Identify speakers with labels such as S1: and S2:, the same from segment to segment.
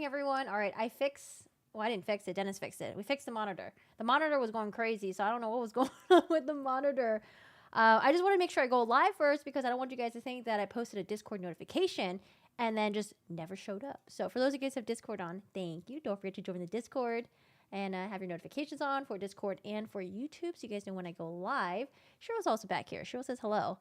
S1: Everyone. All right, well, I didn't fix it. Dennis fixed it. We fixed the monitor. The monitor was going crazy, so I don't know what was going on with the monitor. I just want to make sure I go live first because I don't want you guys to think that I posted a Discord notification and then just never showed up. So for those of you guys who have Discord on, thank you. Don't forget to join the Discord and have your notifications on for Discord and for YouTube so you guys know when I go live. Cheryl's also back here. Cheryl says hello.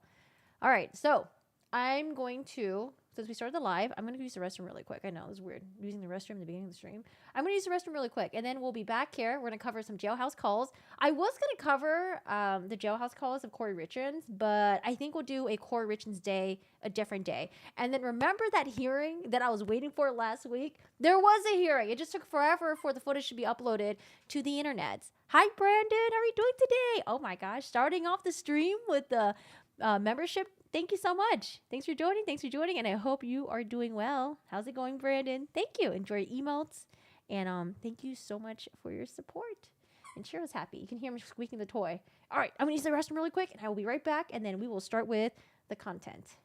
S1: All right, so I'm going to, since we started the live, I'm going to use the restroom really quick. I know, it was weird using the restroom at the beginning of the stream. I'm going to use the restroom really quick, and then we'll be back here. We're going to cover some jailhouse calls. I was going to cover the jailhouse calls of Cory Richins, but I think we'll do a Cory Richins day a different day. And then remember that hearing that I was waiting for last week? There was a hearing. It just took forever for the footage to be uploaded to the internet. Hi, Brandon. How are you doing today? Oh my gosh. Starting off the stream with the membership. Thank you so much. Thanks for joining, and I hope you are doing well. How's it going, Brandon? Thank you. Enjoy your emotes, and thank you so much for your support. And Cheryl's happy. You can hear me squeaking the toy. All right, I'm gonna use the restroom really quick, and I will be right back, and then we will start with the content.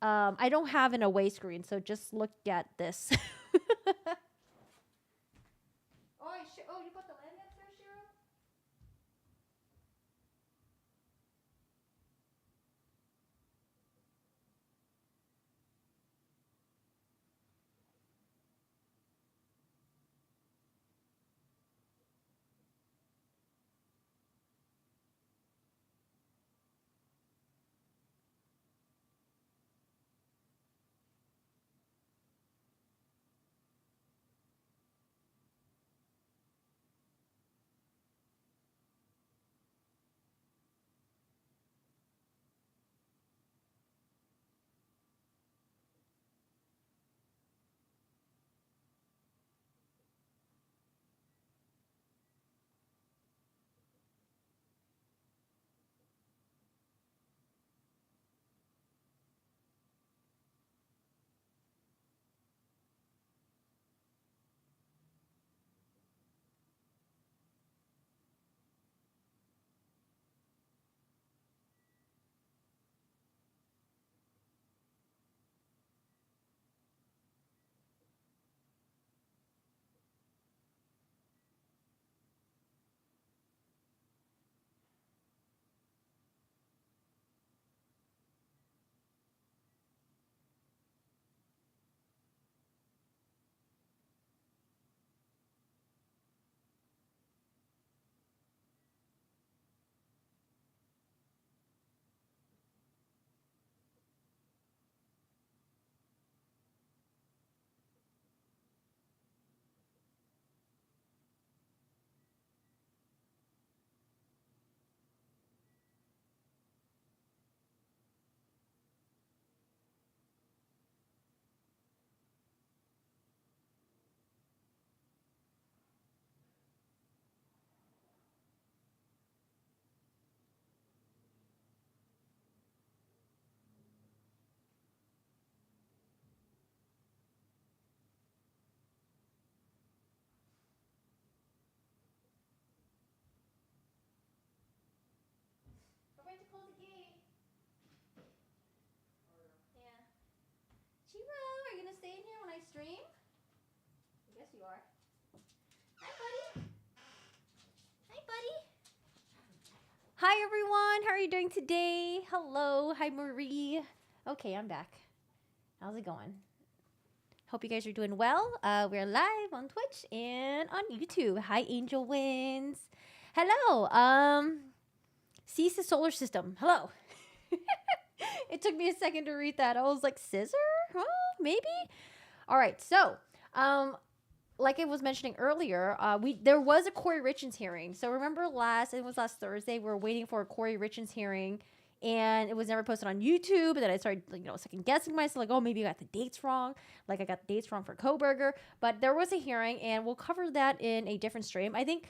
S1: I don't have an away screen, so just look at this. Oh, you put the land up there, Cheryl? I'm ready to close the gate. Yeah. Chiro, are you gonna stay in here when I stream? I guess you are. Hi, buddy. Hi, buddy. Hi, everyone. How are you doing today? Hello. Hi, Marie. Okay, I'm back. How's it going? Hope you guys are doing well. We're live on Twitch and on YouTube. Hi, Angel Wins. Hello. Cease the solar system. Hello. It took me a second to read that. I was like, scissor? Huh? Maybe? All right. So, like I was mentioning earlier, there was a Cory Richins hearing. So remember last Thursday, we were waiting for a Cory Richins hearing, and it was never posted on YouTube. And then I started, second guessing myself, like, oh, maybe I got the dates wrong. Like I got the dates wrong for Coburger. But there was a hearing, and we'll cover that in a different stream. I think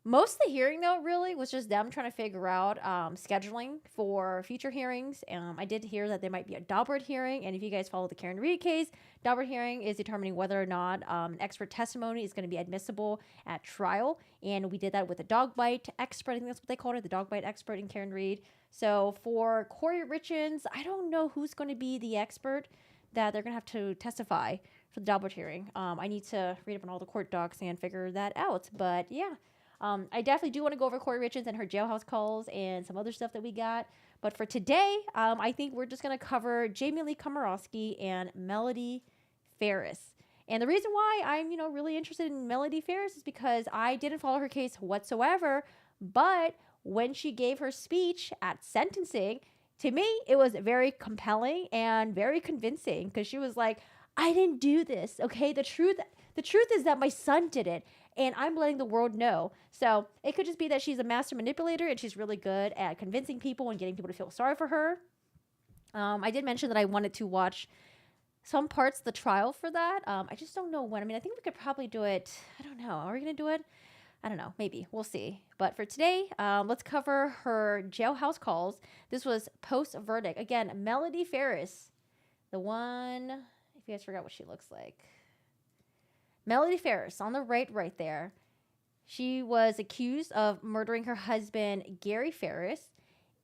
S1: most of the hearing, though, really was just them trying to figure out scheduling for future hearings. I did hear that there might be a Daubert hearing. And if you guys follow the Karen Reed case, Daubert hearing is determining whether or not expert testimony is going to be admissible at trial. And we did that with a dog bite expert. I think that's what they called it, the dog bite expert in Karen Reed. So for Cory Richins, I don't know who's going to be the expert that they're going to have to testify for the Dalbert hearing. I need to read up on all the court docs and figure that out. But yeah, I definitely do want to go over Cory Richards and her jailhouse calls and some other stuff that we got. But for today, I think we're just going to cover Jamie Lee Komoroski and Melody Farris. And the reason why I'm, really interested in Melody Farris is because I didn't follow her case whatsoever. But when she gave her speech at sentencing, to me, it was very compelling and very convincing because she was like, I didn't do this. Okay. The truth is that my son did it and I'm letting the world know. So it could just be that she's a master manipulator and she's really good at convincing people and getting people to feel sorry for her. I did mention that I wanted to watch some parts of the trial for that. I just don't know when. I mean, I think we could probably do it. I don't know. Are we going to do it? I don't know. Maybe. We'll see. But for today, let's cover her jailhouse calls. This was post-verdict. Again, Melody Farris. The one, if you guys forgot what she looks like. Melody Farris on the right there. She was accused of murdering her husband, Gary Farris.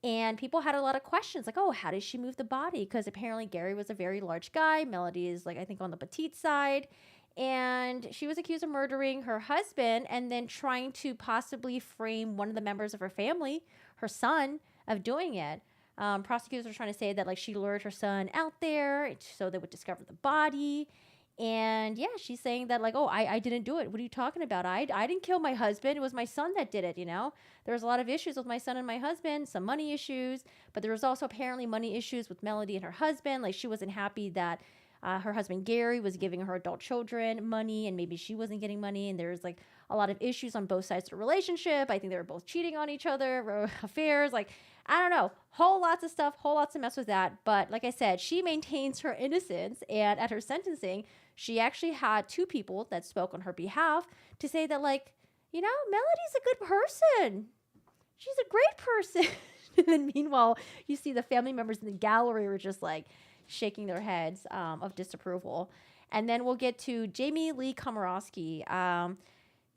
S1: And people had a lot of questions like, oh, how did she move the body? Because apparently Gary was a very large guy. Melody is I think on the petite side. And she was accused of murdering her husband and then trying to possibly frame one of the members of her family, her son, of doing it. Prosecutors were trying to say that she lured her son out there so they would discover the body. And yeah, she's saying that oh, I didn't do it. What are you talking about? I didn't kill my husband. It was my son that did it, There was a lot of issues with my son and my husband, some money issues, but there was also apparently money issues with Melody and her husband. She wasn't happy that her husband Gary was giving her adult children money and maybe she wasn't getting money. And there's a lot of issues on both sides of the relationship. I think they were both cheating on each other, affairs. I don't know, whole lots of stuff, whole lots of mess with that. But like I said, she maintains her innocence. And at her sentencing, she actually had two people that spoke on her behalf to say that Melody's a good person. She's a great person. And then meanwhile, you see the family members in the gallery were just shaking their heads of disapproval. And then we'll get to Jamie Lee Komoroski,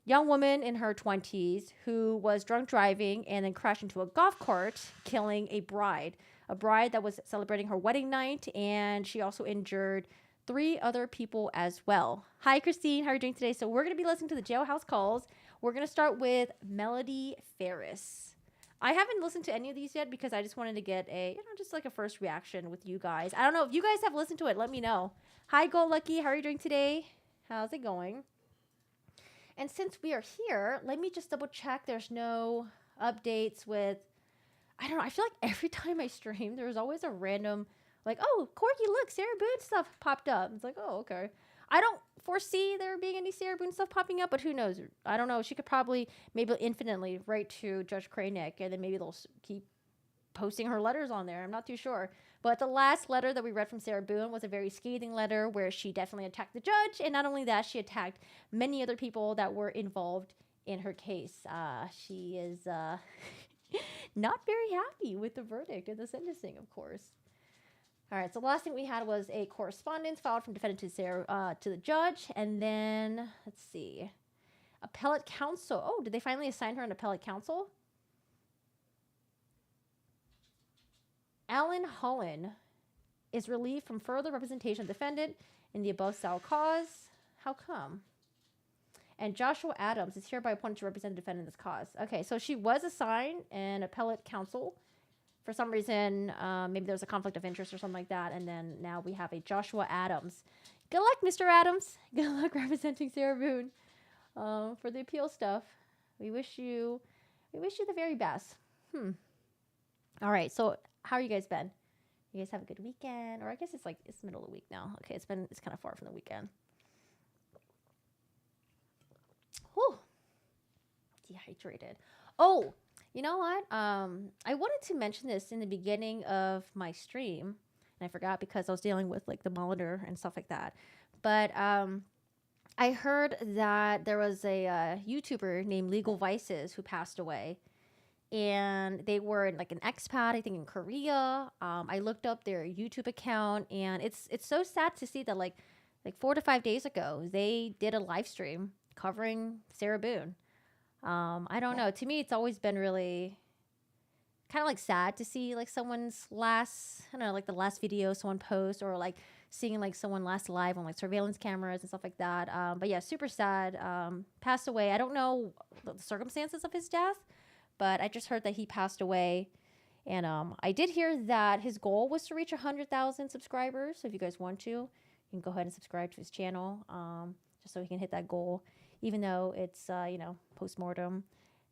S1: young woman in her 20s who was drunk driving and then crashed into a golf cart, killing a bride that was celebrating her wedding night. And she also injured 3 other people as well. Hi, Christine. How are you doing today? So we're going to be listening to the jailhouse calls. We're going to start with Melody Farris. I haven't listened to any of these yet because I just wanted to get a, just a first reaction with you guys. I don't know if you guys have listened to it. Let me know. Hi, Go Lucky. How are you doing today? How's it going? And since we are here, let me just double check. There's no updates with, I don't know. I feel like every time I stream, there's always a random, oh, Corky, look, Sarah Boone stuff popped up. It's oh, okay. I don't foresee there being any Sarah Boone stuff popping up, but who knows? I don't know. She could probably, maybe infinitely write to Judge Kranick, and then maybe they'll keep posting her letters on there. I'm not too sure. But the last letter that we read from Sarah Boone was a very scathing letter where she definitely attacked the judge. And not only that, she attacked many other people that were involved in her case. She is not very happy with the verdict and the sentencing, of course. All right, so the last thing we had was a correspondence filed from defendant to the judge. And then, let's see, appellate counsel. Oh, did they finally assign her an appellate counsel? Alan Holland is relieved from further representation of defendant in the above style cause. How come? And Joshua Adams is hereby appointed to represent the defendant in this cause. Okay, so she was assigned an appellate counsel. For some reason, maybe there's a conflict of interest or something like that. And then now we have a Joshua Adams. Good luck, Mr. Adams. Good luck representing Sarah Boone for the appeal stuff. We wish you the very best. All right, so how are you guys been? You guys have a good weekend? Or I guess it's middle of the week now. Okay, it's kind of far from the weekend. Whew. Dehydrated. Oh, you know what? I wanted to mention this in the beginning of my stream, and I forgot because I was dealing with the monitor and stuff like that. But I heard that there was a YouTuber named Legal Vices who passed away. And they were an expat, I think, in Korea. I looked up their YouTube account, and it's so sad to see that 4 to 5 days ago they did a live stream covering Sarah Boone. I don't know. To me, it's always been really kind of sad to see someone's last, I don't know, the last video someone posts, or seeing like someone last alive on like surveillance cameras and stuff like that. But yeah, super sad. Passed away. I don't know the circumstances of his death, but I just heard that he passed away. And I did hear that his goal was to reach 100,000 subscribers. So if you guys want to, you can go ahead and subscribe to his channel, just so he can hit that goal, even though it's, post-mortem.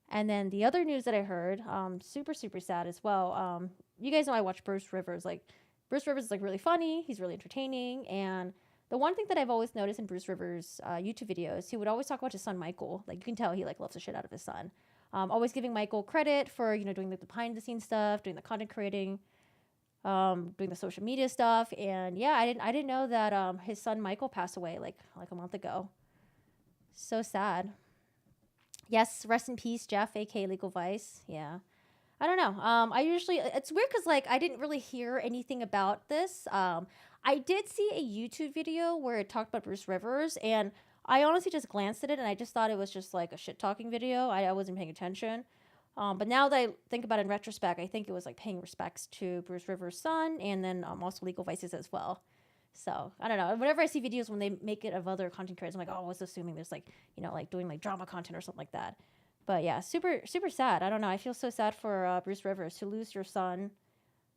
S1: And then the other news that I heard, super, super sad as well. You guys know I watch Bruce Rivers. Like, Bruce Rivers is like really funny. He's really entertaining. And the one thing that I've always noticed in Bruce Rivers' YouTube videos, he would always talk about his son, Michael. Like, you can tell he like loves the shit out of his son. Always giving Michael credit for, doing the behind the scenes stuff, doing the content creating, doing the social media stuff. And yeah, I didn't know that his son Michael passed away like a month ago. So sad. Yes, rest in peace, Jeff, aka Legal Vice. Yeah. I don't know. It's weird because like I didn't really hear anything about this. I did see a YouTube video where it talked about Bruce Rivers, and I honestly just glanced at it and I just thought it was just like a shit talking video. I wasn't paying attention. But now that I think about it in retrospect, I think it was like paying respects to Bruce Rivers' son, and then also Legal Vices as well. So I don't know. Whenever I see videos when they make it of other content creators, I'm like, oh, I was assuming there's like, like doing like drama content or something like that. But yeah, super, super sad. I don't know. I feel so sad for Bruce Rivers to lose your son.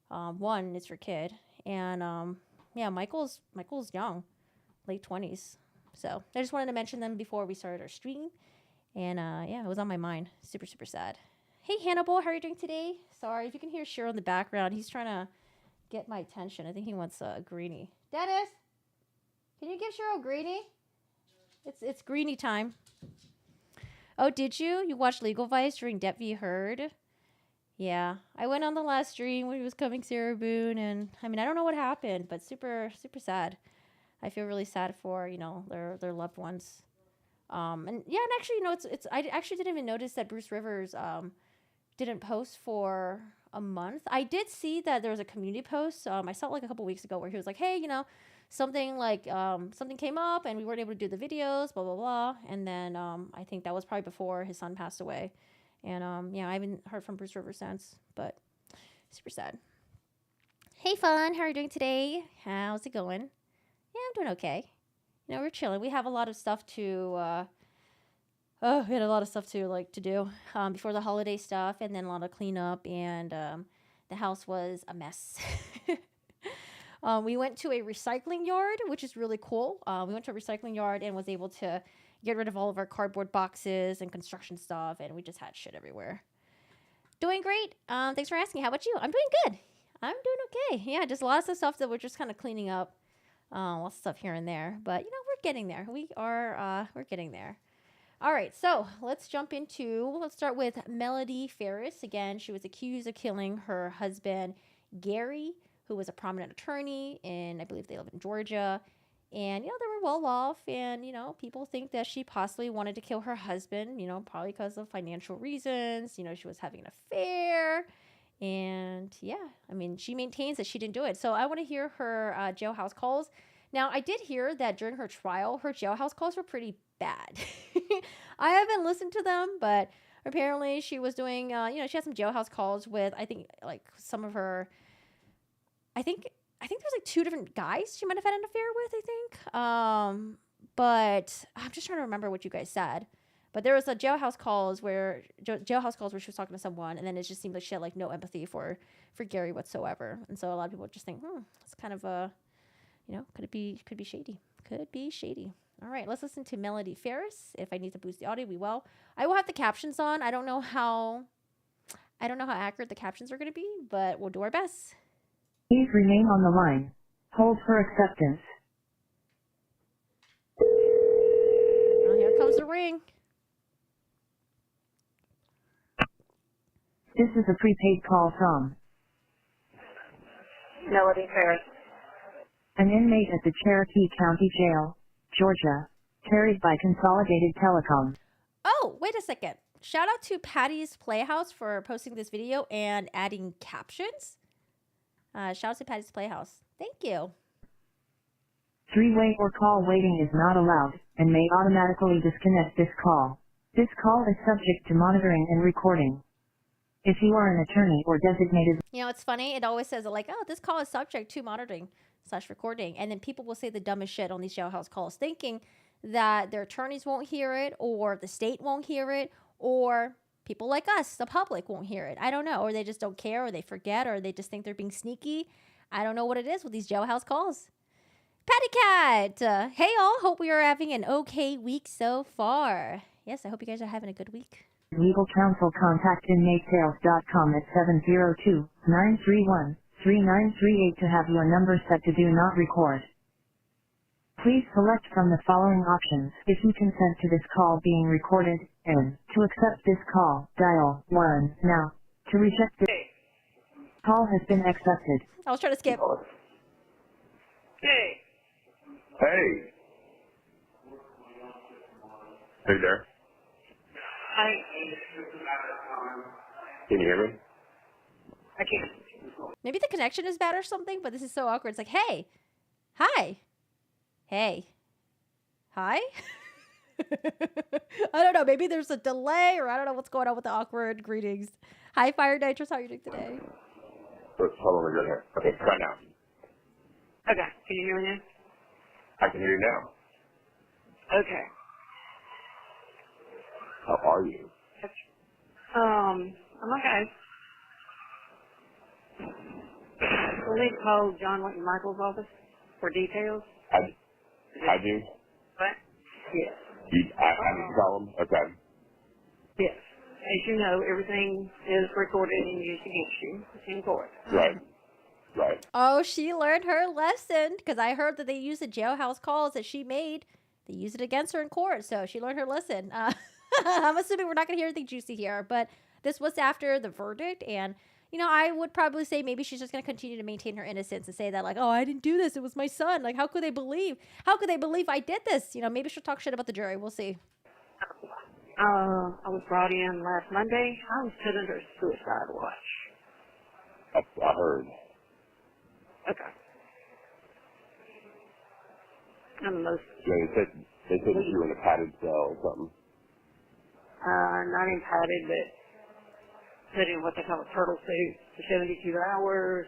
S1: One, it's your kid. And yeah, Michael's young, late 20s. So I just wanted to mention them before we started our stream. And yeah, it was on my mind. Super, super sad. Hey, Hannibal, how are you doing today? Sorry, if you can hear Shiro in the background, he's trying to get my attention. I think he wants a greenie. Dennis, can you give Shiro a greenie? It's greenie time. Oh, did you? You watched Legal Vice during Depp v. Heard? Yeah. I went on the last stream when he was coming Sarah Boone, and I mean, I don't know what happened, but super, super sad. I feel really sad for, their loved ones. And yeah, and actually, I actually didn't even notice that Bruce Rivers didn't post for a month. I did see that there was a community post. I saw it like a couple weeks ago where he was like, hey, something like something came up and we weren't able to do the videos, blah, blah, blah. And then I think that was probably before his son passed away. And yeah, I haven't heard from Bruce Rivers since, but super sad. Hey, Fun, how are you doing today? How's it going? Yeah, I'm doing okay. We're chilling. We have a lot of stuff to we had a lot of stuff to do before the holiday stuff, and then a lot of cleanup, and the house was a mess. We went to a recycling yard, which is really cool. We went to a recycling yard and was able to get rid of all of our cardboard boxes and construction stuff, and we just had shit everywhere. Doing great. Thanks for asking. How about you? I'm doing good. I'm doing okay. Yeah, just lots of stuff that we're just kind of cleaning up. Lots of stuff here and there, but we're getting there. We're getting there. All right, so let's start with Melody Farris. Again, she was accused of killing her husband, Gary, who was a prominent attorney, and I believe they live in Georgia. And, they were well off, and, people think that she possibly wanted to kill her husband, probably because of financial reasons. She was having an affair. And, yeah, I mean, she maintains that she didn't do it. So I want to hear her jailhouse calls. Now, I did hear that during her trial, her jailhouse calls were pretty bad. I haven't listened to them, but apparently she was doing, she had some jailhouse calls with, I think, like some of her, I think there was like 2 different guys she might have had an affair with, I think. But I'm just trying to remember what you guys said. But there was a jailhouse calls where she was talking to someone, and then it just seemed like she had like no empathy for Gary whatsoever. And so a lot of people just think, it's kind of a, could be shady. Could be shady. All right, let's listen to Melody Farris. If I need to boost the audio, we will. I will have the captions on. I don't know how accurate the captions are going to be, but we'll do our best.
S2: Please remain on the line. Hold for acceptance.
S1: Oh, here comes the ring.
S2: This is a prepaid call from
S3: Melody Farris.
S2: an inmate at the Cherokee County Jail, Georgia, carried by Consolidated Telecom.
S1: Oh, wait a second. Shout out to Patty's Playhouse for posting this video and adding captions. Shout out to Patty's Playhouse. Thank you.
S2: Three-way or call waiting is not allowed and may automatically disconnect this call. This call is subject to monitoring and recording. If you are an attorney or designated...
S1: It's funny. It always says, like, oh, this call is subject to monitoring. recording. And then people will say the dumbest shit on these jailhouse calls, thinking that their attorneys won't hear it, or the state won't hear it, or people like us, the public, won't hear it. I don't know. Or they just don't care, or they forget, or they just think they're being sneaky. I don't know what it is with these jailhouse calls. Patty Cat! Hey all, hope we are having an okay week so far. Yes, I hope you guys are having a good week.
S2: Legal counsel, contact inmatesales.com at 702-931-3938 to have your number set to do not record. Please select from the following options if you consent to this call being recorded, and to accept this call, dial 1 now. To reject this call has been accepted.
S1: I was trying to skip.
S3: Hey.
S4: Hey. Hey there.
S3: Hi.
S4: Can you hear me?
S3: I can't.
S1: Maybe the connection is bad or something, but this is so awkward. It's like, hey, hi, hey, hi. I don't know. Maybe there's a delay, or I don't know what's going on with the awkward greetings. Hi, Fire Nitrous. How are you doing today?
S4: Hold on, good here. Okay, try now.
S3: Okay. Can you hear me now?
S4: I can hear you now.
S3: Okay.
S4: How are you?
S3: I'm okay. We'll need to call John Wayne Michael's office for details.
S4: I do.
S3: What? Yes.
S4: I need to call him? Okay.
S3: Yes. As you know, everything is recorded and used against you in court.
S4: Right. Right.
S1: Oh, she learned her lesson, because I heard that they use the jailhouse calls that she made. They use it against her in court, so she learned her lesson. I'm assuming we're not going to hear anything juicy here, but this was after the verdict, and, you know, I would probably say maybe she's just going to continue to maintain her innocence and say that, like, oh, I didn't do this. It was my son. Like, how could they believe? How could they believe I did this? You know, maybe she'll talk shit about the jury. We'll see.
S3: I was brought in last Monday. I was put under suicide watch.
S4: I heard.
S3: Okay. I'm the most...
S4: Yeah, they said you were in a padded cell or something.
S3: Not in padded, but put in what they call a turtle suit for 72 hours.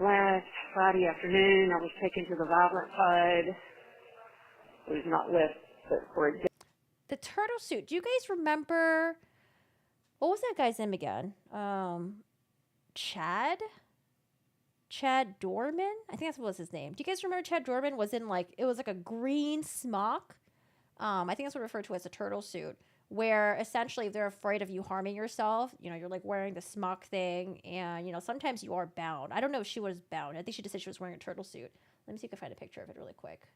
S3: Last Friday afternoon, I was taken to the violent side. It was not left but for a day.
S1: The turtle suit. Do you guys remember... What was that guy's name again? Chad Dorman? I think that's what was his name. Do you guys remember Chad Dorman was in, like, it was like a green smock? I think that's what referred to as a turtle suit, where essentially if they're afraid of you harming yourself, you know, you're like wearing the smock thing, and, you know, sometimes you are bound. I don't know if she was bound. I think she just said she was wearing a turtle suit. Let me see if I can find a picture of it really quick.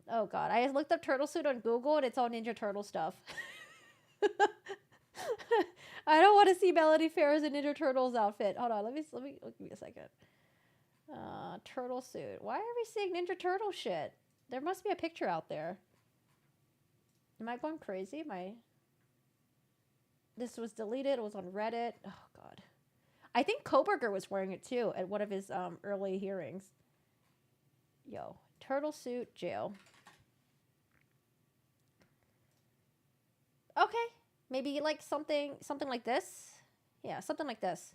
S1: Oh God, I looked up turtle suit on Google and it's all Ninja Turtle stuff. I don't want to see Melody Ferris in Ninja Turtles outfit. Hold on, let me give me a second. Turtle suit. Why are we seeing Ninja Turtle shit? There must be a picture out there. Am I going crazy? This was deleted. It was on Reddit. Oh God. I think Koberger was wearing it too at one of his early hearings. Yo, turtle suit jail. Okay. Maybe like something like this. Yeah, something like this.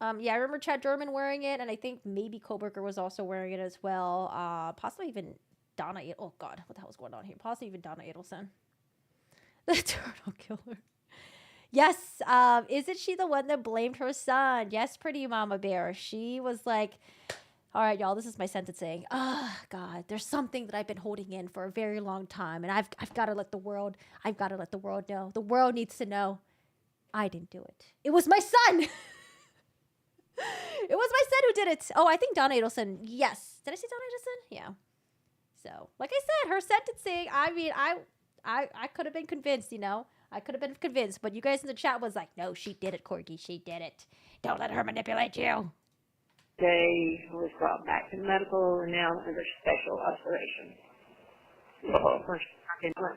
S1: Yeah, I remember Chad Dorman wearing it, and I think maybe Koberger was also wearing it as well. Possibly even Donna. Oh God, what the hell is going on here? Possibly even Donna Adelson, the turtle killer. Yes. Isn't she the one that blamed her son? Yes, pretty Mama Bear. She was like, all right, y'all, this is my sentencing. Oh, God, there's something that I've been holding in for a very long time, and I've got to let the world know. The world needs to know I didn't do it. It was my son. It was my son who did it. Oh, I think Donna Adelson. Yes. Did I say Donna Adelson? Yeah. So, like I said, her sentencing, I mean, I could have been convinced, you know. I could have been convinced, but you guys in the chat was like, no, she did it, Corgi. She did it. Don't let her manipulate you.
S3: They was brought back to medical and now under special observation. First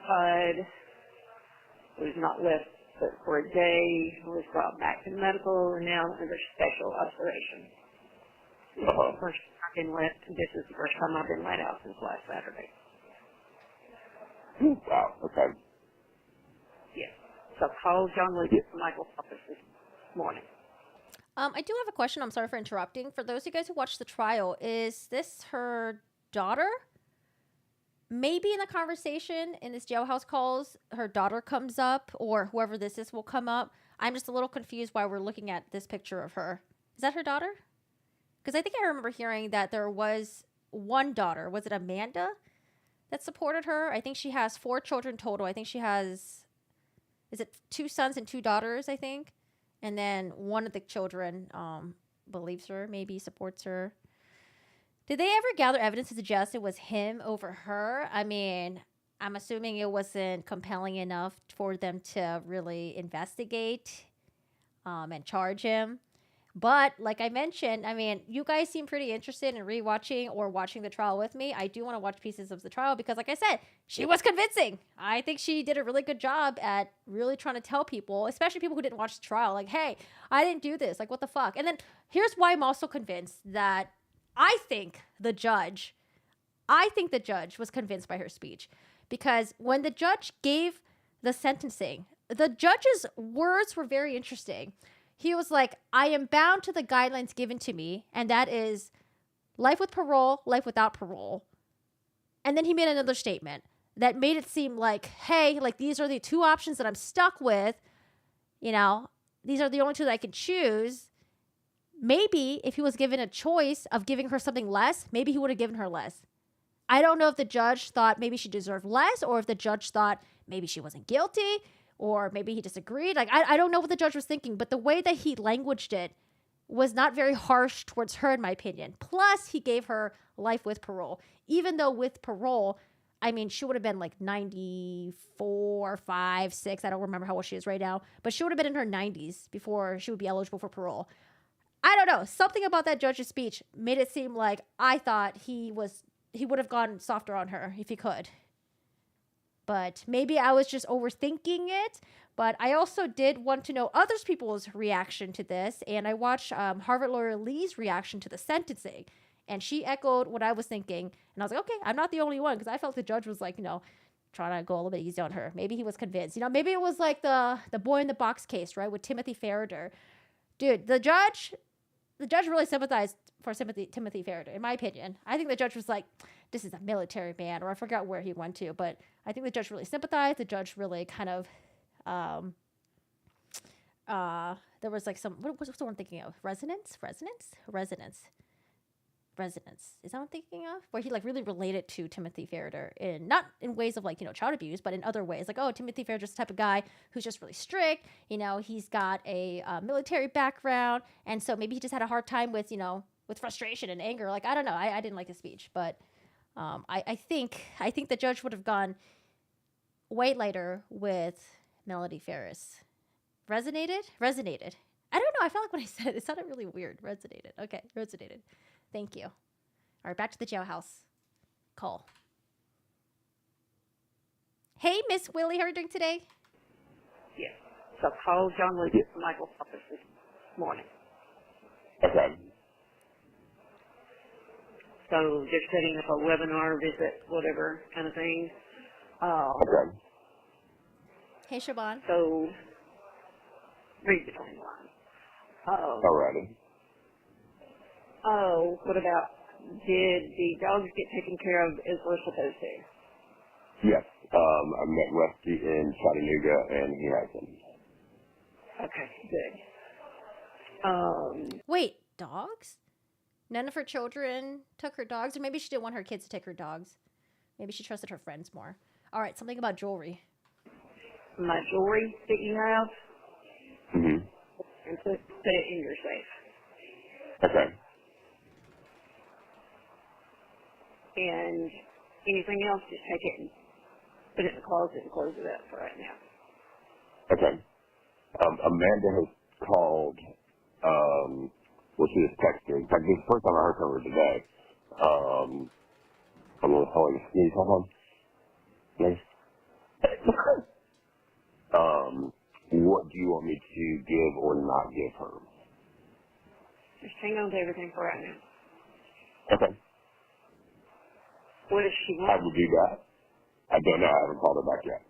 S3: side was not left but for a day. Was brought back to medical and now under special observation. First I've been let. This is the first time I've been let out since last Saturday.
S4: Wow. Okay.
S3: Yes. So call John Lucas from Michael's office this morning.
S1: I do have a question. I'm sorry for interrupting. For those of you guys who watched the trial, is this her daughter? Maybe in the conversation in this jailhouse calls, her daughter comes up, or whoever this is will come up. I'm just a little confused why we're looking at this picture of her. Is that her daughter? Because I think I remember hearing that there was one daughter. Was it Amanda that supported her? I think she has 4 children total. I think she has, is it 2 sons and 2 daughters, I think? And then one of the children believes her, maybe supports her. Did they ever gather evidence to suggest it was him over her? I mean, I'm assuming it wasn't compelling enough for them to really investigate and charge him. But like I mentioned, I mean, you guys seem pretty interested in rewatching or watching the trial with me. I do want to watch pieces of the trial because, like I said, she was convincing. I think she did a really good job at really trying to tell people, especially people who didn't watch the trial, like, hey, I didn't do this. Like, what the fuck? And then here's why I'm also convinced that I think the judge was convinced by her speech. Because when the judge gave the sentencing, the judge's words were very interesting. He was like, I am bound to the guidelines given to me, and that is life with parole, life without parole. And then he made another statement that made it seem like, hey, like these are the 2 options that I'm stuck with. You know, these are the only 2 that I can choose. Maybe if he was given a choice of giving her something less, maybe he would have given her less. I don't know if the judge thought maybe she deserved less, or if the judge thought maybe she wasn't guilty, or maybe he disagreed. Like, I don't know what the judge was thinking, but the way that he languaged it was not very harsh towards her, in my opinion. Plus, he gave her life with parole. Even though with parole, I mean, she would have been like 94, 5, 6. I don't remember how old she is right now, but she would have been in her 90s before she would be eligible for parole. I don't know. Something about that judge's speech made it seem like I thought he would have gone softer on her if he could. But maybe I was just overthinking it. But I also did want to know other people's reaction to this. And I watched Harvard lawyer Lee's reaction to the sentencing. And she echoed what I was thinking. And I was like, okay, I'm not the only one. Because I felt the judge was like, trying to go a little bit easy on her. Maybe he was convinced. Maybe it was like the boy in the box case, right? With Timothy Farris. Dude, the judge really sympathized for Timothy Farris, in my opinion. I think the judge was like, this is a military man, or I forgot where he went to, but I think the judge really sympathized. The judge really kind of, there was like what's the one I'm thinking of? Resonance? Is that what I'm thinking of? Where he like really related to Timothy Farris not in ways of like, child abuse, but in other ways. Like, oh, Timothy Farris is the type of guy who's just really strict. He's got a military background. And so maybe he just had a hard time with, with frustration and anger. Like, I don't know. I didn't like his speech, but I think the judge would have gone way lighter with Melody Ferris. Resonated? I don't know. I felt like when I said it sounded really weird. Resonated. Okay, resonated. Thank you. All right, back to the jailhouse call. Hey, Miss Willie, how are you doing today?
S3: Yes. So call John Lucas from Michael's office this morning.
S4: Okay.
S3: So they're setting up a webinar, visit, whatever kind of thing.
S4: Okay.
S1: Hey, Siobhan.
S3: So read between the lines.
S4: Alrighty.
S3: Oh, what about, did the dogs get taken care of as we're supposed to?
S4: Yes. I met Rusty in Chattanooga, and he has them.
S3: Okay, good.
S1: Wait, dogs? None of her children took her dogs? Or maybe she didn't want her kids to take her dogs. Maybe she trusted her friends more. All right, something about jewelry.
S3: My jewelry that you have,
S4: Mm-hmm.
S3: and put it in your safe.
S4: Okay.
S3: And anything else, just take it and put it in the closet and close it up for right now.
S4: Okay. Amanda has called, she just texted me. In fact, this is the first time I heard from her today. I'm going to call you. Can you hold on? Please? What do you want me to give or not give her?
S3: Just hang on to everything for right now.
S4: Okay.
S3: What does she
S4: I
S3: want?
S4: will do that. I don't know. I haven't called her back yet.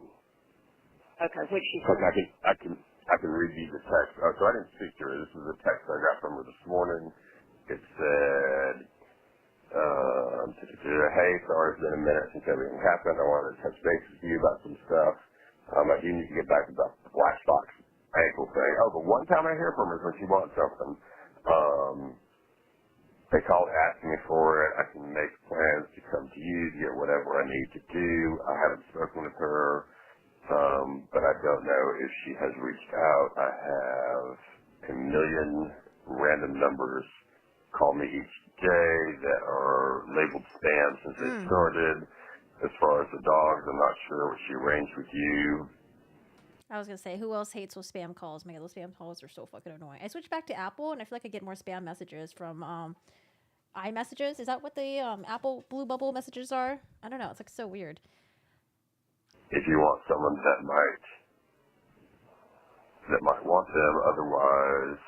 S3: Okay, what's she
S4: Because
S3: want?
S4: I I can read you the text. Oh, so I didn't speak to her. This is a text I got from her this morning. It said, hey, sorry, it's been a minute since everything happened. I wanted to touch base with you about some stuff. I do need to get back about the black box ankle thing. Oh, but one time I hear from her is when she wants something. They called asking me for it. I can make plans to come to you to get whatever I need to do. I haven't spoken with her, but I don't know if she has reached out. I have a million random numbers call me each day that are labeled spam since they started. As far as the dogs, I'm not sure what she arranged with you.
S1: I was going to say, who else hates those spam calls? Man, those spam calls are so fucking annoying. I switched back to Apple, and I feel like I get more spam messages from iMessages. Is that what the Apple Blue Bubble messages are? I don't know. It's like so weird.
S4: If you want someone that might want them, otherwise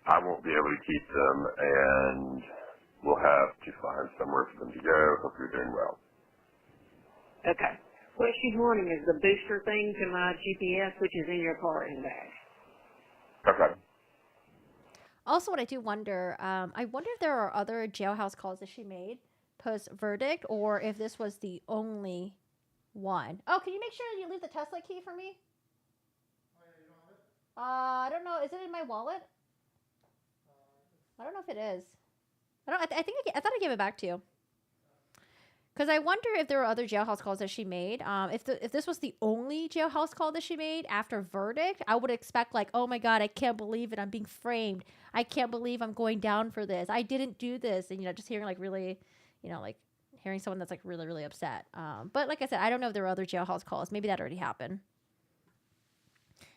S4: I won't be able to keep them, and we'll have to find somewhere for them to go. Hope you're doing well.
S3: Okay. What she's wanting is the booster thing to my GPS, which is in your car and bag.
S4: Okay.
S1: Also, what I do wonder, I wonder if there are other jailhouse calls that she made post-verdict, or if this was the only one. Oh, can you make sure you leave the Tesla key for me? I don't know. Is it in my wallet? I don't know if it is. I thought I gave it back to you. Because I wonder if there were other jailhouse calls that she made. If this was the only jailhouse call that she made after verdict, I would expect like, oh my God, I can't believe it. I'm being framed. I can't believe I'm going down for this. I didn't do this. And, just hearing like really, like hearing someone that's like really, really upset. But like I said, I don't know if there were other jailhouse calls. Maybe that already happened.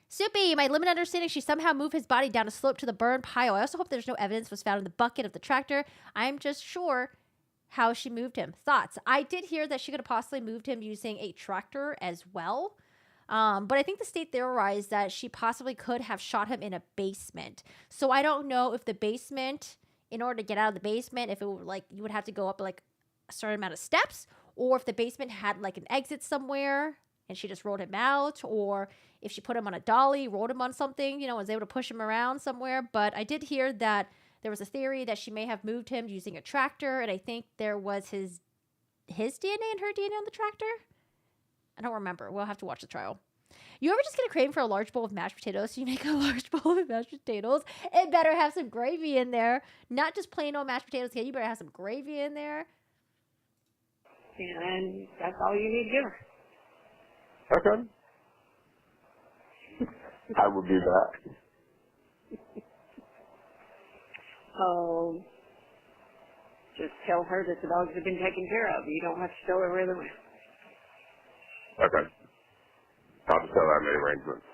S1: Soupy, my limited understanding, she somehow moved his body down a slope to the burn pile. I also hope there's no evidence was found in the bucket of the tractor. I'm just sure how she moved him. Thoughts? I did hear that she could have possibly moved him using a tractor as well. But I think the state theorized that she possibly could have shot him in a basement. So I don't know if the basement, in order to get out of the basement, if it would like you would have to go up like a certain amount of steps, or if the basement had like an exit somewhere and she just rolled him out, or if she put him on a dolly, rolled him on something, was able to push him around somewhere. But I did hear that there was a theory that she may have moved him using a tractor, and I think there was his DNA and her DNA on the tractor. I don't remember. We'll have to watch the trial. You ever just get a craving for a large bowl of mashed potatoes? So you make a large bowl of mashed potatoes. It better have some gravy in there. Not just plain old mashed potatoes. You better have some gravy in there.
S3: And that's all you need to give her.
S4: Okay. I will do that.
S3: Just tell her that the dogs have been taken care of. You don't have to tell her where they went.
S4: Okay. I'll just tell her I made arrangements.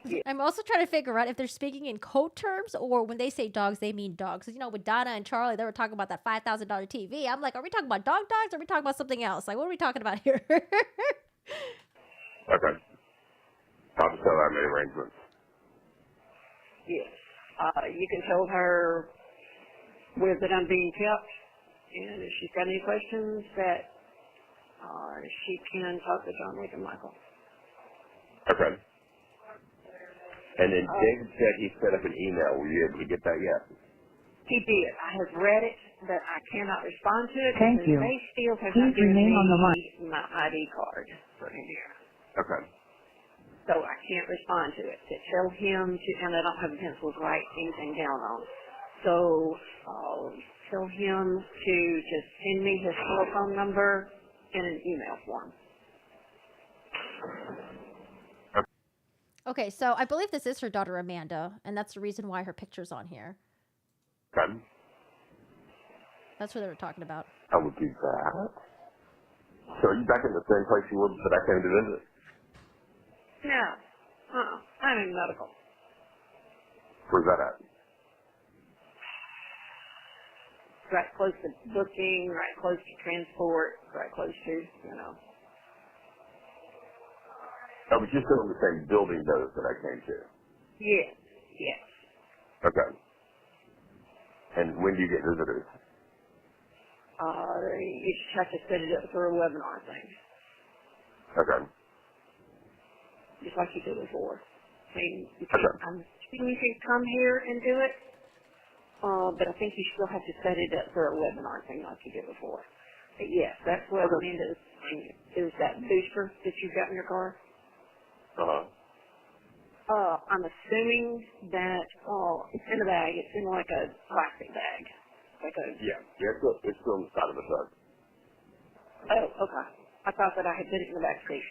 S3: Yeah.
S1: I'm also trying to figure out if they're speaking in code terms or when they say dogs, they mean dogs. Because, with Donna and Charlie, they were talking about that $5,000 TV. I'm like, are we talking about dogs, or are we talking about something else? Like, what are we talking about here?
S4: Okay. I'll just tell her I made arrangements.
S3: Yes. You can tell her where that I'm being kept, and if she's got any questions, that she can talk to John, Rick, and Michael.
S4: Okay. And then David said he set up an email. Were you able to get that yet?
S3: He did. I have read it, but I cannot respond to it.
S2: Thank you.
S3: They still have
S2: Please
S3: not given
S2: remain
S3: me
S2: on the line.
S3: my ID card for in here.
S4: Okay.
S3: So I can't respond to it. To tell him to, and I don't have a pencil to write anything down on. So tell him to just send me his telephone number in an email form.
S1: Okay, so I believe this is her daughter Amanda, and that's the reason why her picture's on here.
S4: Okay.
S1: That's what they were talking about.
S4: I would do that. So are you back in the same place you were that I came to visit?
S3: No. I'm in medical.
S4: Where's that at?
S3: Right close to booking, right close to transport, right close to,
S4: Oh, but you're still in the same building, though, that I came to?
S3: Yes.
S4: Okay. And when do you get visitors?
S3: You just have to set it up for a webinar thing.
S4: Okay.
S3: Just just like you did before. I mean, I'm assuming you can come here and do it, but I think you still have to set it up for a webinar thing like you did before. But yes, that's what Amanda is saying, is that booster that you've got in your car. I'm assuming that it's in a bag. It's in like a plastic bag.
S4: It's still on the side of the truck.
S3: Oh, okay. I thought that I had put it in the back seat.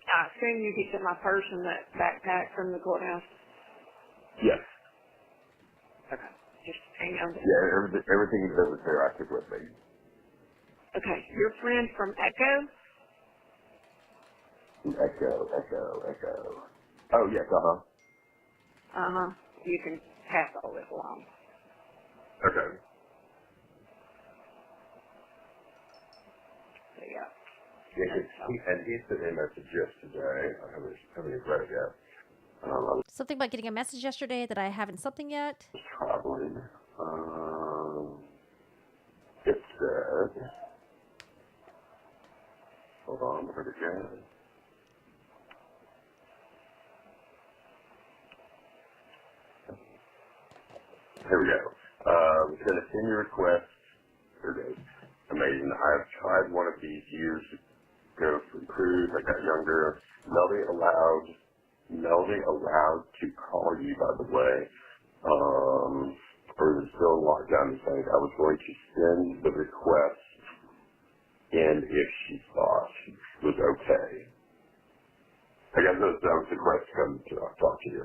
S3: I assume you picked up my purse and that backpack from the courthouse.
S4: Yes.
S3: Okay. Just hang on.
S4: Yeah, everything that was there I took with me.
S3: Okay. Your friend from Echo?
S4: Echo. Oh, yes,
S3: You can pass all this along.
S4: Okay.
S3: So, yeah.
S4: He sent me a message yesterday. I haven't even read it yet.
S1: Something about getting a message yesterday that I haven't something yet.
S4: I was traveling. It said, hold on, where'd it go? Here we go. We sent a 10-year request. Here it goes. Amazing. I've tried one of these years ago for cruise. I got younger. Melody allowed to call you, by the way. Or is it still in lockdown? I was going to send the request in if she thought it was okay. I guess that was the request to come to talk to you.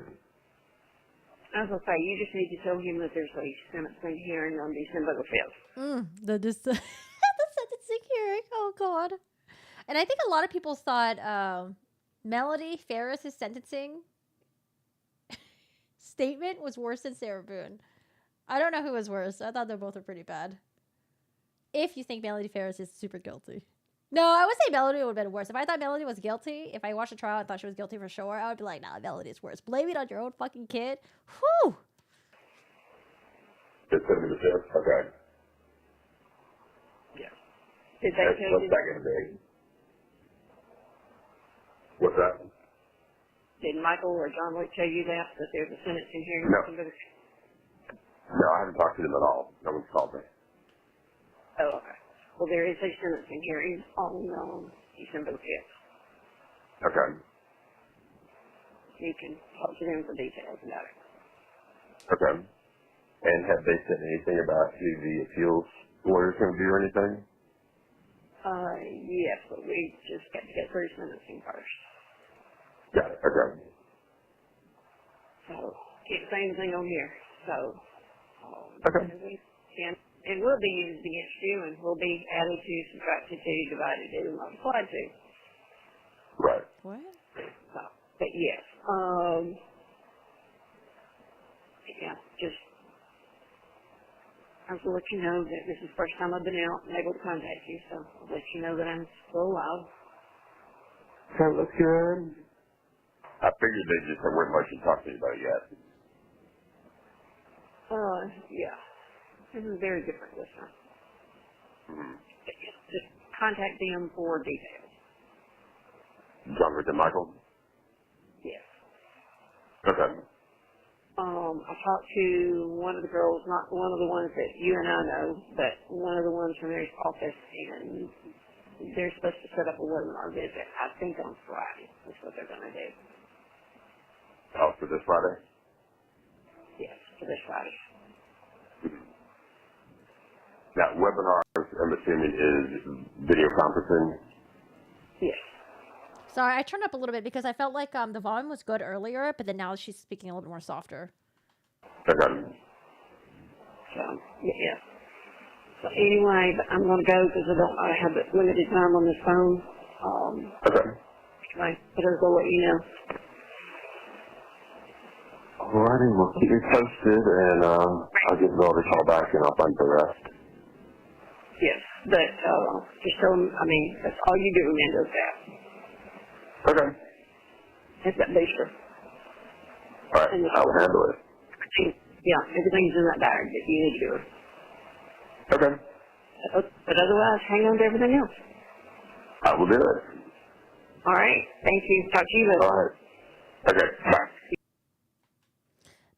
S3: I was going to say, you just need to tell him that there's a sentencing hearing on December the 5th.
S1: The sentencing hearing. Oh, God. And I think a lot of people thought Melody Farris' sentencing statement was worse than Sarah Boone. I don't know who was worse. I thought they both were pretty bad. If you think Melody Farris is super guilty. No, I would say Melody would have been worse. If I thought Melody was guilty, if I watched a trial and thought she was guilty for sure, I would be like, nah, Melody's worse. Blame it on your own fucking kid. Whew.
S4: December the 5th? Okay.
S3: Yeah. Did they tell you?
S4: What's that going to be? What's that?
S3: Did Michael or John Wick tell you that there's a sentencing hearing?
S4: No. No, I haven't talked to them at all. No one's called me.
S3: Oh, okay. Well, there is a sentencing hearing on December the 5th.
S4: Okay.
S3: You can talk to them for details about it.
S4: Okay. And have they said anything about who the appeals lawyer's going to be or anything?
S3: Yes, but we just got to get through sentencing first.
S4: Got it. Okay.
S3: So, can't say anything on here. So,
S4: okay.
S3: And will be used against you, and will be added to, subtracted to, divided to, multiplied to.
S4: Right.
S1: What?
S3: So, but yes. Yeah, just I was to let you know that this is the first time I've been out and able to contact you, so I'll let you know that I'm still alive.
S4: That looks good. I figured they just weren't much to talk to you about yet.
S3: Yeah. This is very different this time.
S4: Mm-hmm.
S3: Just contact them for details.
S4: John Rick and Michael?
S3: Yes.
S4: Okay.
S3: I talked to one of the girls, not one of the ones that you and I know, but one of the ones from their office, and they're supposed to set up a webinar visit, I think on Friday. That's what they're going to do.
S4: Oh, for this Friday?
S3: Yes, for this Friday.
S4: That webinar, I'm assuming, is video conferencing?
S3: Yes.
S1: Sorry, I turned up a little bit because I felt like the volume was good earlier, but then now she's speaking a little bit more softer.
S4: Okay.
S3: So, yeah. So anyway, I'm going to go because I have limited time on this phone.
S4: Okay.
S3: Anyway, but I'll go let you know.
S4: Alrighty, well, keep me posted, and I'll give Bill a call back, and I'll find the rest.
S3: Yes, but just tell them, I mean, that's all you do, Amanda, is that.
S4: Okay.
S3: It's that booster.
S4: All right, I'll handle it.
S3: Yeah, everything's in that bag that you need to do.
S4: Okay.
S3: But otherwise, hang on to everything else.
S4: I will do it.
S3: All right. Thank you. Talk to you later.
S4: All right. Okay, bye.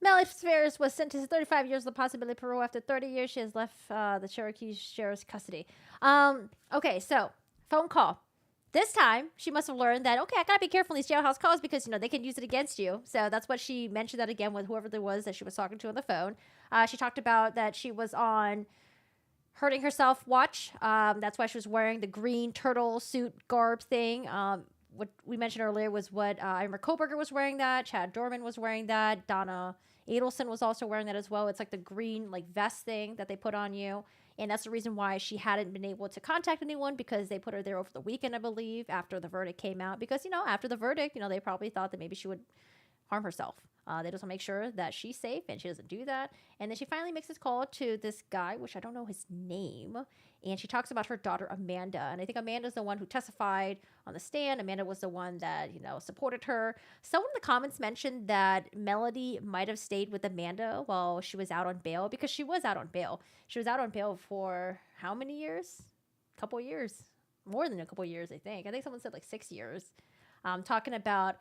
S1: Melody Ferris was sentenced to 35 years with the possibility of parole. After 30 years, she has left the Cherokee Sheriff's custody. Okay, so phone call. This time, she must have learned that, okay, I gotta be careful in these jailhouse calls because, they can use it against you. So that's what she mentioned that again with whoever there was that she was talking to on the phone. She talked about that she was on hurting herself watch. That's why she was wearing the green turtle suit garb thing. What we mentioned earlier was what Irma Koberger was wearing that. Chad Dorman was wearing that. Donna Adelson was also wearing that as well. It's like the green vest thing that they put on you. And that's the reason why she hadn't been able to contact anyone because they put her there over the weekend, I believe, after the verdict came out. Because, after the verdict, they probably thought that maybe she would harm herself. They just want to make sure that she's safe and she doesn't do that. And then she finally makes this call to this guy, which I don't know his name. And she talks about her daughter, Amanda. And I think Amanda's the one who testified on the stand. Amanda was the one that, supported her. Someone in the comments mentioned that Melody might have stayed with Amanda while she was out on bail because she was out on bail. She was out on bail for how many years? A couple years. More than a couple years, I think. I think someone said 6 years. Talking about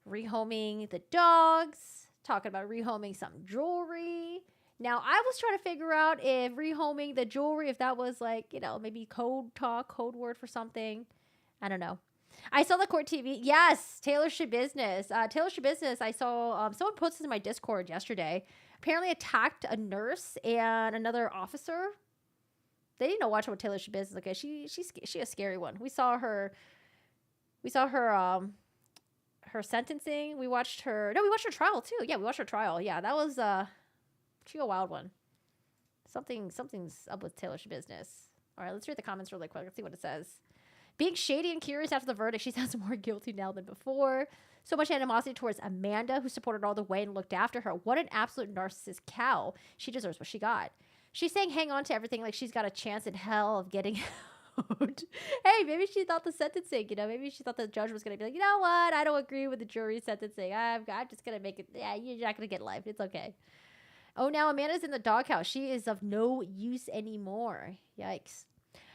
S1: rehoming the dogs, talking about rehoming some jewelry. Now, I was trying to figure out if rehoming the jewelry, if that was maybe code talk, code word for something. I don't know. I saw the court TV. Yes, Taylor Shabusiness. Taylor Shabusiness, I saw someone posted in my Discord yesterday. Apparently attacked a nurse and another officer. They didn't know watch what Taylor Shabusiness. Okay, she's a scary one. We saw her her sentencing. We watched her trial too. Yeah, we watched her trial. Yeah, that was she a wild one. Something's up with Taylor Shabusiness. All right, let's read the comments really quick. Let's see what it says. Being shady and curious after the verdict, she sounds more guilty now than before. So much animosity towards Amanda, who supported her all the way and looked after her. What an absolute narcissist cow. She deserves what she got. She's saying hang on to everything like she's got a chance in hell of getting out. Hey, maybe she thought the sentencing, maybe she thought the judge was going to be like, you know what? I don't agree with the jury sentencing. I'm just going to make it. Yeah, you're not going to get life. It's okay. Oh, now Amanda's in the doghouse. She is of no use anymore. Yikes.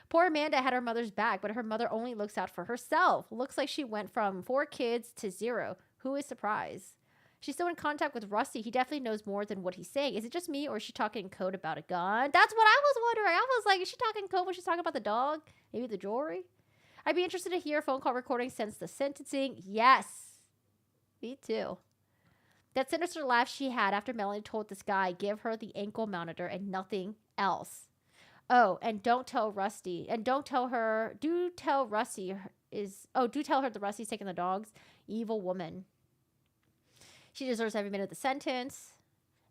S1: Poor Amanda had her mother's back, but her mother only looks out for herself. Looks like she went from 4 kids to 0. Who is surprised? She's still in contact with Rusty. He definitely knows more than what he's saying. Is it just me or is she talking code about a gun? That's what I was wondering. I was like, is she talking code when she's talking about the dog? Maybe the jewelry? I'd be interested to hear a phone call recording since the sentencing. Yes. Me too. That sinister laugh she had after Melanie told this guy give her the ankle monitor and nothing else. Oh, and don't tell Rusty. And don't tell her. Do tell Rusty do tell her the Rusty's taking the dogs. Evil woman. She deserves every minute of the sentence.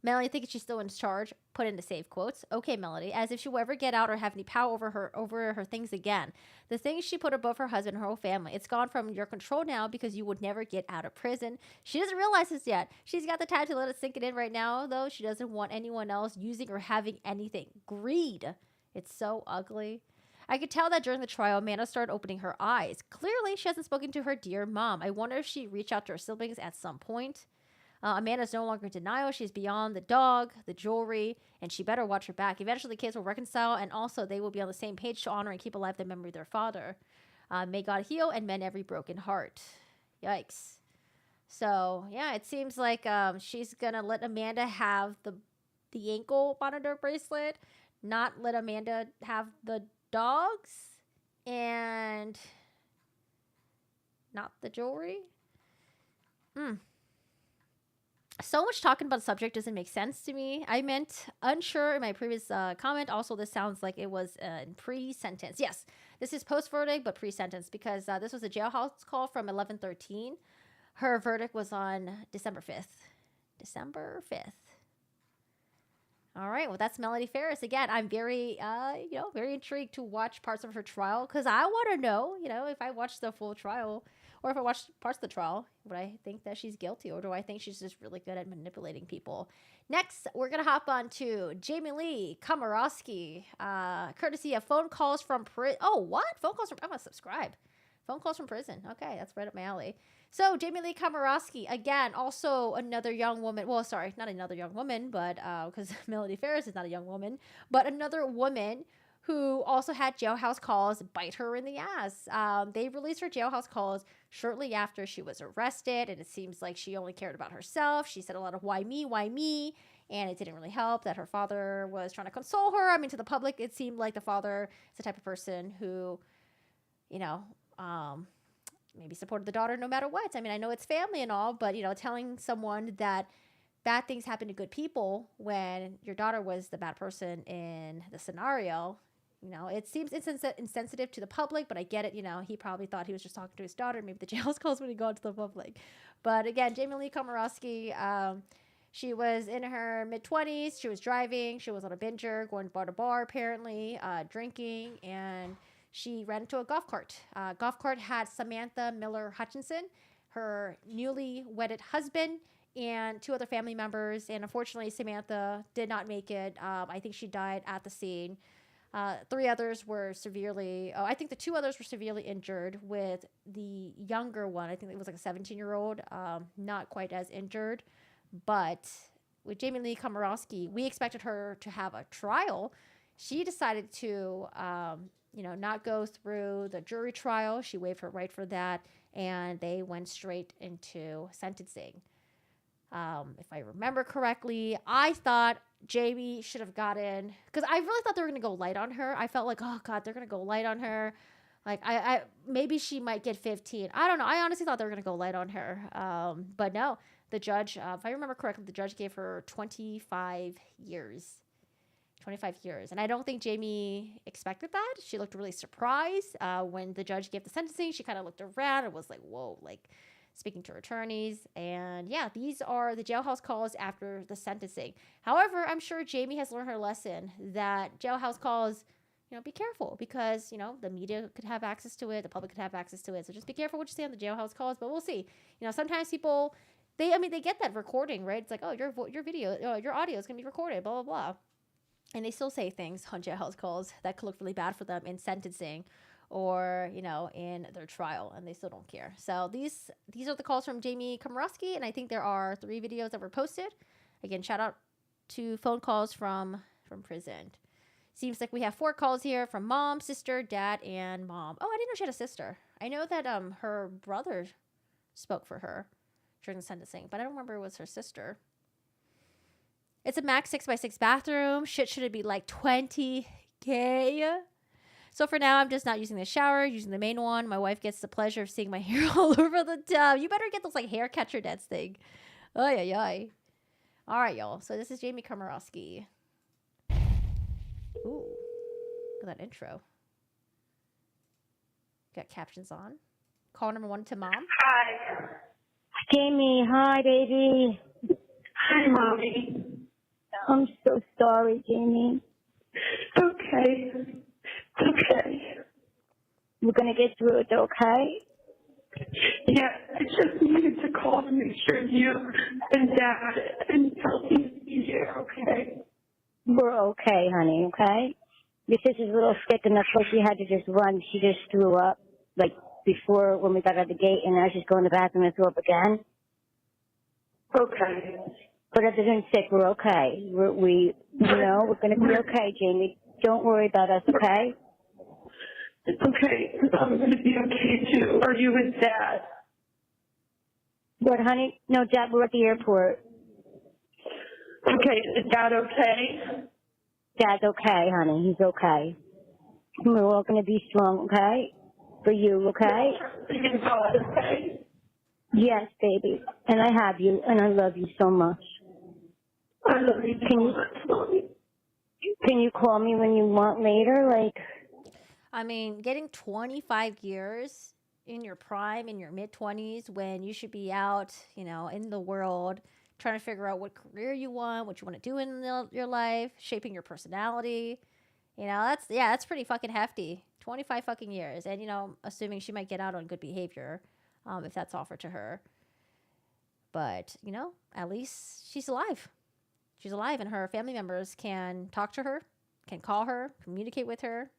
S1: Melanie thinks she's still in charge. Put into save quotes. Okay, Melody. As if she will ever get out or have any power over her things again. The things she put above her husband and her whole family. It's gone from your control now because you would never get out of prison. She doesn't realize this yet. She's got the time to let it sink it in right now, though. She doesn't want anyone else using or having anything. Greed. It's so ugly. I could tell that during the trial, Amanda started opening her eyes. Clearly, she hasn't spoken to her dear mom. I wonder if she reached out to her siblings at some point. Amanda's no longer in denial. She's beyond the dog, the jewelry, and she better watch her back. Eventually, the kids will reconcile, and also they will be on the same page to honor and keep alive the memory of their father. May God heal and mend every broken heart. Yikes. So, yeah, it seems like she's going to let Amanda have the ankle monitor bracelet, not let Amanda have the dogs, and not the jewelry. So much talking about the subject doesn't make sense to me. I meant unsure in my previous comment. Also, this sounds like it was pre-sentence. Yes, this is post-verdict, but pre-sentence because this was a jailhouse call from 11/13. Her verdict was on December 5th. December 5th. All right, well, that's Melody Ferris. Again, I'm very, very intrigued to watch parts of her trial because I want to know, if I watch the full trial or if I watch parts of the trial, would I think that she's guilty or do I think she's just really good at manipulating people? Next, we're going to hop on to Jamie Lee Komoroski, courtesy of phone calls from prison. Oh, what? Phone calls from, I'm going to subscribe. Phone calls from prison. Okay, that's right up my alley. So, Jamie Lee Komoroski, again, also another young woman. Well, sorry, not another young woman, but because Melody Ferris is not a young woman, but another woman who also had jailhouse calls bite her in the ass. They released her jailhouse calls shortly after she was arrested, and it seems like she only cared about herself. She said a lot of why me, and it didn't really help that her father was trying to console her. I mean, to the public, it seemed like the father is the type of person who, you know, maybe supported the daughter no matter what. I mean, I know it's family and all, but, you know, telling someone that bad things happen to good people when your daughter was the bad person in the scenario, you know, it seems insensitive to the public, but I get it. You know, he probably thought he was just talking to his daughter. Maybe the jailhouse calls when he got to the public. But again, Jamie Lee Komoroski, she was in her mid-20s. She was driving. She was on a binger, going bar to bar, apparently, drinking, and she ran into a golf cart. Golf cart had Samantha Miller Hutchinson, her newly wedded husband, and 2 other family members. And unfortunately, Samantha did not make it. I think she died at the scene. 3 others were severely, I think the 2 others were severely injured, with the younger one, I think it was like a 17-year-old, not quite as injured. But with Jamie Lee Komoroski, we expected her to have a trial. She decided to, not go through the jury trial. She waived her right for that, and they went straight into sentencing. If I remember correctly, I thought Jamie should have gotten, because I really thought they were going to go light on her. I felt like, oh God, they're going to go light on her. Like, I maybe she might get 15. I don't know. I honestly thought they were going to go light on her. But no, the judge, if I remember correctly, the judge gave her 25 years. 25 years. And I don't think Jamie expected that. She looked really surprised. When the judge gave the sentencing, she kind of looked around and was like, whoa, like, speaking to her attorneys. And yeah, these are the jailhouse calls after the sentencing. However, I'm sure Jamie has learned her lesson that jailhouse calls, be careful, because, the media could have access to it. The public could have access to it. So just be careful what you say on the jailhouse calls, but we'll see. Sometimes people, they get that recording, right? It's like, oh, your video, your audio is going to be recorded, blah, blah, blah. And they still say things on jailhouse calls that could look really bad for them in sentencing or, in their trial, and they still don't care. So these are the calls from Jamie Komoroski, and I think there are 3 videos that were posted. Again, shout out to phone calls from prison. Seems like we have 4 calls here from mom, sister, dad, and mom. Oh, I didn't know she had a sister. I know that her brother spoke for her during the sentencing, but I don't remember it was her sister. It's a max 6x6 bathroom. Shit, should it be like $20K? So for now, I'm just not using the shower, using the main one. My wife gets the pleasure of seeing my hair all over the tub. You better get those like hair catcher nets thing. Ay, ay, ay. All right, y'all. So this is Jamie Komoroski. Ooh, look at that intro. Got captions on. Call number 1 to mom.
S3: Hi.
S5: Jamie, hi, baby.
S3: Hi, Mommy.
S5: I'm so sorry, Jamie.
S3: Okay.
S5: We're going to get through it, okay?
S3: Yeah, I just needed to call to make sure you and Dad and Kelsey be here, okay?
S5: We're okay, honey, okay? Your sister's a little sick enough, so she had to just run. She just threw up, like, before when we got out the gate, and now she's going to the bathroom and threw up again.
S3: Okay.
S5: But other than sick, we're okay. We're going to be okay, Jamie. Don't worry about us, okay?
S3: It's okay. I'm going to be okay, too. Are you with Dad?
S5: What, honey? No, Dad, we're at the airport.
S3: Okay, is Dad okay?
S5: Dad's okay, honey. He's okay. We're all going to be strong, okay? For you, okay?
S3: Okay.
S5: Yes, baby. And I have you, and I love you so much.
S3: I love you so much, Mommy.
S5: Can you call me when you want later?
S1: I mean, getting 25 years in your prime, in your mid-20s, when you should be out, in the world, trying to figure out what career you want, what you want to do in your life, shaping your personality. That's pretty fucking hefty. 25 fucking years. And, assuming she might get out on good behavior, if that's offered to her. But, at least she's alive. She's alive, and her family members can talk to her, can call her, communicate with her.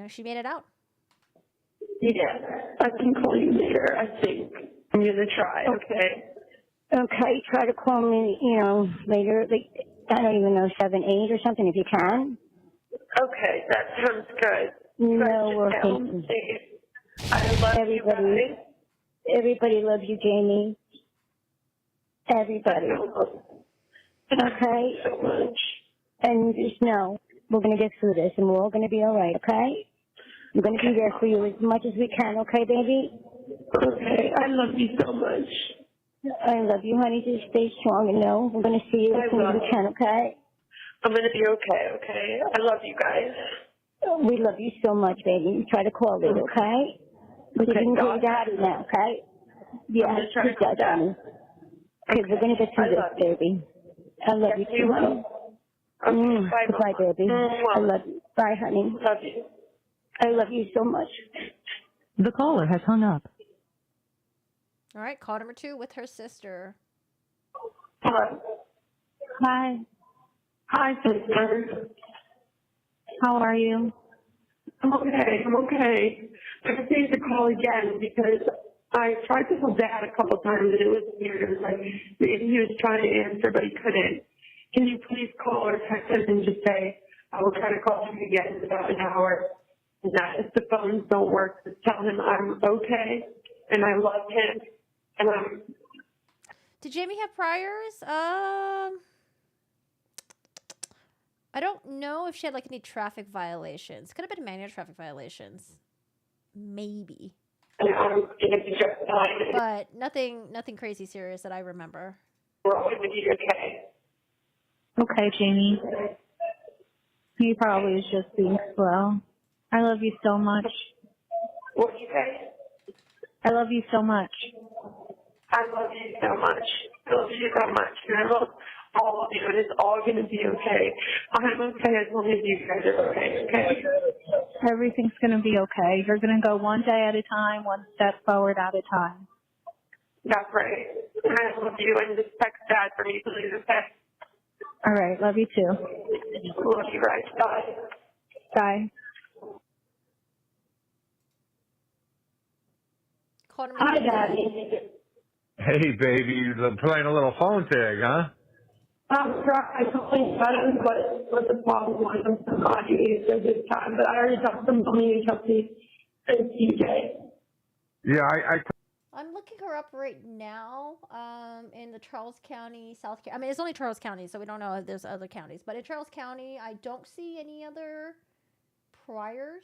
S1: She made it out.
S3: Yeah, I can call you later, I think. I'm going to try, okay?
S5: Okay, try to call me, later. I don't even know, 7, 8 or something, if you can.
S3: Okay, that sounds good.
S5: No, we're thinking.
S3: I love you guys.
S5: Everybody loves you, Jamie. Everybody. Okay?
S3: So much.
S5: And just know, we're going to get through this, and we're all going to be all right, okay? We're going to be there for you as much as we can, okay, baby?
S3: Okay, I love you so much.
S5: I love you, honey. Just stay strong and know we're going to see you as soon as we can, okay?
S3: I'm going to be okay, okay? I love you guys.
S5: We love you so much, baby. Try to call later, okay? But you can call Daddy now, okay? Yeah,
S3: I'm going to try to call
S5: Daddy. Okay, we're going to get through this, baby. I love you too, honey.
S3: Okay, bye,
S5: goodbye, baby. I love you. Bye, honey.
S3: Love you.
S5: I love you so much.
S2: The caller has hung up.
S1: All right, call number 2 with her sister.
S3: Hello.
S5: Hi.
S3: Hi, sister.
S5: How are you?
S3: I'm okay. I just need to call again because I tried to call Dad a couple times and it was weird. It was like maybe he was trying to answer but he couldn't. Can you please call or text him and just say I will try to call him again in about an hour? And that if the phones don't work, just tell him I'm okay and I love him and I'm.
S1: Did Jamie have priors? I don't know if she had like any traffic violations. Could have been minor traffic violations, maybe.
S3: And I'm gonna be just fine.
S1: But nothing crazy serious that I remember.
S3: We're always gonna be okay.
S5: Okay, Jamie. He probably is just being slow. I love you so much.
S3: What did you say?
S5: I love you so much.
S3: I love you so much. I love you so much. And I love all of you, and it's all going to be okay. I'm okay as long as you guys are okay, okay?
S5: Everything's going to be okay. You're going to go one day at a time, one step forward at a time.
S3: That's right. And I love you, and just text Dad for me, please, okay?
S5: All right. Love you too.
S3: Love you guys. Bye.
S5: Bye.
S3: Hi, Daddy.
S6: Hey, baby, you're playing a little phone tag, huh?
S3: I'm trying to complain about it, what the problem was. I'm so glad you ate it this time, but I already talked to Mommy and Chelsea and CJ.
S6: Yeah,
S1: I'm looking her up right now. In the Charles County, South Carolina. I mean, it's only Charles County, so we don't know if there's other counties. But in Charles County, I don't see any other priors.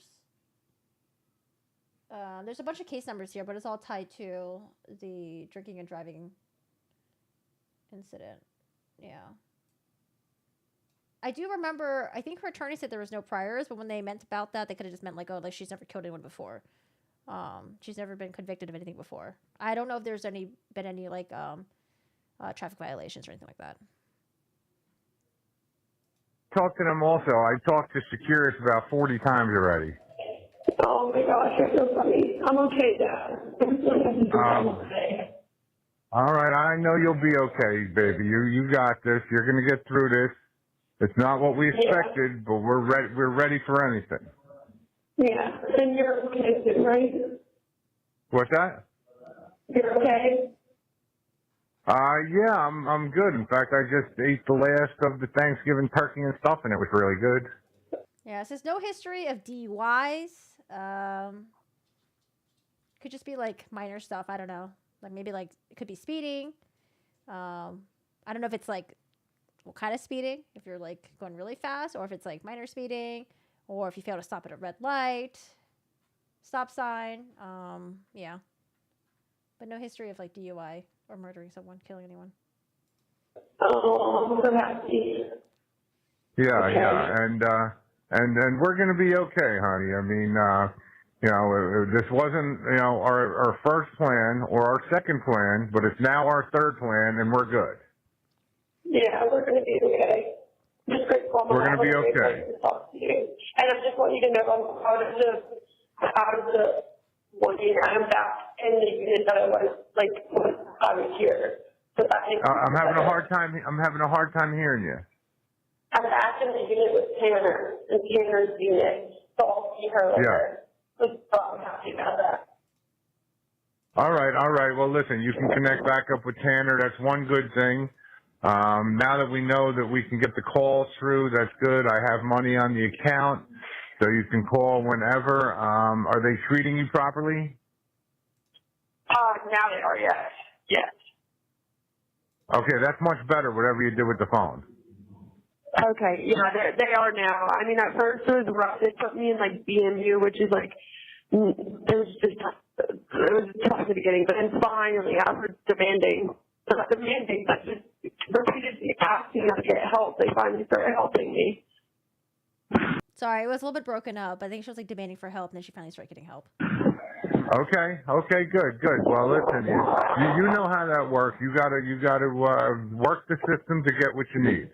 S1: There's a bunch of case numbers here, but it's all tied to the drinking and driving incident. Yeah. I do remember, I think her attorney said there was no priors, but when they meant about that, they could have just meant like, oh, like she's never killed anyone before. She's never been convicted of anything before. I don't know if there's been any like traffic violations or anything like that.
S6: talked to them also. I talked to Securus about 40 times already.
S3: Oh my gosh, you're so funny. I'm okay, Dad. I'm okay.
S6: All right, I know you'll be okay, baby. You got this. You're gonna get through this. It's not what we expected, but we're ready for anything.
S3: Yeah, and you're okay too, right?
S6: What's that?
S3: You're okay?
S6: Yeah, I'm good. In fact, I just ate the last of the Thanksgiving turkey and stuff, and it was really good.
S1: Yeah, it says no history of DUIs. Could just be like minor stuff. I don't know. Like maybe like it could be speeding. I don't know if it's like what kind of speeding. If you're like going really fast, or if it's like minor speeding, or if you fail to stop at a red light, stop sign. Yeah. But no history of like DUI or murdering someone, killing anyone.
S3: Oh, I'm so happy.
S6: Yeah, okay. Yeah, and we're gonna be okay, honey. I mean, this wasn't, our first plan or our second plan, but it's now our third plan, and we're good.
S3: Yeah, we're gonna be okay. Just grateful.
S6: We're gonna be okay.
S3: To talk to you. And I just want you to know I'm out of the working. I'm back in the unit that I was like when I was here. So
S6: I'm having a hard time. I'm having a hard time hearing you.
S3: I'm back in the unit with Tanner, in Tanner's unit, so I'll see her later. Yeah. So I'm happy about that.
S6: All right. Well, listen, you can connect back up with Tanner. That's one good thing. Now that we know that we can get the calls through, that's good. I have money on the account, so you can call whenever. Are they treating you properly?
S3: Now they are, yes. Yes.
S6: Okay, that's much better, whatever you did with the phone.
S3: Okay, yeah, they are now. I mean, at first it was rough. They put me in, like, BMU, which is, like, it was tough at the beginning, but then finally, after demanding, but just repeatedly asking how to get help, they finally started helping me.
S1: Sorry, it was a little bit broken up. I think she was like demanding for help, and then she finally started getting help.
S6: Okay, good. Well, listen, you know how that works. You gotta work the system to get what you need.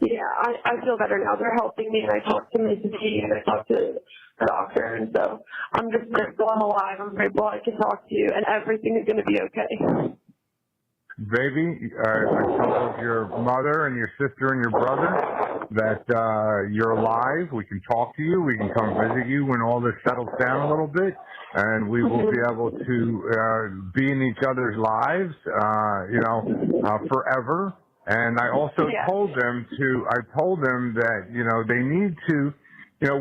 S3: Yeah, I feel better now. They're helping me, and I talked to Mrs. T, and I talked to the doctor, and so I'm just grateful I'm alive. I'm grateful I can talk to you, and everything is going to be okay.
S6: Baby, I told your mother and your sister and your brother that you're alive. We can talk to you. We can come visit you when all this settles down a little bit, and we will be able to be in each other's lives, forever. And I also told them that, they need to,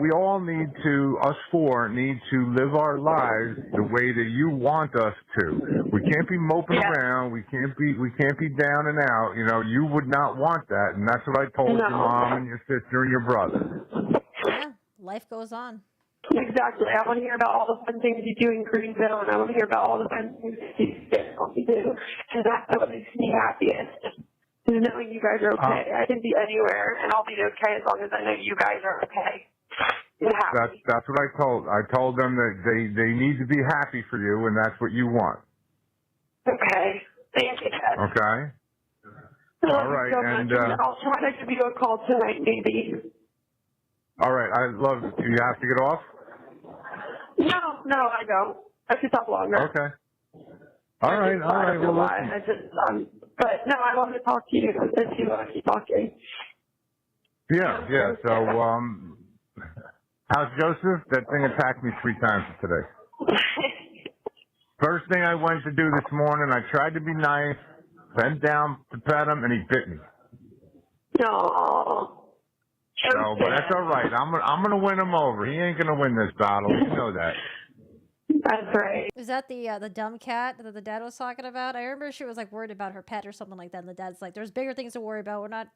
S6: we all need to, us four need to live our lives the way that you want us to. We can't be moping around. We can't be down and out. You would not want that. And that's what I told your mom and your sister and your brother.
S1: Yeah, life goes on.
S3: Exactly. I want to hear about all the fun things you do in Greenville, and I want to hear about all the fun things you do. And that's what makes me happiest. Knowing you guys are okay. I can be anywhere, and I'll be okay as long as I know you guys are okay.
S6: That's what I told. I told them that they need to be happy for you, and that's what you want.
S3: Okay. Thank you, Dad.
S6: Okay. All right,
S3: so
S6: and
S3: I'll try to give you a call tonight, maybe.
S6: All right, I love it. Do you have to get off?
S3: No, I don't. I can talk longer.
S6: Okay. All right. Well,
S3: I just but no, I want to talk to you if you want to keep talking.
S6: Yeah. So, how's Joseph? That thing attacked me 3 times today. First thing I went to do this morning, I tried to be nice, bent down to pet him, and he bit me.
S3: No.
S6: So, but that's all right. I'm gonna win him over. He ain't gonna win this battle. You know that.
S3: That's right.
S1: Is that the dumb cat that the dad was talking about? I remember she was like worried about her pet or something like that, and the dad's like, "There's bigger things to worry about. We're not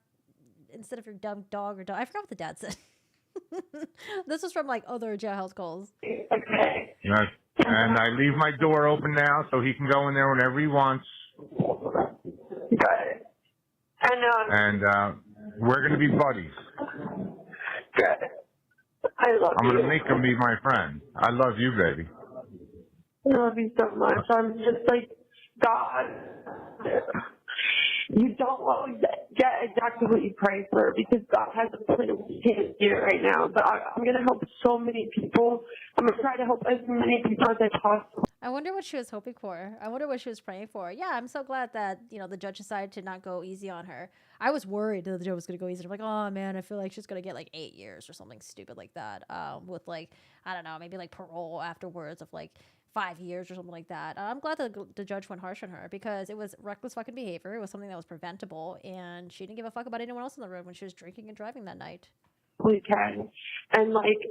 S1: instead of your dumb dog or dog." I forgot what the dad said. This was from like other jailhouse calls.
S3: Okay.
S6: Yes. And I leave my door open now, so he can go in there whenever he wants.
S3: Got it.
S6: And we're gonna be buddies.
S3: Good. I love you.
S6: I'm gonna make him be my friend. I love you, baby.
S3: I love you so much. I'm just like, God, you don't always get exactly what you pray for because God has a plan. We can't do it right now. But I'm going to help so many people. I'm going to try to help as many people as I possibly.
S1: I wonder what she was hoping for. I wonder what she was praying for. Yeah, I'm so glad that, the judge decided to not go easy on her. I was worried that the judge was going to go easy. I'm like, oh, man, I feel like she's going to get like 8 years or something stupid like that with like, I don't know, maybe like parole afterwards of like 5 years or something like that. I'm glad that the judge went harsh on her because it was reckless fucking behavior. It was something that was preventable, and she didn't give a fuck about anyone else in the room when she was drinking and driving that night.
S3: We can. And like,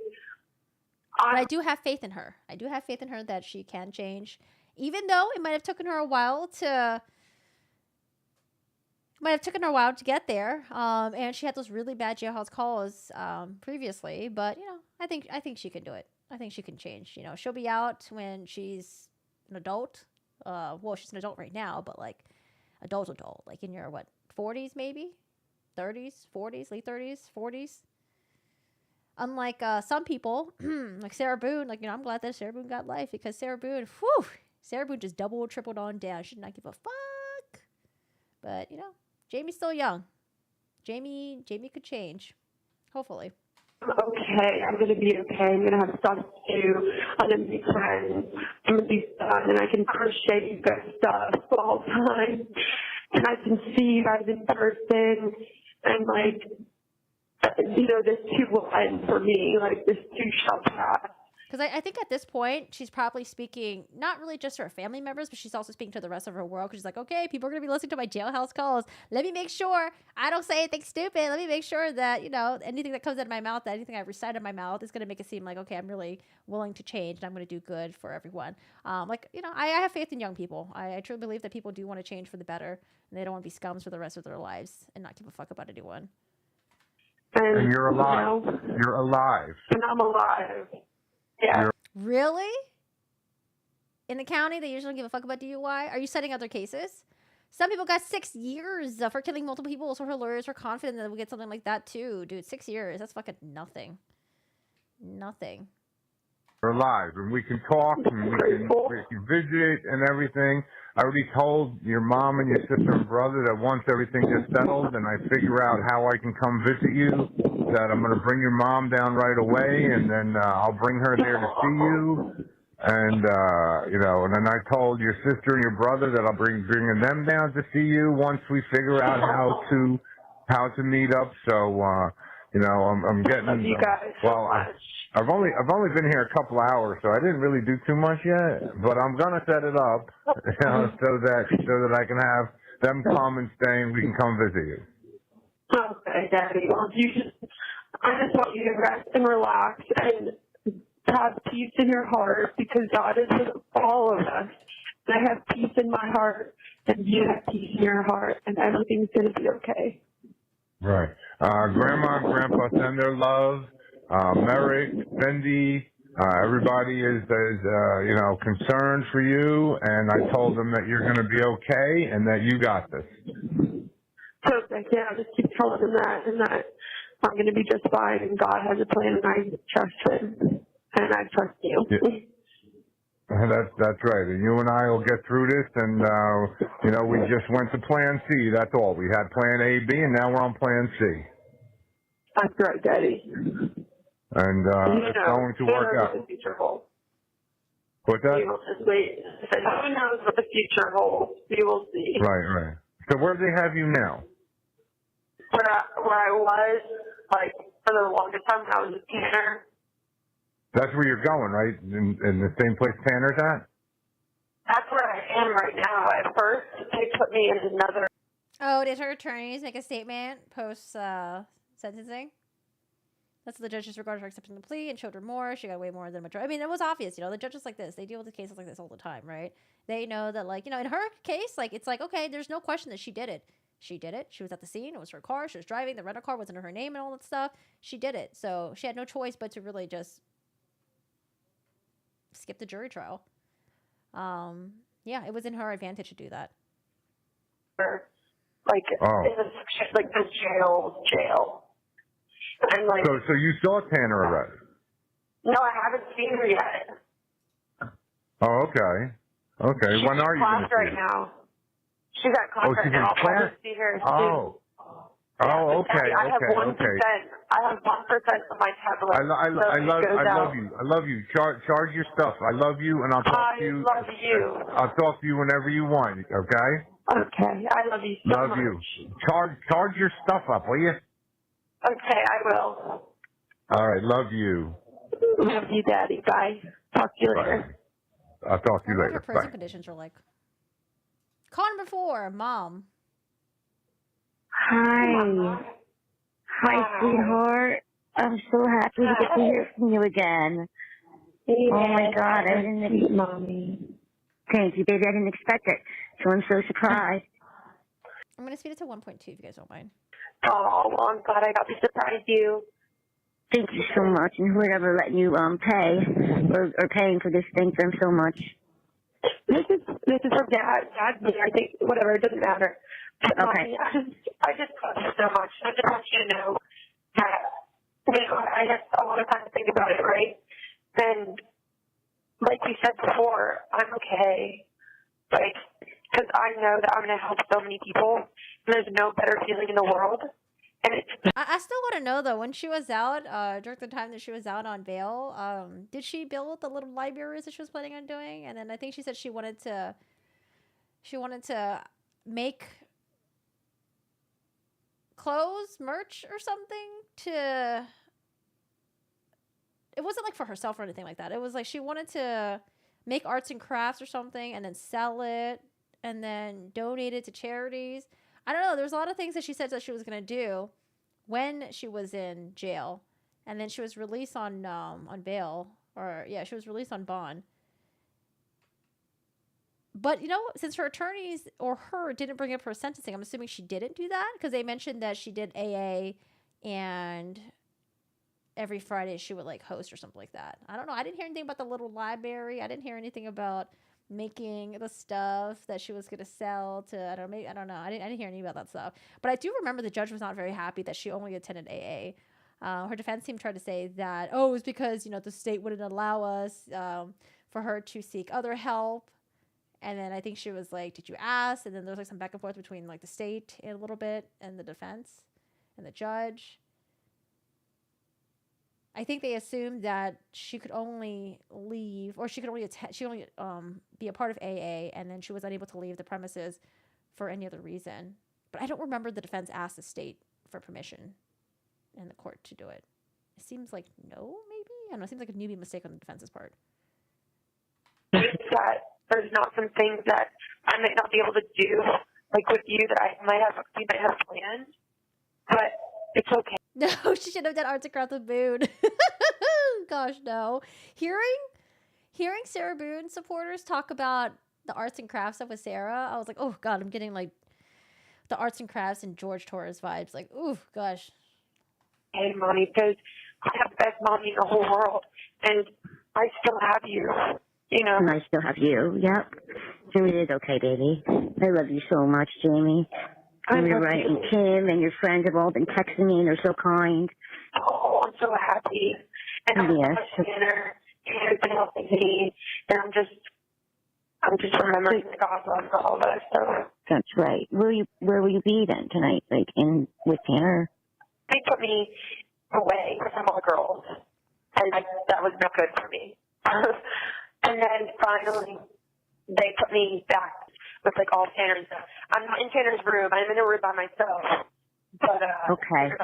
S1: but I do have faith in her. I do have faith in her that she can change, even though it might have taken her a while to get there. And she had those really bad jailhouse calls previously, but I think she can do it. I think she can change. She'll be out when she's an adult. Well, she's an adult right now, but like adult, like in your 40s maybe, 30s, 40s, late 30s, 40s. Unlike some people, like Sarah Boone, I'm glad that Sarah Boone got life because Sarah Boone just doubled, tripled on down. She did not give a fuck. But, Jamie's still young. Jamie could change. Hopefully.
S3: Okay, I'm going to be okay. I'm going to have stuff to do. I'm going to be friends. I'm going to be fun, and I can crochet you guys stuff all the time. And I can see you guys in person. And, this too will end for me. This too shall pass.
S1: Because I think at this point, she's probably speaking not really just to her family members, but she's also speaking to the rest of her world. Because she's like, okay, people are going to be listening to my jailhouse calls. Let me make sure I don't say anything stupid. Let me make sure that, anything that comes out of my mouth, that anything I recite in my mouth is going to make it seem like, okay, I'm really willing to change and I'm going to do good for everyone. I have faith in young people. I truly believe that people do want to change for the better. And they don't want to be scums for the rest of their lives and not give a fuck about anyone.
S6: And you're alive. You're alive.
S3: And I'm alive. Yeah.
S1: Really? In the county, they usually don't give a fuck about DUI? Are you setting other cases? Some people got 6 years for killing multiple people, so her lawyers are confident that we'll get something like that too. Dude, 6 years. That's fucking nothing. Nothing.
S6: We're alive, and we can talk, and we can visit and everything. I already told your mom and your sister and brother that once everything gets settled and I figure out how I can come visit you, that I'm going to bring your mom down right away, and then I'll bring her there to see you. And, and then I told your sister and your brother that I'll bringing them down to see you once we figure out how to meet up. So, I'm getting,
S3: you guys so much.
S6: I've only been here a couple hours, so I didn't really do too much yet. But I'm gonna set it up, so that I can have them come and stay, and we can come visit you.
S3: Okay, Daddy. Well, I just want you to rest and relax and have peace in your heart, because God is with all of us. And I have peace in my heart, and you have peace in your heart, and everything's gonna be okay.
S6: Right. Grandma and Grandpa send their love. Merrick, Cindy, everybody is concerned for you, and I told them that you're going to be okay and that you got this.
S3: Perfect. Yeah, I'll just keep telling them that, and that I'm going to be just fine, and God has a plan, and I trust Him, and I trust you.
S6: Yeah. That's right. And you and I will get through this, and, we just went to Plan C. That's all. We had Plan A, B, and now we're on Plan C.
S3: That's right, Daddy.
S6: And it's going to work out.
S3: What the future holds.
S6: What's that?
S3: We will just wait. Who knows what the future holds? We will see.
S6: Right. So where do they have you now?
S3: Where I was, for the longest time, I was a Tanner.
S6: That's where you're going, right? In the same place Tanner's at?
S3: That's where I am right now. At first, they put me in another.
S1: Oh, did her attorneys make a statement post sentencing? That's what the judge disregarded her accepting the plea and showed remorse. She got way more than majority. I mean, it was obvious, the judges like this, they deal with the cases like this all the time, right? They know that, in her case, it's okay, there's no question that she did it. She did it. She was at the scene. It was her car. She was driving. The rental car was under her name and all that stuff. She did it. So she had no choice but to really just skip the jury trial. It was in her advantage to do that.
S3: In the jail. And
S6: so you saw Tanner already?
S3: No, I haven't seen her yet.
S6: Oh, okay.
S3: She's
S6: When are you going to see her?
S3: right now. She's at class right now. I'll probably see her soon.
S6: Okay.
S3: I have 1%. I have 1% of my tablet.
S6: I love you. Charge your stuff. I love you, and I'll talk to you.
S3: I love you.
S6: I'll talk to you whenever you want. Okay.
S3: Okay. I love you so much.
S6: Love you. Charge your stuff up, will you?
S3: Okay, I will.
S6: All right. Love you.
S3: Love you, Daddy. Bye. Talk to you later.
S6: I'll talk to you later.
S1: What her prison conditions are like. Call number 4, Mom.
S5: Hi. Hi, sweetheart. I'm so happy to get to hear from you again.
S3: Yeah.
S5: Oh my God, I didn't.
S3: Mommy.
S5: Thank you, baby. I didn't expect it, so I'm so surprised.
S1: I'm gonna speed it to 1.2 if you guys don't mind.
S3: Oh, well, I'm glad I got to surprise you.
S5: Thank you so much, and whoever let you pay or paying for this, thank them so much.
S3: This is from Dad's me. I think whatever, it doesn't matter. But
S5: Okay.
S3: Mommy, I just love you so much. I just want you to know that I have a lot of time to think about it, right? And like we said before, I'm okay. Because I know that I'm going to help so many people, and there's no better feeling in the world. And
S1: I still want to know, though, when she was out, during the time that she was out on bail, did she build the little libraries that she was planning on doing? And then I think she said she wanted to make clothes, merch or something it wasn't like for herself or anything like that. It was like she wanted to make arts and crafts or something and then sell it and then donate it to charities. I don't know. There's a lot of things that she said that she was going to do when she was in jail. And then she was released on bail. Or, yeah, she was released on bond. But, you know, since her attorneys or her didn't bring up her sentencing, I'm assuming she didn't do that because they mentioned that she did AA and every Friday she would like host or something like that. I don't know. I didn't hear anything about the little library. I didn't hear anything about making the stuff that she was going to sell to, I don't know. I didn't hear anything about that stuff. But I do remember the judge was not very happy that she only attended AA. Her defense team tried to say that, oh, it was because, you know, the state wouldn't allow us for her to seek other help. And then I think she was like, did you ask? And then there was like some back and forth between like the state a little bit and the defense and the judge. I think they assumed that she could only leave, or she could only be a part of AA, and then she was unable to leave the premises for any other reason. But I don't remember the defense asked the state for permission in the court to do it. It seems like no, maybe? I don't know. It seems like a newbie mistake on the defense's part.
S7: That there's not some things that I might not be able to do, like with you, that we might have planned, but it's okay.
S1: No, she should have done arts and crafts with Boone. Gosh, no. Hearing Sarah Boone supporters talk about the arts and crafts stuff with Sarah, I was like, oh God, I'm getting like the arts and crafts and George Torres vibes. Like, ooh, gosh.
S7: Hey, Mommy, because I have the best mommy in the whole world, and I still have you, you know.
S5: And I still have you, yep. So it is okay, baby. I love you so much, Jamie. And you're right, and Kim and your friends have all been texting me, and they're so kind.
S7: Oh, I'm so happy. And I'm so dinner, and everybody else is me, and I'm just remembering that God loves all of us. So
S5: that's right. Where will you be then tonight? Like with Tanner?
S7: They put me away with some other girls, and that was not good for me. And then finally, they put me back with like all Tanner's stuff. I'm not in Tanner's room. I'm in a room by myself. But
S5: okay.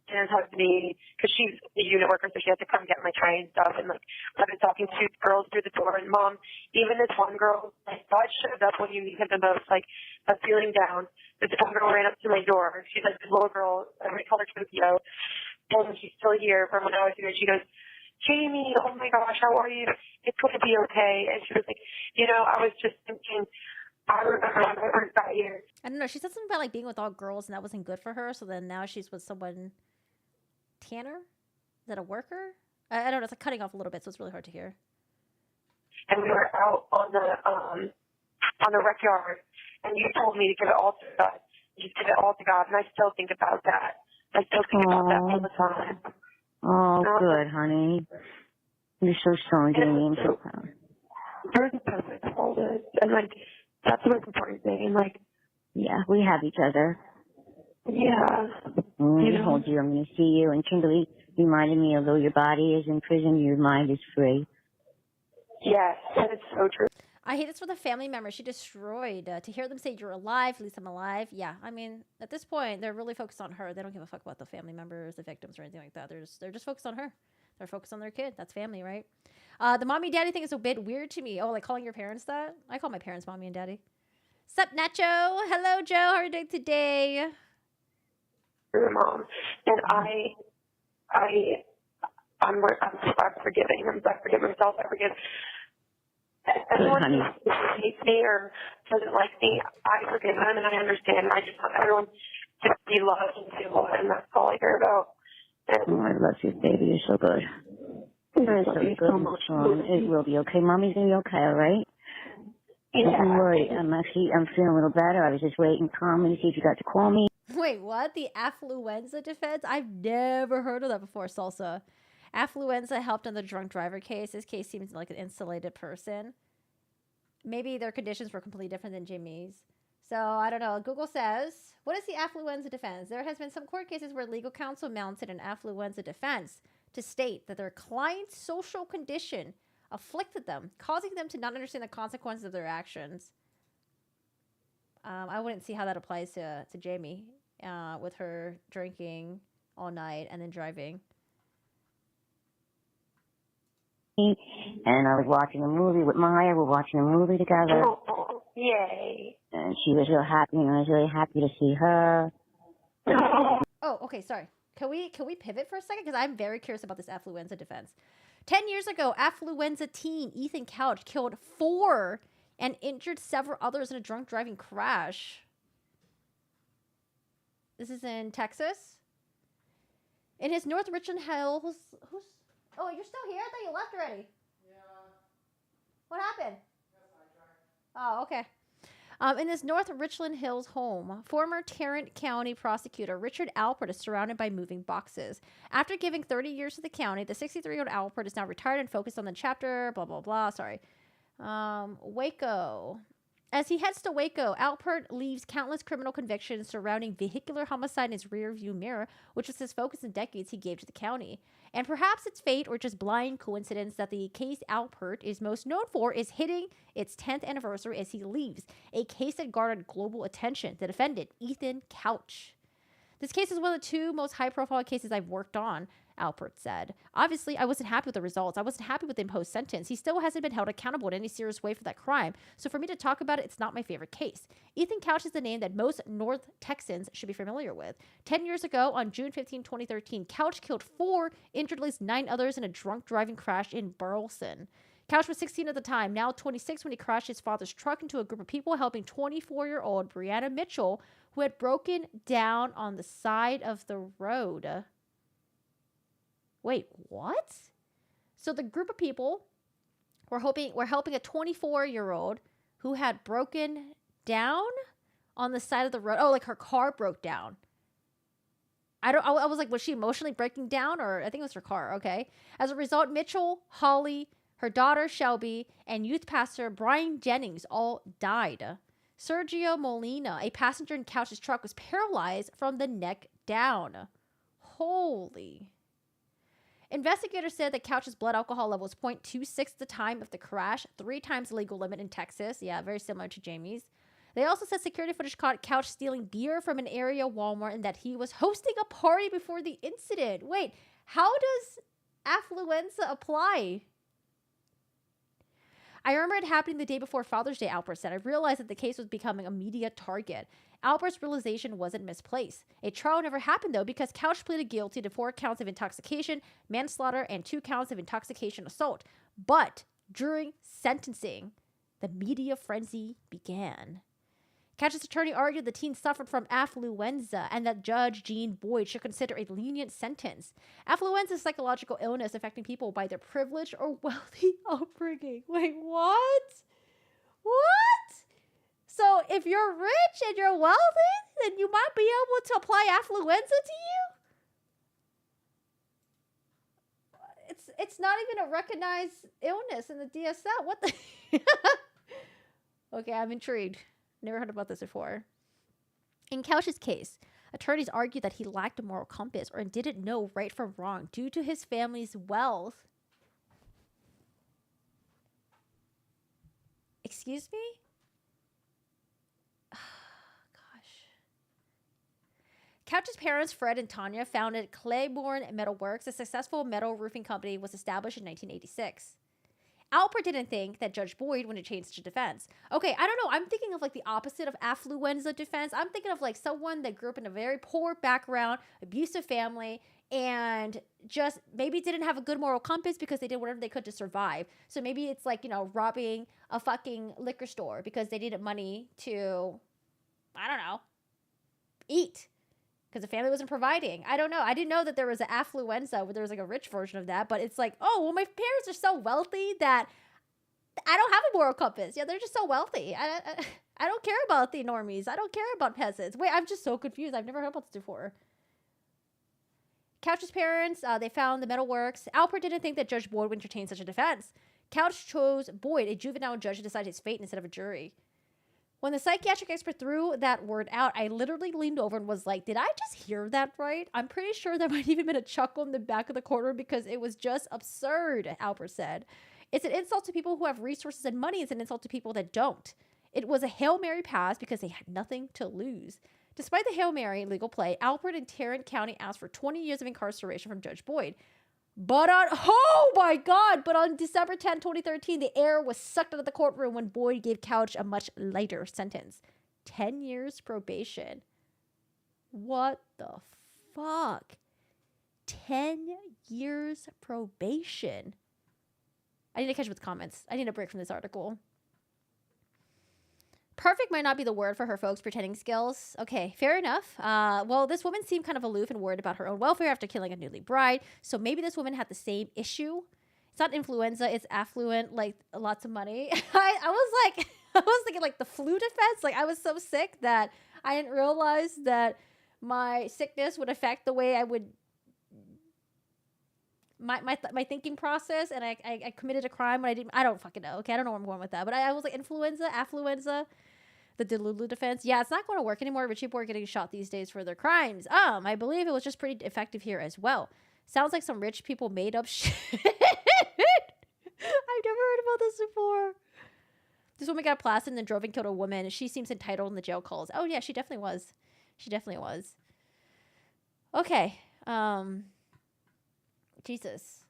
S7: Tanner's hugged me because she's a unit worker, so she had to come get my tray and stuff. And like I've been talking to girls through the door. And Mom, even this one girl, like God showed up when you need him the most. Like I was feeling down. This one girl ran up to my door. She's like this little girl. I call her Tokyo, and she's still here from when I was here. She goes, Jamie, oh my gosh, how are you? It's going to be okay. And she was like, you know, I was just thinking. I remember that year.
S1: I don't know. She said something about like being with all girls and that wasn't good for her. So then now she's with someone. Tanner? Is that a worker? I don't know. It's like cutting off a little bit, so it's really hard to hear.
S7: And we were out on the rec yard, and you told me to give it all to God. Just give it all to God, and I still think about that. I still think about that all the time.
S5: Oh, good, honey. You're so strong, Jamie. I'm so proud.
S7: Very perfect. All this, and like. That's the most important thing. And like,
S5: yeah, we have each other.
S7: Yeah.
S5: I'm going to hold you. I'm going to see you. And Kimberly reminded me, although your body is in prison, your mind is free.
S7: Yes, that is so true.
S1: I hate this for the family member she destroyed. To hear them say you're alive, at least I'm alive. Yeah, I mean, at this point, they're really focused on her. They don't give a fuck about the family members, the victims, or anything like that. They're just focused on her. They're focused on their kid. That's family, right? The mommy daddy thing is a bit weird to me. Oh, like calling your parents that? I call my parents mommy and daddy. Sup, Nacho? Hello, Joe. How are you doing today?
S7: Your mom. And I'm forgiving. I forgive myself. I forgive everyone who hates me or doesn't like me. I forgive them, and I understand. I just want everyone to be loved and feel loved, and that's all I care about.
S5: Oh, I love you, baby. You're so good. You're so good and strong. It will be okay. Mommy's going to be okay, all right?
S7: Yeah.
S5: Don't worry. I'm feeling a little better. I was just waiting calmly to see if you got to call me.
S1: Wait, what? The affluenza defense? I've never heard of that before, Salsa. Affluenza helped on the drunk driver case. This case seems like an insulated person. Maybe their conditions were completely different than Jimmy's. So, I don't know. Google says, what is the affluenza defense? There has been some court cases where legal counsel mounted an affluenza defense to state that their client's social condition afflicted them, causing them to not understand the consequences of their actions. I wouldn't see how that applies to Jamie with her drinking all night and then driving.
S5: And I was watching a movie with Maya. We're watching a movie together.
S7: Oh, yay.
S5: And she was real happy, and I was really happy to see her.
S1: Oh, okay, sorry. Can we pivot for a second? Because I'm very curious about this affluenza defense. 10 years ago, affluenza teen Ethan Couch killed 4 and injured several others in a drunk driving crash. This is in Texas. In his North Richland Hills... Oh, you're still here? I thought you left already. Yeah. What happened? Oh, okay. In his North Richland Hills home, former Tarrant County prosecutor Richard Alpert is surrounded by moving boxes. After giving 30 years to the county, the 63-year-old Alpert is now retired and focused on the chapter, blah, blah, blah. Sorry. Waco. As he heads to Waco, Alpert leaves countless criminal convictions surrounding vehicular homicide in his rearview mirror, which was his focus in decades he gave to the county. And perhaps it's fate or just blind coincidence that the case Alpert is most known for is hitting its 10th anniversary as he leaves, a case that garnered global attention. The defendant, Ethan Couch. This case is one of the 2 most high-profile cases I've worked on, Alpert said. Obviously, I wasn't happy with the results. I wasn't happy with the imposed sentence. He still hasn't been held accountable in any serious way for that crime. So for me to talk about it, it's not my favorite case. Ethan Couch is the name that most North Texans should be familiar with. 10 years ago, on June 15, 2013, Couch killed 4, injured at least 9 others in a drunk driving crash in Burleson. Couch was 16 at the time, now 26 when he crashed his father's truck into a group of people helping 24-year-old Brianna Mitchell, who had broken down on the side of the road. Wait, what? So the group of people were helping a 24-year-old who had broken down on the side of the road. Oh, like her car broke down. I was like, was she emotionally breaking down? Or I think it was her car, okay. As a result, Mitchell, Holly, her daughter Shelby, and youth pastor Brian Jennings all died. Sergio Molina, a passenger in Couch's truck, was paralyzed from the neck down. Holy. Investigators said that Couch's blood alcohol level was 0.26 at the time of the crash, 3 times the legal limit in Texas. Yeah, very similar to Jamie's. They also said security footage caught Couch stealing beer from an area Walmart and that he was hosting a party before the incident. Wait, how does affluenza apply? I remember it happening the day before Father's Day, Alpert said. I realized that the case was becoming a media target. Alpert's realization wasn't misplaced. A trial never happened, though, because Couch pleaded guilty to 4 counts of intoxication, manslaughter, and 2 counts of intoxication assault. But during sentencing, the media frenzy began. Couch's attorney argued the teen suffered from affluenza and that Judge Gene Boyd should consider a lenient sentence. Affluenza is a psychological illness affecting people by their privileged or wealthy upbringing. Wait, what? What? So if you're rich and you're wealthy, then you might be able to apply affluenza to you? It's not even a recognized illness in the DSM. What the? Okay, I'm intrigued. Never heard about this before. In Couch's case, attorneys argued that he lacked a moral compass or didn't know right from wrong due to his family's wealth. Excuse me? Couch's parents, Fred and Tanya, founded Claiborne Metalworks. A successful metal roofing company was established in 1986. Alpert didn't think that Judge Boyd would change such a defense. Okay, I don't know. I'm thinking of like the opposite of affluenza defense. I'm thinking of like someone that grew up in a very poor background, abusive family, and just maybe didn't have a good moral compass because they did whatever they could to survive. So maybe it's like, you know, robbing a fucking liquor store because they needed money to, I don't know, eat. Because the family wasn't providing. I don't know. I didn't know that there was an affluenza where there was like a rich version of that. But it's like, oh, well, my parents are so wealthy that I don't have a moral compass. Yeah, they're just so wealthy. I don't care about the normies. I don't care about peasants. Wait, I'm just so confused. I've never heard about this before. Couch's parents, they found the metalworks. Alpert didn't think that Judge Boyd would entertain such a defense. Couch chose Boyd, a juvenile judge, to decide his fate instead of a jury. When the psychiatric expert threw that word out, I literally leaned over and was like, did I just hear that right? I'm pretty sure there might even been a chuckle in the back of the corner because it was just absurd, Alpert said. It's an insult to people who have resources and money. It's an insult to people that don't. It was a Hail Mary pass because they had nothing to lose. Despite the Hail Mary legal play, Alpert and Tarrant County asked for 20 years of incarceration from Judge Boyd. oh my God, but on December 10, 2013, the air was sucked out of the courtroom when Boyd gave Couch a much lighter sentence. 10 years probation. What the fuck? 10 years probation. I need to catch up with comments. I need a break from this article. Perfect might not be the word for her folks' pretending skills. Okay, fair enough. Well, this woman seemed kind of aloof and worried about her own welfare after killing a newly bride. So maybe this woman had the same issue. It's not influenza, it's affluent, like lots of money. I was thinking like the flu defense. Like I was so sick that I didn't realize that my sickness would affect the way I would my thinking process, and I committed a crime when I don't fucking know. Okay, I don't know where I'm going with that, but I was like influenza, affluenza, the Delulu defense. Yeah, it's not going to work anymore. Rich people are getting shot these days for their crimes. I believe it was just pretty effective here as well. Sounds like some rich people made up shit. I've never heard about this before. This woman got blasted and then drove and killed a woman. She seems entitled in the jail calls. Oh yeah, she definitely was. She definitely was. Okay. Jesus.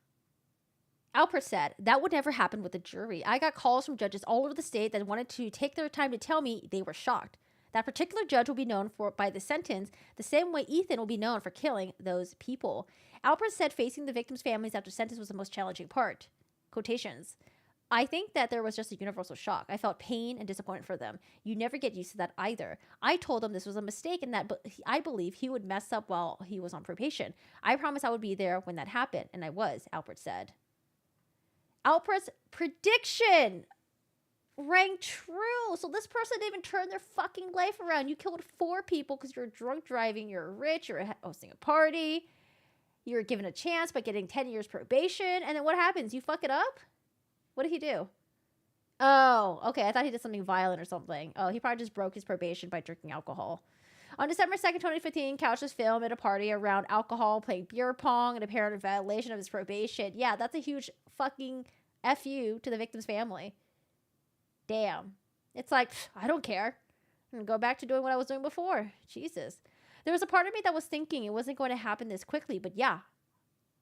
S1: Alpert said, that would never happen with the jury. I got calls from judges all over the state that wanted to take their time to tell me they were shocked. That particular judge will be known by the sentence the same way Ethan will be known for killing those people. Alpert said facing the victims' families after sentence was the most challenging part. Quotations. I think that there was just a universal shock. I felt pain and disappointment for them. You never get used to that either. I told him this was a mistake and that I believe he would mess up while he was on probation. I promised I would be there when that happened, and I was, Alpert said. Alpert's prediction rang true. So this person didn't even turn their fucking life around. You killed 4 people because you're drunk driving, you're rich, you're hosting a party, you're given a chance by getting 10 years probation, and then what happens? You fuck it up? What did he do? Oh, okay. I thought he did something violent or something. Oh, he probably just broke his probation by drinking alcohol. On December 2nd, 2015, Couch was filmed at a party around alcohol, playing beer pong, an apparent violation of his probation. Yeah, that's a huge fucking F you to the victim's family. Damn. It's like, I don't care. I'm going to go back to doing what I was doing before. Jesus. There was a part of me that was thinking it wasn't going to happen this quickly, but yeah,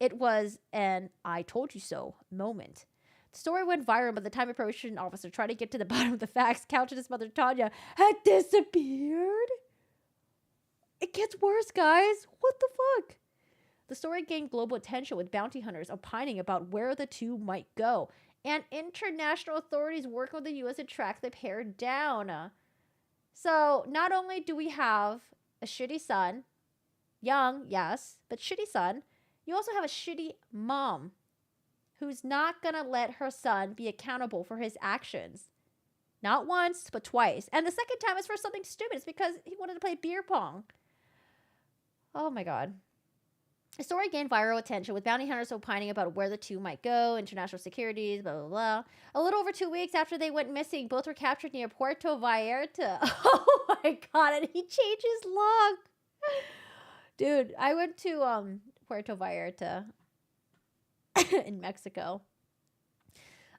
S1: it was an I told you so moment. The story went viral by the time a probation officer tried to get to the bottom of the facts. Couch and his mother, Tanya, had disappeared. It gets worse, guys. What the fuck? The story gained global attention with bounty hunters opining about where the two might go, and international authorities working with the U.S. to track the pair down. So not only do we have a shitty son, young, yes, but shitty son, you also have a shitty mom who's not going to let her son be accountable for his actions. Not once, but twice. And the second time is for something stupid. It's because he wanted to play beer pong. Oh my God. The story gained viral attention with bounty hunters opining about where the two might go, international securities, blah, blah, blah. A little over 2 weeks after they went missing, both were captured near Puerto Vallarta. Oh my God, and he changed his log. Dude, I went to Puerto Vallarta in Mexico.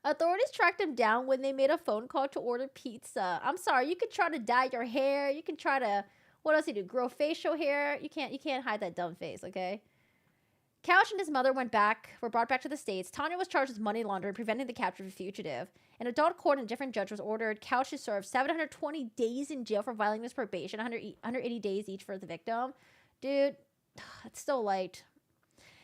S1: Authorities tracked him down when they made a phone call to order pizza. I'm sorry, you could try to dye your hair. You can try to, what else you do? Grow facial hair. You can't hide that dumb face, okay? Couch and his mother were brought back to the States. Tanya was charged with money laundering, preventing the capture of a fugitive. An adult court and a different judge was ordered. Couch to serve 720 days in jail for violating his probation, 180 days each for the victim. Dude, it's still light.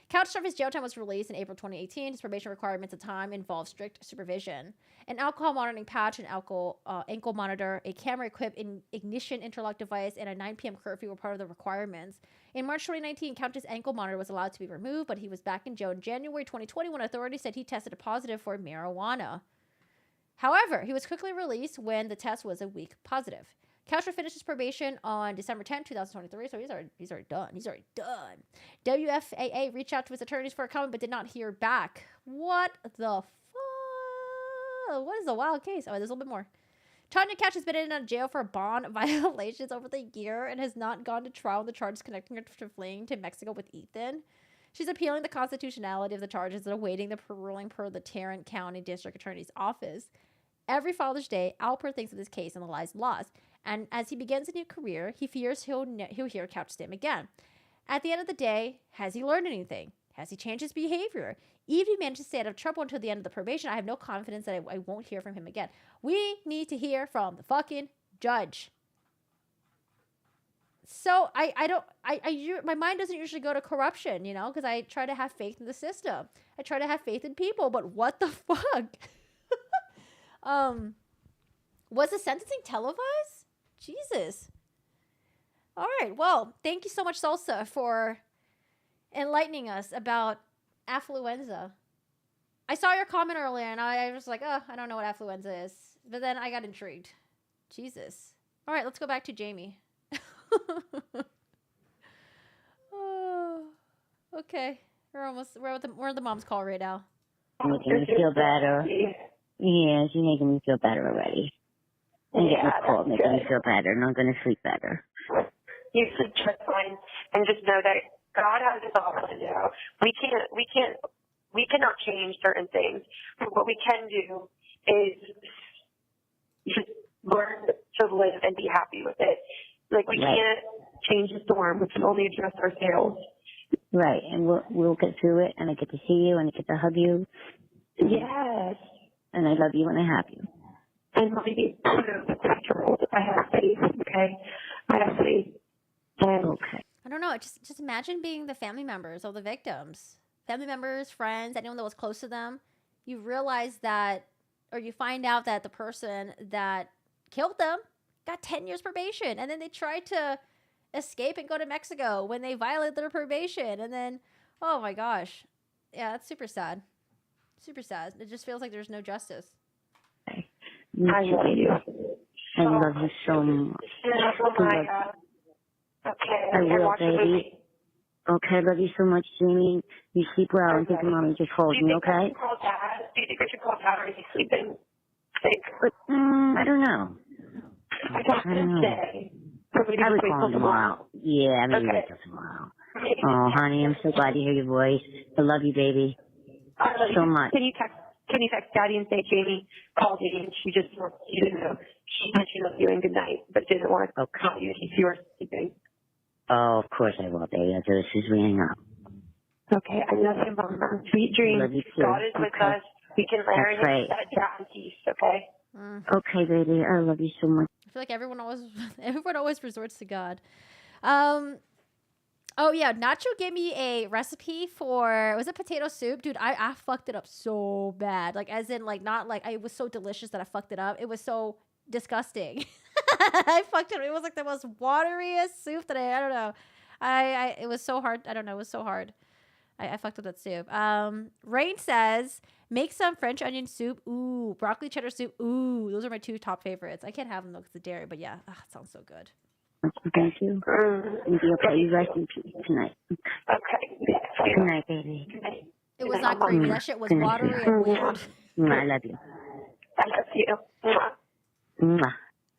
S1: Couch served his jail time was released in April 2018. His probation requirements at the time involved strict supervision. An alcohol monitoring patch, an ankle monitor, a camera-equipped ignition interlock device, and a 9 p.m. curfew were part of the requirements. In March 2019, Couch's ankle monitor was allowed to be removed, but he was back in jail in January 2020 when authorities said he tested positive for marijuana. However, he was quickly released when the test was a week positive. Couch finished his probation on December 10, 2023, so he's already done. He's already done. WFAA reached out to his attorneys for a comment but did not hear back. What the fuck? What is the wild case? Oh, there's a little bit more. Tanya Couch has been in and out of jail for bond violations over the year and has not gone to trial on the charges connecting her to fleeing to Mexico with Ethan. She's appealing the constitutionality of the charges and awaiting the ruling per the Tarrant County District Attorney's Office. Every Father's Day, Alpert thinks of this case and the laws. And as he begins a new career, he fears he'll hear Couch's name again. At the end of the day, has he learned anything? Has he changed his behavior? Even if he managed to stay out of trouble until the end of the probation, I have no confidence that I won't hear from him again. We need to hear from the fucking judge. So my mind doesn't usually go to corruption, you know, because I try to have faith in the system. I try to have faith in people, but what the fuck? Was the sentencing televised? Jesus. All right. Well, thank you so much, Salsa, for enlightening us about affluenza. I saw your comment earlier, and I was like, oh, I don't know what affluenza is. But then I got intrigued. Jesus. All right, let's go back to Jamie. Oh, okay. We're at the mom's call right now.
S5: Making me feel better. Yeah, she's making me feel better already. And getting a cold, making me feel better, and I'm going to sleep better.
S7: You should trust fine and just know that God has it all planned out. We cannot change certain things, but what we can do is just learn to live and be happy with it. Like, we can't change the storm. We can only adjust our sails.
S5: Right, and we'll get through it, and I get to see you, and I get to hug you.
S7: Yes.
S5: And I love you, and I have you.
S7: And maybe I have faith, okay? I have faith. And
S5: okay.
S1: I don't know. Just imagine being the family members of the victims. Family members, friends, anyone that was close to them. You realize that, or you find out that the person that killed them got 10 years probation, and then they tried to escape and go to Mexico when they violated their probation, and then, oh my gosh. Yeah, that's super sad. Super sad. It just feels like there's no justice.
S5: I love you. I love you so much. I will, baby. Okay, I love you so much, Jamie. You sleep well, and think of Mommy just hold me, okay?
S7: Do you think I should call Dad, or is he sleeping?
S5: I don't know.
S7: I don't know.
S5: I would call him tomorrow. Yeah, maybe wait till tomorrow. Oh, honey, I'm so glad to hear your voice. I love you, baby. So much.
S7: Can you text Daddy and say Jamie called you and she just you didn't know. She said she loved you and good night, but didn't want to call you if you were sleeping.
S5: Oh, of course I will, baby. I'll do this as we hang up.
S7: Okay, I love you, Mama. Sweet dreams.
S5: Love you too.
S7: God is with us. We can lay our heads down in peace, okay?
S5: Okay, baby. I love you so much.
S1: I feel like everyone always resorts to God. Oh yeah, Nacho gave me a recipe for, was it potato soup? Dude, I fucked it up so bad. Like, as in, like, not like, it was so delicious that I fucked it up. It was so disgusting. I fucked it. It was like the most wateriest soup that I don't know. It was so hard. I don't know. It was so hard. I fucked up that soup. Rain says, make some French onion soup. Ooh, broccoli cheddar soup. Ooh, those are my two top favorites. I can't have them though because of dairy, but yeah, it sounds so good.
S5: Thank you. You'll be okay. You rest in peace tonight.
S7: Okay.
S5: Good night, baby.
S7: Good night.
S1: It was not creamy. That shit was watery and weird.
S5: I love you.
S7: I love you.
S5: Mwah.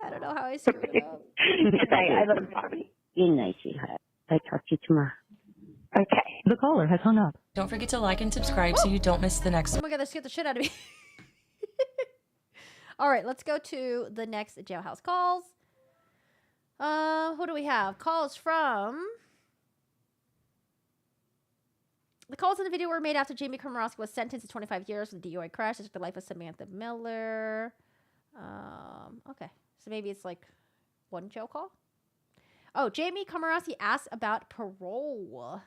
S1: I don't know how I screwed it up.
S7: I love you, Mommy.
S5: Good night, sweetheart. I'll talk to you tomorrow.
S7: Okay.
S8: The caller has hung up.
S9: Don't forget to like and subscribe so you don't miss the next
S1: one. Oh my god, that scared the shit out of me. All right, let's go to the next jailhouse calls. Who do we have? Calls from... The calls in the video were made after Jamie Komoroski was sentenced to 25 years for the DUI crash. It took the life of Samantha Miller. Okay. So maybe it's like one jail call? Oh, Jamie Komoroski asked about parole.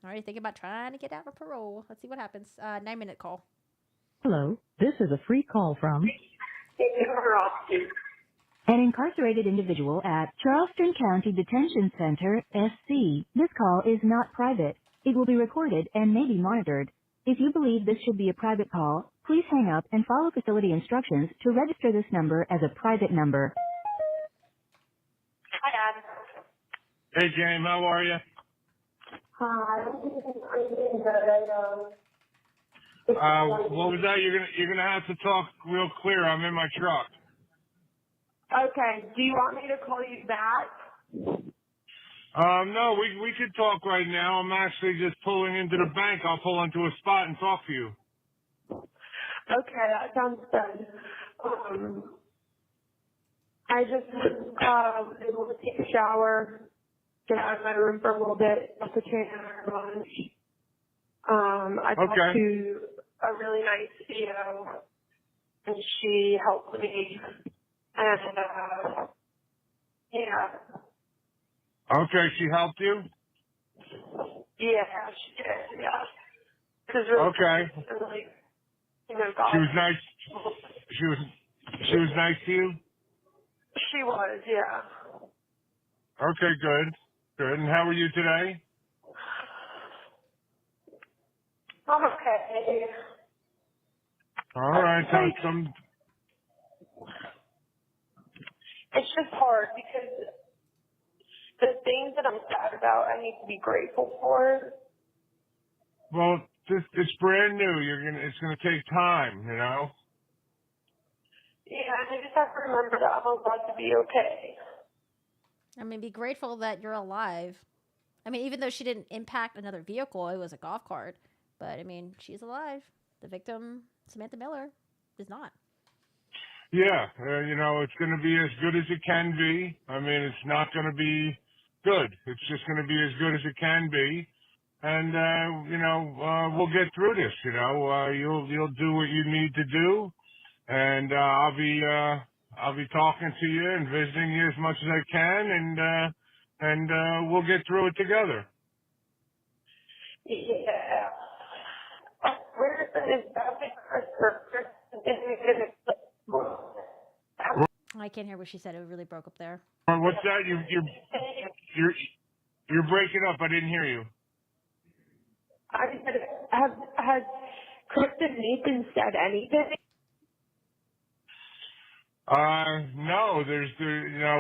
S1: Already thinking about trying to get out of parole. Let's see what happens. 9-minute call.
S8: Hello. This is a free call from an incarcerated individual at Charleston County Detention Center, SC. This call is not private. It will be recorded and may be monitored. If you believe this should be a private call, please hang up and follow facility instructions to register this number as a private number.
S7: Hi, Dad.
S10: Hey, James. How are you?
S7: Hi. I'm doing good.
S10: What was that? You're gonna have to talk real clear. I'm in my truck.
S7: Okay. Do you want me to call you back?
S10: No, we could talk right now. I'm actually just pulling into the bank. I'll pull into a spot and talk to you.
S7: Okay, that sounds good. I just was able to take a shower, get out of my room for a little bit, let the trainer run, I talked to a really nice EO, and she helped me. And, yeah.
S10: Okay, she helped you?
S7: Yeah, she did, yeah. Really,
S10: Okay.
S7: really, God.
S10: She was nice. She was nice to you?
S7: She was, yeah.
S10: Okay, good. Good. And how are you today?
S7: I'm okay.
S10: All right.
S7: It's just hard because the things that I'm sad about, I need to be grateful for.
S10: Well, it's brand new. It's gonna take time, you know.
S7: Yeah, I just have to remember that I'm allowed to be okay.
S1: I mean, be grateful that you're alive. I mean, even though she didn't impact another vehicle, it was a golf cart. But, I mean, she's alive. The victim, Samantha Miller, is not.
S10: Yeah, it's going to be as good as it can be. I mean, it's not going to be good. It's just going to be as good as it can be. And, we'll get through this, you'll do what you need to do. And, I'll be talking to you and visiting you as much as I can. And we'll get through it together.
S7: Yeah. Where is that?
S1: I can't hear what she said. It really broke up there.
S10: What's that? You're breaking up. I didn't hear you.
S7: I said, has Kristen Nathan said anything?
S10: No,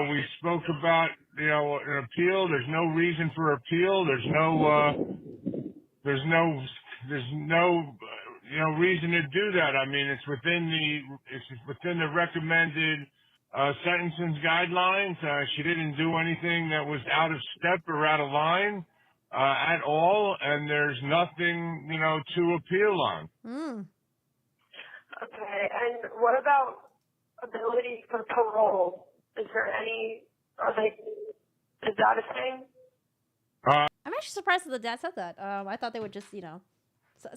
S10: we spoke about, an appeal. There's no reason for appeal. There's no reason to do that. I mean, it's within the recommended sentencing guidelines. She didn't do anything that was out of step or out of line at all, and there's nothing, to appeal on.
S7: Okay, and what about ability for parole? Is that a thing?
S1: I'm actually surprised that the dad said that. I thought they would just,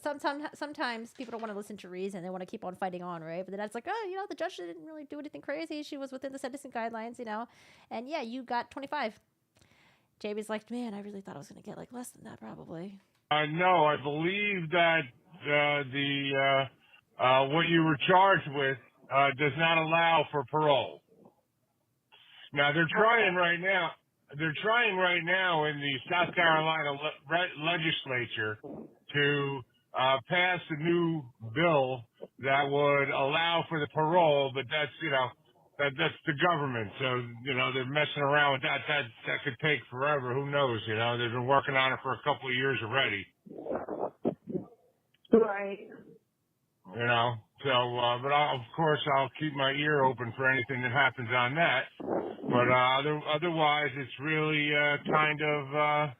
S1: sometimes people don't want to listen to reason. They want to keep on fighting on, right? But the dad's like, the judge didn't really do anything crazy. She was within the sentencing guidelines, And yeah, you got 25. JB's like, man, I really thought I was going to get less than that probably.
S10: No, I believe that what you were charged with does not allow for parole. Now they're trying right now. They're trying right now in the South Carolina legislature to pass a new bill that would allow for the parole, but that's that's the government. So they're messing around with that. That could take forever. Who knows? They've been working on it for a couple of years already.
S7: Right.
S10: So, but of course I'll keep my ear open for anything that happens on that. But otherwise, it's really kind of,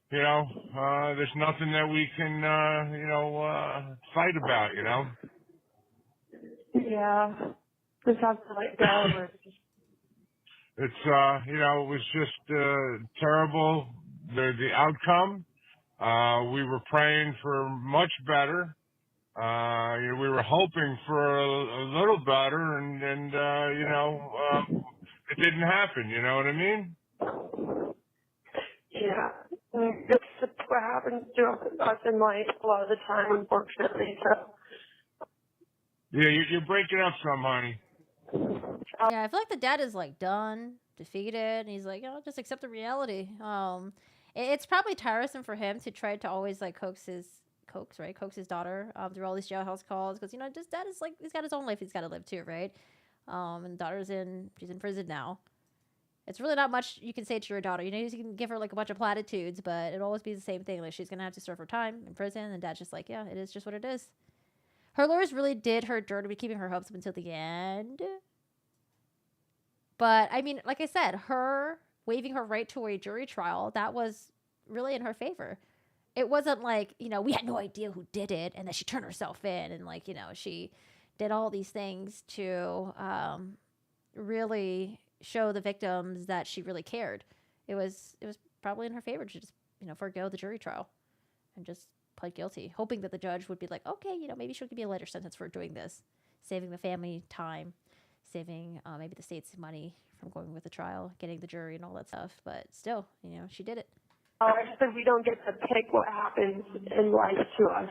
S10: there's nothing that we can, fight about,
S7: Yeah. Just have to let go.
S10: It's, it was just terrible, the outcome. We were praying for much better. We were hoping for a little better, and it didn't happen. You know what I mean?
S7: Yeah, that's what happens to us in life a lot of the time, unfortunately. So.
S10: Yeah, you're breaking up some, honey.
S1: Yeah, I feel like the dad is done, defeated, and he's like, just accept the reality. It's probably tiresome for him to try to always coax his daughter through all these jailhouse calls because just dad is he's got his own life he's got to live too, right? And daughter's she's in prison now. It's really not much you can say to your daughter. You can give her a bunch of platitudes, but it'll always be the same thing. She's gonna have to serve her time in prison, and dad's just yeah, it is just what it is. Her lawyers really did her dirty, keeping her hopes up until the end. But I mean, like I said, her waiving her right to a jury trial, that was really in her favor. It wasn't we had no idea who did it and that she turned herself in and she did all these things to really show the victims that she really cared. It was probably in her favor to just, forego the jury trial and just pled guilty, hoping that the judge would be like, okay, maybe she'll give me a lighter sentence for doing this, saving the family time, saving maybe the state's money from going with the trial, getting the jury and all that stuff. But still, she did it.
S7: I just think we don't get to pick what happens in life to us.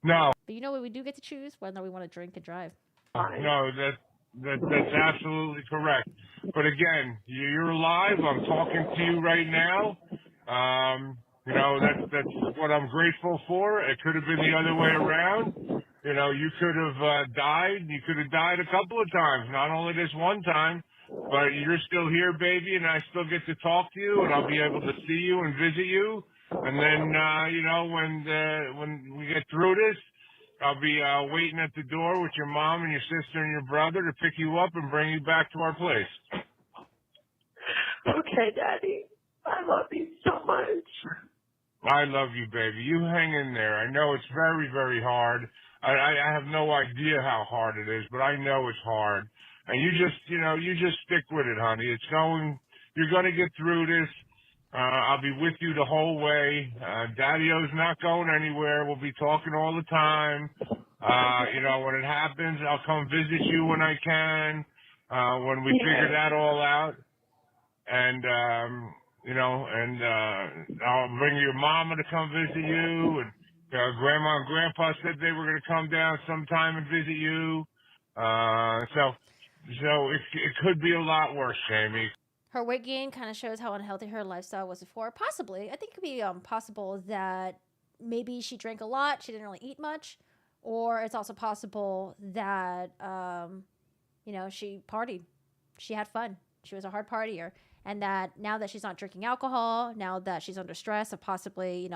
S10: No.
S1: But we do get to choose whether we want to drink and drive.
S10: No, that's absolutely correct. But again, you're alive. I'm talking to you right now. That's what I'm grateful for. It could have been the other way around. You could have died. You could have died a couple of times, not only this one time. But you're still here, baby, and I still get to talk to you, and I'll be able to see you and visit you. And then, when we get through this, I'll be waiting at the door with your mom and your sister and your brother to pick you up and bring you back to our place.
S7: Okay, Daddy. I love you so much.
S10: I love you, baby. You hang in there. I know it's very, very hard. I have no idea how hard it is, but I know it's hard. And you just stick with it, honey. You're going to get through this. I'll be with you the whole way. Daddy-O's not going anywhere. We'll be talking all the time. When it happens, I'll come visit you when I can, when we figure that all out. And, I'll bring your mama to come visit you. And Grandma and Grandpa said they were going to come down sometime and visit you. So it could be a lot worse, Jamie.
S1: Her weight gain kind of shows how unhealthy her lifestyle was before. Possibly. I think it could be possible that maybe she drank a lot, she didn't really eat much, or it's also possible that, she partied. She had fun. She was a hard partier. And that now that she's not drinking alcohol, now that she's under stress of possibly,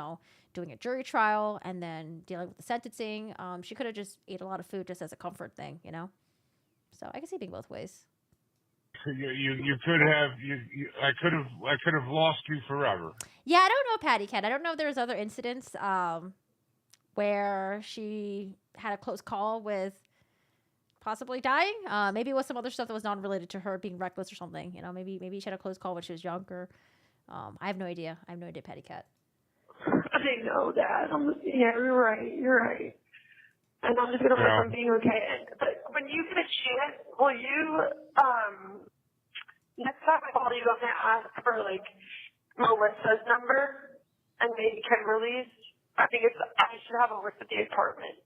S1: doing a jury trial and then dealing with the sentencing, she could have just ate a lot of food just as a comfort thing, So I can see it being both ways.
S10: You could have I could have lost you forever.
S1: Yeah, I don't know, Patty Cat. I don't know if there's other incidents where she had a close call with possibly dying. Maybe it was some other stuff that was not related to her being reckless or something. Maybe she had a close call when she was younger. I have no idea. Patty Cat.
S7: I know that. You're right. And I'm just going to work on being okay. But when you get a chance, will you, next time I call you, I'm going to ask for, Melissa's number and maybe Kimberly's. I should have a list of the apartment.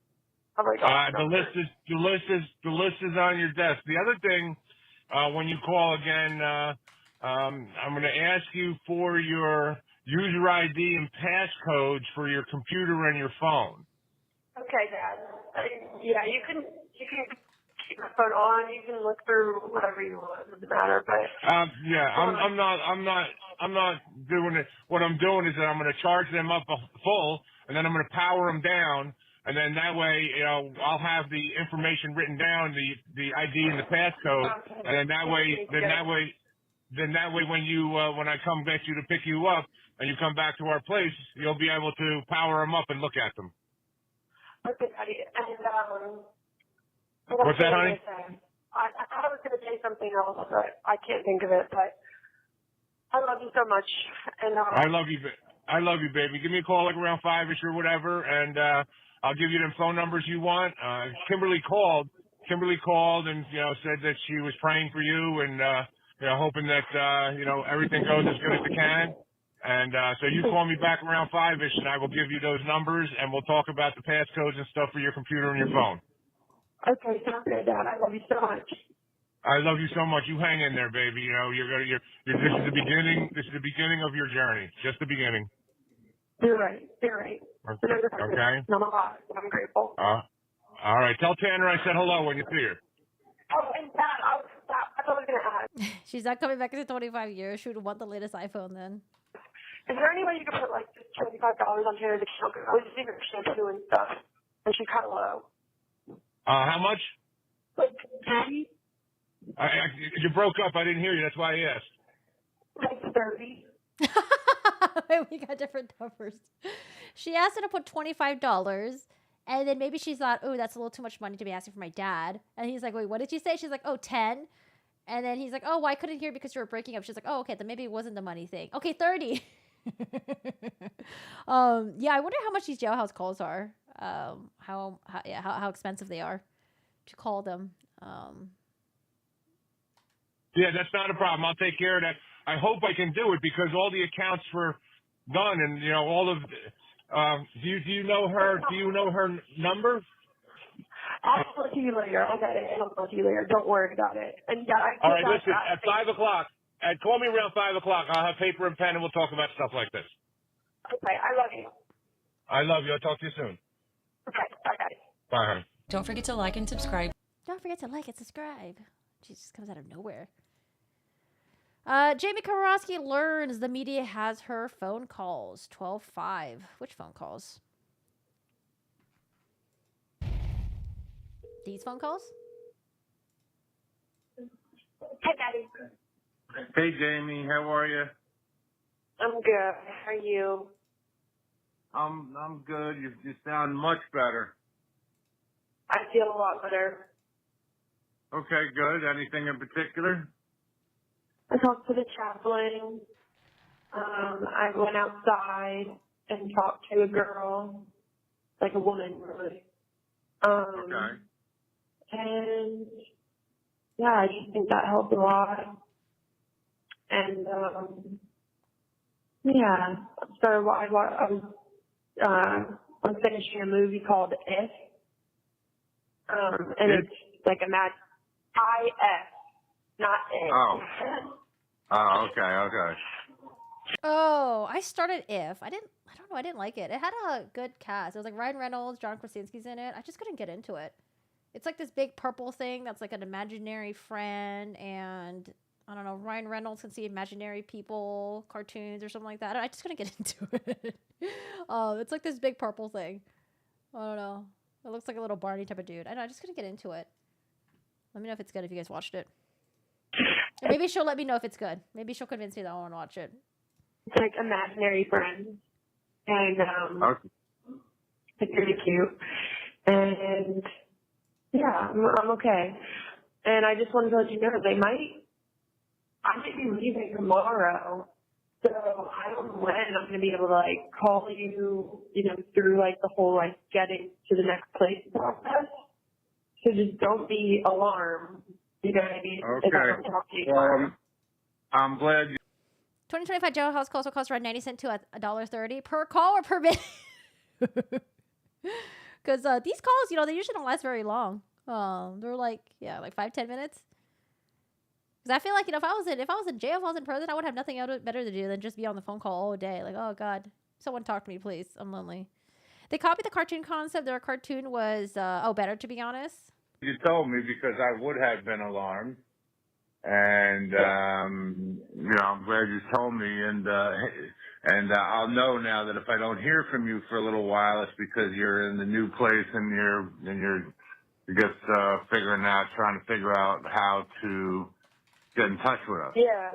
S10: The list is on your desk. The other thing, when you call again, I'm going to ask you for your user ID and passcodes for your computer and your phone.
S7: Okay, Dad. You can keep my phone on. You can look through whatever you want. It doesn't matter. But
S10: I'm not doing it. What I'm doing is that I'm going to charge them up full, and then I'm going to power them down, and then that way, I'll have the information written down, the ID and the passcode, and then that way, when I come get you to pick you up, and you come back to our place, you'll be able to power them up and look at them.
S7: Okay, Daddy. And,
S10: what's that, honey?
S7: I thought I was going to say something else, but I can't think of it. But I love you so much. And
S10: I love you, baby. Give me a call around 5-ish or whatever, and I'll give you them phone numbers you want. Kimberly called and said that she was praying for you and hoping that everything goes as good as it can. And so you call me back around 5-ish, and I will give you those numbers, and we'll talk about the passcodes and stuff for your computer and your phone.
S7: Okay, sounds good, Dad. I love you so much.
S10: I love you so much. You hang in there, baby. This is the beginning. This is the beginning of your journey. Just the beginning.
S7: You're right.
S10: Okay.
S7: I'm alive. I'm grateful.
S10: All right. Tell Tanner I said hello when you see her.
S7: Oh, and Dad, that's what I was going to add.
S1: She's not coming back in 25 years. She would want the latest iPhone then.
S7: Is there any way you could put $25 on Tanner's account? Because I was using her shampoo and stuff, and she's kind of low.
S10: How much?
S7: 30.
S10: You broke up. I didn't hear you. That's why I asked.
S7: 30.
S1: We got different numbers. She asked her to put $25, and then maybe she thought, oh, that's a little too much money to be asking for my dad. And he's like, wait, what did you say? She's like, oh, 10. And then he's like, oh, well, I couldn't hear because you were breaking up. She's like, oh, okay, then maybe it wasn't the money thing. Okay, 30. Yeah, I wonder how much these jailhouse calls are. How expensive they are to call them.
S10: Yeah, that's not a problem. I'll take care of that. I hope I can do it because all the accounts were done, and all of. Do you know her? Do you know her number?
S7: I'll call to you later. I'll get it and I'll call to you later. Don't worry about it. And yeah,
S10: All right, listen. At 5 o'clock, call me around 5 o'clock. I'll have paper and pen, and we'll talk about stuff like this.
S7: Okay, I love you.
S10: I love you. I'll talk to you soon.
S7: Okay, bye guys.
S10: Bye, honey.
S9: Don't forget to like and subscribe.
S1: Don't forget to like and subscribe. Jesus comes out of nowhere. Jamie Komoroski learns the media has her phone calls. 12:05. Which phone calls? These phone calls?
S7: Hi, Daddy.
S6: Hey, Jamie, how are you?
S7: I'm good. How are you?
S6: I'm good. You sound much better.
S7: I feel a lot better.
S6: Okay, good. Anything in particular?
S7: I talked to the chaplain. I went outside and talked to a girl, like a woman, really.
S6: Okay.
S7: And yeah, I just think that helped a lot. And yeah, so I'm finishing a movie called If. And it's like IF, not If.
S6: Oh. Oh, okay.
S1: Oh, I started If. I don't know, I didn't like it. It had a good cast. It was like Ryan Reynolds, John Krasinski's in it. I just couldn't get into it. It's like this big purple thing that's like an imaginary friend, and I don't know, Ryan Reynolds can see imaginary people, cartoons or something like that. I just couldn't get into it. It's like this big purple thing. I don't know. It looks like a little Barney type of dude. I know, I just couldn't get into it. Let me know if it's good if you guys watched it. Or maybe she'll let me know if it's good. Maybe she'll convince me that I want to watch it.
S7: It's like imaginary friends. And
S6: Okay.
S7: it's really cute. And yeah, I'm okay. And I just wanted to let you know I might be leaving tomorrow. So I don't know when I'm going to be able to like call you, through like the whole like getting to the next place process. So just don't be alarmed. You know what I mean?
S6: Okay.
S7: If I don't talk to you
S6: Well,
S7: tomorrow.
S6: I'm glad you.
S1: 2025 jailhouse calls will cost around 90 cents to $1.30 per call or per minute. Because these calls, they usually don't last very long. They're like 5-10 minutes. Because I feel like if I was in jail, if I was in prison, I would have nothing better to do than just be on the phone call all day. Like, oh God, someone talk to me, please. I'm lonely. They copied the cartoon concept. Their cartoon was better, to be honest.
S6: You told me because I would have been alarmed, and I'm glad you told me, and I'll know now that if I don't hear from you for a little while, it's because you're in the new place and you're just trying to figure out how to get in touch with us.
S7: Yeah.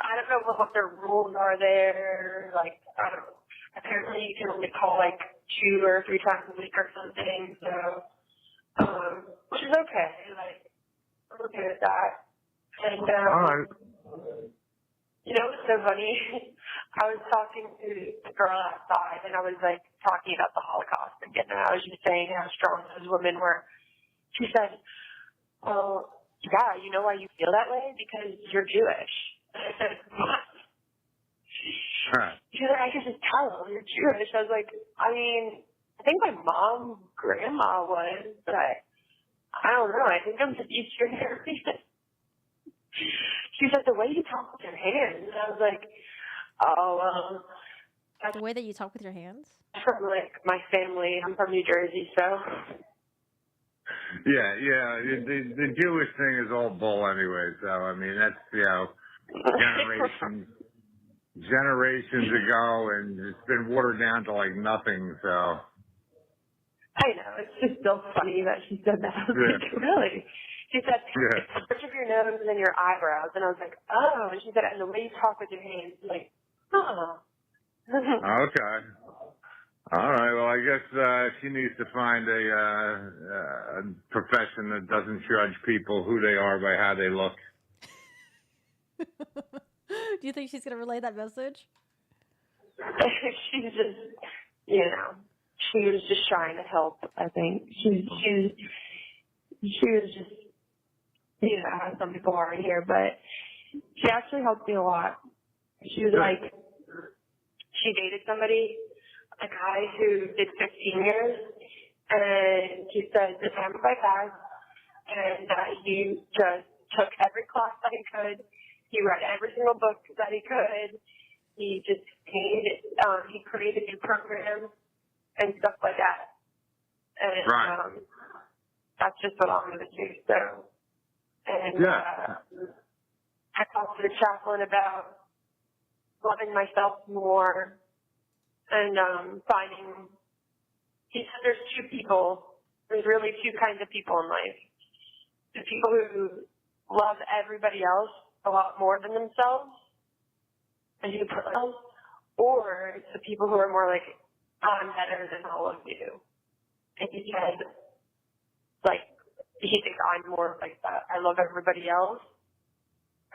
S7: I don't know what their rules are there. Like, I don't know. Apparently you can only call like 2 or 3 times a week or something. So, which is okay. Like, I'm okay with that. And,
S6: All right.
S7: It's so funny. I was talking to the girl outside and I was like talking about the Holocaust again. And I was just saying how strong those women were. She said, "Oh, yeah, you know why you feel that way? Because you're Jewish." And I said, "What?" She said, "I could just tell you're Jewish." I was like, I think my grandma was, but I don't know. I think I'm just Eastern European. She said, "The way you talk with your hands." And I was like, "Oh,
S1: the way that you talk with your hands?"
S7: From like my family. I'm from New Jersey, so.
S6: Yeah. The Jewish thing is all bull anyway. So that's generations ago, and it's been watered down to like nothing. So.
S7: I know, it's just so funny that she said that. I was like, really? She said, "It's the bridge of your nose and your eyebrows." And I was like, "Oh." And she said, "And the way you talk with your hands." Like, oh.
S6: Okay. All right. Well, I guess she needs to find a profession that doesn't judge people who they are by how they look.
S1: Do you think she's gonna relay that message?
S7: she's just, you know, she was just trying to help, I think. She was just, you know, how some people are in here, but she actually helped me a lot. She was like, she dated somebody, a guy who did 15 years, and he said the time I passed, and he just took every class that he could. He read every single book that he could. He just he created new programs and stuff like that. And that's just what I'm going to do. So, and I talked to the chaplain about loving myself more and finding. He said there's two people. There's really two kinds of people in life. The people who love everybody else a lot more than themselves, and who put themselves, or it's the people who are more like, I'm better than all of you. And he said, like, he thinks I'm more like that. I love everybody else.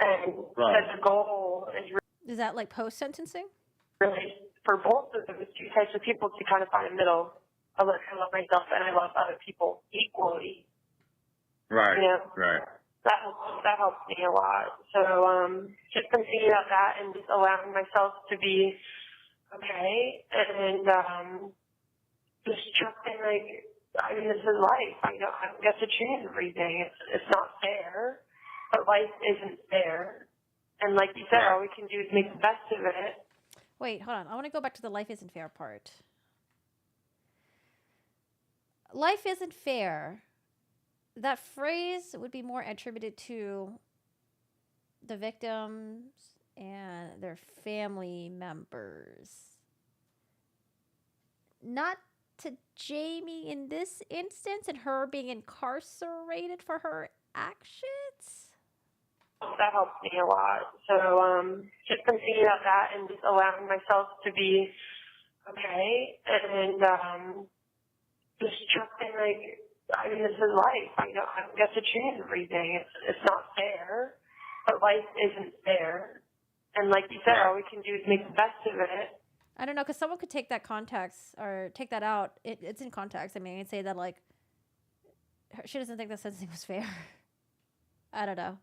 S7: And that the goal is
S1: that like post-sentencing?
S7: Really for both of those two types of people to kind of find a middle. I love myself and I love other people equally.
S6: Right.
S7: You know?
S6: Right.
S7: That helps me a lot. So just thinking about that and just allowing myself to be okay and just trusting, like, I mean, this is life. I don't get to choose everything. It's not fair, but life isn't fair. And like you said, all we can do is make the best of it.
S1: Wait, hold on. I want to go back to the life isn't fair part. Life isn't fair. That phrase would be more attributed to the victims and their family members. Not to Jamie in this instance and her being incarcerated for her actions.
S7: That helps me a lot. So just thinking about that and just allowing myself to be okay and just trusting, like, I mean, this is life. I don't get to choose everything. It's not fair, but life isn't fair. And like you said, all we can do is make the best of it.
S1: I don't know, because someone could take that context or take that out. It's in context. I mean, I'd say that, like, she doesn't think the sentencing was fair. I don't know.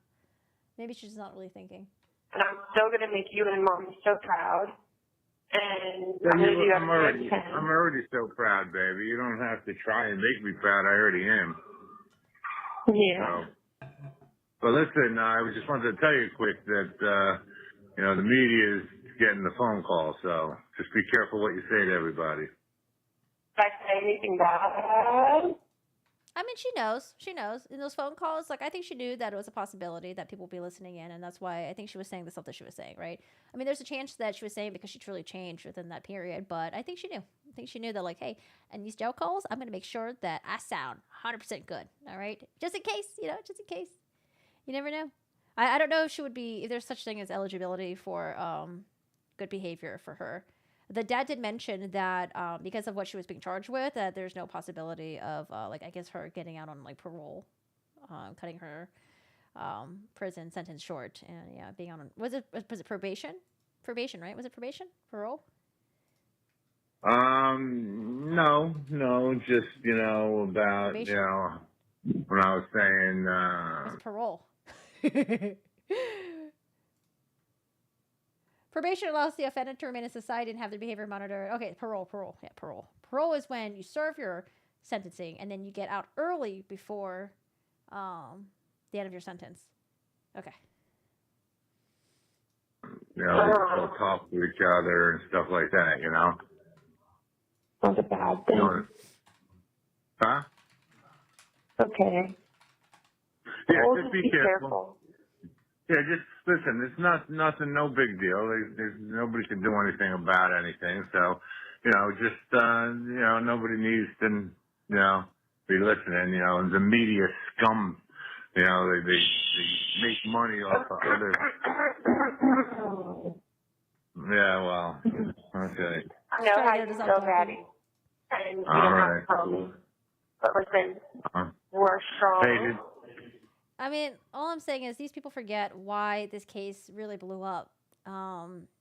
S1: Maybe she's not really thinking.
S7: And I'm still going to make you and Mom so proud. And
S6: I'm already so proud, baby. You don't have to try and make me proud. I already am.
S7: Yeah.
S6: So, but listen, I just wanted to tell you quick that, you know, the media is getting the phone call, so just be careful what you say to everybody.
S7: Did I say anything bad?
S1: I mean, she knows. She knows. In those phone calls, like, I think she knew that it was a possibility that people would be listening in, and that's why I think she was saying the stuff that she was saying, right? I mean, there's a chance that she was saying because she truly changed within that period, but I think she knew. I think she knew that, like, hey, in these jail calls, I'm going to make sure that I sound 100% good, all right? Just in case, you know, just in case. You never know. I don't know if she would be, if there's such thing as eligibility for good behavior for her. The dad did mention that because of what she was being charged with, that there's no possibility of, like, I guess her getting out on, like, parole, cutting her prison sentence short, and yeah, being on, was it probation? Probation, right? Was it probation? Parole?
S6: No, just, you know, about, probation? You know, when I was saying,
S1: was it parole? Probation allows the offended to remain in society and have their behavior monitored. Okay, parole. Yeah, parole. Parole is when you serve your sentencing and then you get out early before the end of your sentence. Okay.
S6: You know, they'll talk to each other and stuff like that, you know?
S7: Not a bad thing.
S6: You know, huh?
S7: Okay.
S6: Yeah,
S7: well,
S6: just be careful. Yeah, just listen. It's nothing, no big deal. There's nobody can do anything about anything. So, you know, just you know, nobody needs to, you know, be listening. You know, and the media scum. You know, they make money off of other. Yeah, well, okay.
S7: I know how you feel, Daddy, and you don't have to tell me. But listen, we're strong.
S6: Hey,
S1: I mean, all I'm saying is these people forget why this case really blew up.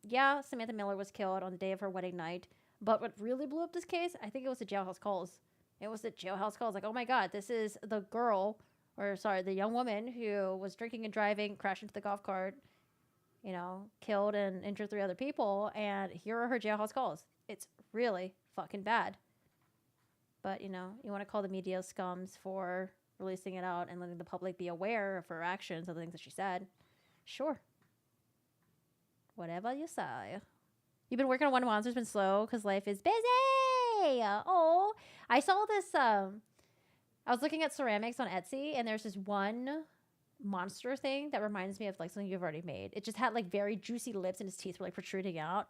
S1: Yeah, Samantha Miller was killed on the day of her wedding night. But what really blew up this case, I think it was the jailhouse calls. It was the jailhouse calls. Like, oh my God, this is the girl, or sorry, the young woman who was drinking and driving, crashed into the golf cart, you know, killed and injured 3 other people. And here are her jailhouse calls. It's really fucking bad. But, you know, you want to call the media scums for releasing it out and letting the public be aware of her actions and the things that she said. Sure. Whatever you say. You've been working on one monster's been slow because life is busy. Oh, I saw this. I was looking at ceramics on Etsy, and there's this one monster thing that reminds me of like something you've already made. It just had like very juicy lips, and his teeth were like protruding out.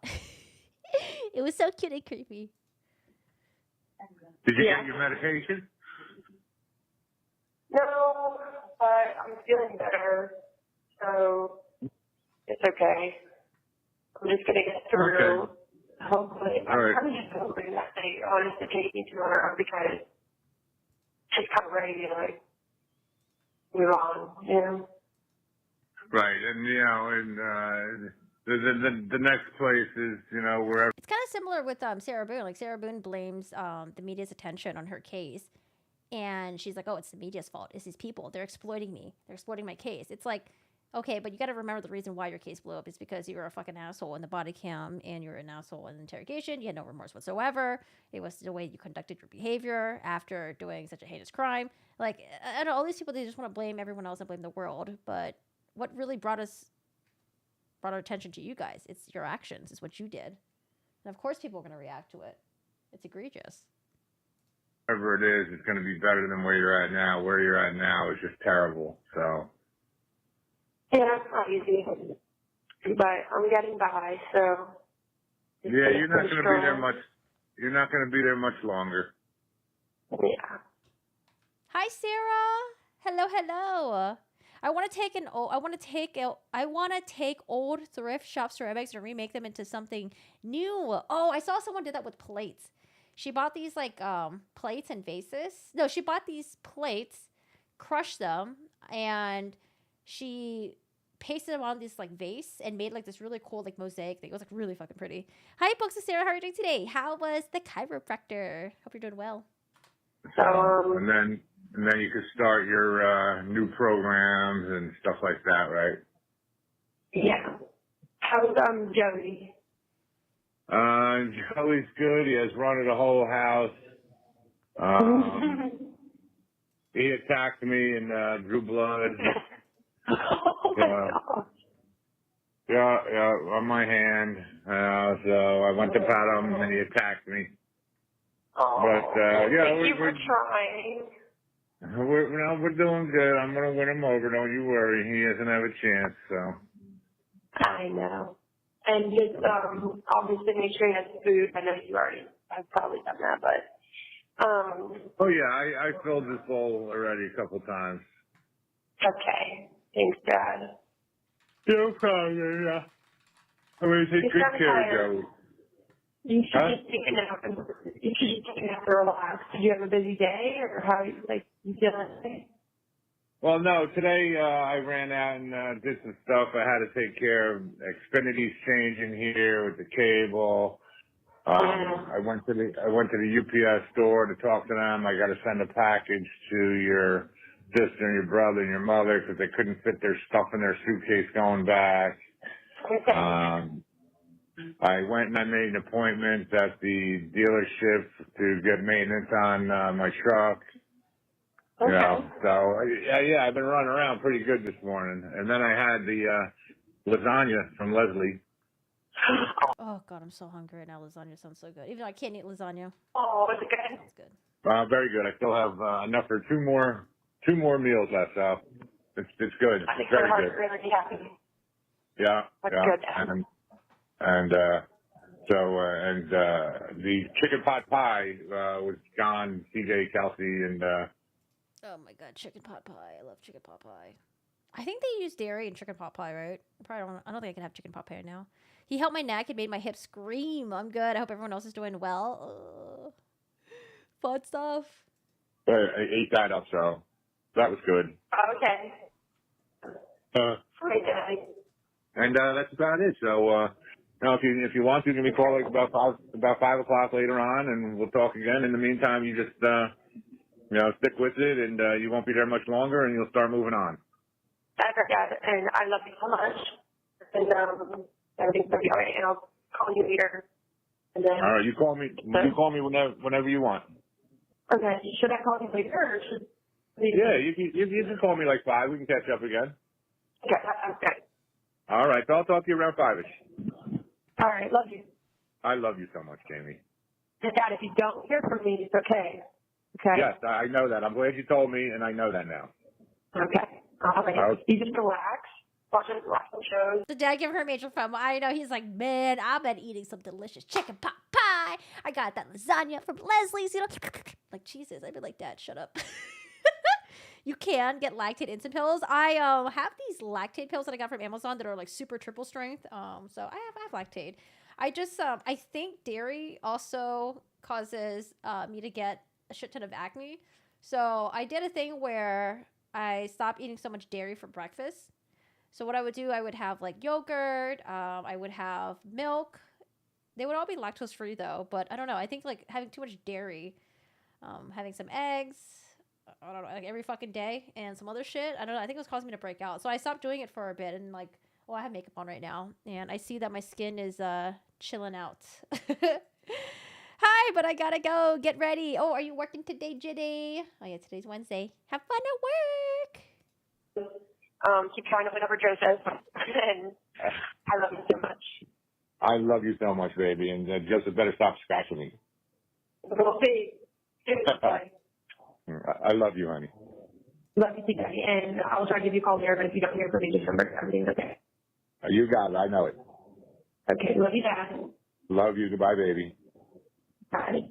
S1: It was so cute and creepy.
S6: Did you get your medication?
S7: No, but I'm feeling better, so it's okay. I'm just gonna get through.
S6: Okay.
S7: Hopefully,
S6: All right.
S7: I'm just hoping that they honestly take me tomorrow because she's kind of ready to like move on, you know.
S6: Right, and you know, and the next place is, you know, wherever.
S1: It's kind of similar with Sarah Boone. Like Sarah Boone blames the media's attention on her case, and she's like, "Oh, it's the media's fault. It's these people. They're exploiting me. They're exploiting my case." It's like, okay, but you got to remember the reason why your case blew up is because you were a fucking asshole in the body cam, and you're an asshole in the interrogation. You had no remorse whatsoever. It was the way you conducted your behavior after doing such a heinous crime. Like, I know all these people, they just want to blame everyone else and blame the world. But what really brought our attention to you guys? It's your actions. It's what you did. And of course people are going to react to it. It's egregious.
S6: Whatever it is, it's going to be better than where you're at now. Where you're at now is just terrible. So.
S7: Yeah, it's not easy, but I'm getting by, so.
S6: Yeah, you're not going to be there much. You're not going to be there much longer.
S7: Yeah.
S1: Hi, Sarah. Hello, hello. I want to take old thrift shop ceramics and remake them into something new. Oh, I saw someone did that with plates. She bought these like plates and vases. No, she bought these plates, crushed them, and she pasted them on this like vase and made like this really cool like mosaic thing. It was like really fucking pretty. Hi, Books and Sarah. How are you doing today? How was the chiropractor? Hope you're doing well.
S6: And then you could start your new programs and stuff like that, right?
S7: Yeah. How's Joey?
S6: Joey's good. He has run the whole house. He attacked me and drew blood.
S7: Oh my God.
S6: Yeah, on my hand. So I went to pat him and he attacked me.
S7: Oh,
S6: but yeah,
S7: thank you for trying.
S6: We're doing good. I'm gonna win him over. Don't you worry. He doesn't have a chance. So.
S7: I know. And just obviously make sure he has food. I know I've probably done that, but
S6: Oh yeah, I filled this bowl already a couple times.
S7: Okay. Thanks, Dad.
S6: No problem. Yeah. I'm gonna take good care of Joey.
S7: You should just take a nap. You should just take a nap to relax. Did you have a busy day, or how you feeling?
S6: Well, no. Today I ran out and did some stuff. I had to take care of Xfinity's changing here with the cable. I went to the UPS store to talk to them. I got to send a package to your sister and your brother and your mother because they couldn't fit their stuff in their suitcase going back.
S7: Okay.
S6: I went and I made an appointment at the dealership to get maintenance on my truck.
S7: Okay.
S6: You know, so yeah, I've been running around pretty good this morning. And then I had the lasagna from Leslie.
S1: Oh God, I'm so hungry right now. Lasagna sounds so good. Even though I can't eat lasagna.
S7: Oh, is it good?
S1: Sounds good.
S6: Very good. I still have enough for two more meals left. So it's good.
S7: I think
S6: very
S7: my
S6: good.
S7: heart's really happy.
S6: Yeah.
S7: That's
S6: yeah.
S7: good.
S6: And the chicken pot pie was John, CJ, Kelsey, and.
S1: Oh my God, chicken pot pie! I love chicken pot pie. I think they use dairy in chicken pot pie, right? I don't think I can have chicken pot pie now. He helped my neck and made my hips scream. I'm good. I hope everyone else is doing well. Fun stuff.
S6: I ate that up, so that was good.
S7: Okay. Great, Daddy.
S6: And that's about it. So, if you want to, give me a call like about 5 o'clock later on, and we'll talk again. In the meantime, you just stick with it, and you won't be there much longer, and you'll start moving on.
S7: I forgot, and I love you so much. And everything's gonna be all right, and I'll call you later. And then,
S6: all right, you call me. You call me whenever you want.
S7: Okay. Should I call you later, or should?
S6: Yeah, you can call me like 5. We can catch up again.
S7: Okay, that's good.
S6: All right, so I'll talk to you around 5ish.
S7: All right, love you.
S6: I love you so much, Jamie.
S7: And Dad, if you don't hear from me, it's okay. Okay.
S6: Yes, I know that. I'm glad you told me, and I know that now.
S7: Okay. All right. You just relax. Watch some shows.
S1: The dad giving her major fun. I know he's like, man, I've been eating some delicious chicken pot pie. I got that lasagna from Leslie's, like Jesus. I'd be like, Dad, shut up. You can get lactate instant pills. I have these lactate pills that I got from Amazon that are like super triple strength. So I have lactate. I just I think dairy also causes me to get a shit ton of acne. So I did a thing where I stopped eating so much dairy for breakfast. So what I would do, I would have like yogurt. I would have milk. They would all be lactose free though. But I don't know. I think like having too much dairy, having some eggs, I don't know, like every fucking day and some other shit. I don't know. I think it was causing me to break out. So I stopped doing it for a bit and like, well, I have makeup on right now and I see that my skin is chilling out. Hi, but I gotta go get ready. Oh, are you working today, Jitty? Oh yeah, today's Wednesday. Have fun at work.
S7: Keep trying to win over Joseph. And I love you so much.
S6: I love you so much, baby, and Joseph better stop scratching me.
S7: We'll see. Bye.
S6: I love you, honey.
S7: Love you too, Daddy. And I'll try to give you a call later, but if you don't hear from me, just remember everything's okay.
S6: You got it. I know it.
S7: Okay. Love you, Dad.
S6: Love you. Goodbye, baby.
S7: Bye.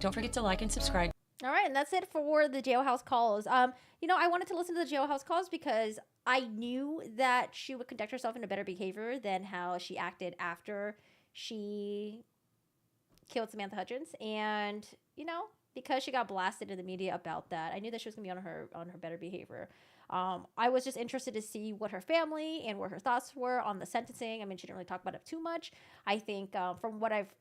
S9: Don't forget to like and subscribe.
S1: All right, and that's it for the jailhouse calls. I wanted to listen to the jailhouse calls because I knew that she would conduct herself in a better behavior than how she acted after she killed Samantha Hutchins. And, because she got blasted in the media about that, I knew that she was going to be on her better behavior. I was just interested to see what her family and what her thoughts were on the sentencing. I mean, she didn't really talk about it too much. I think from what I've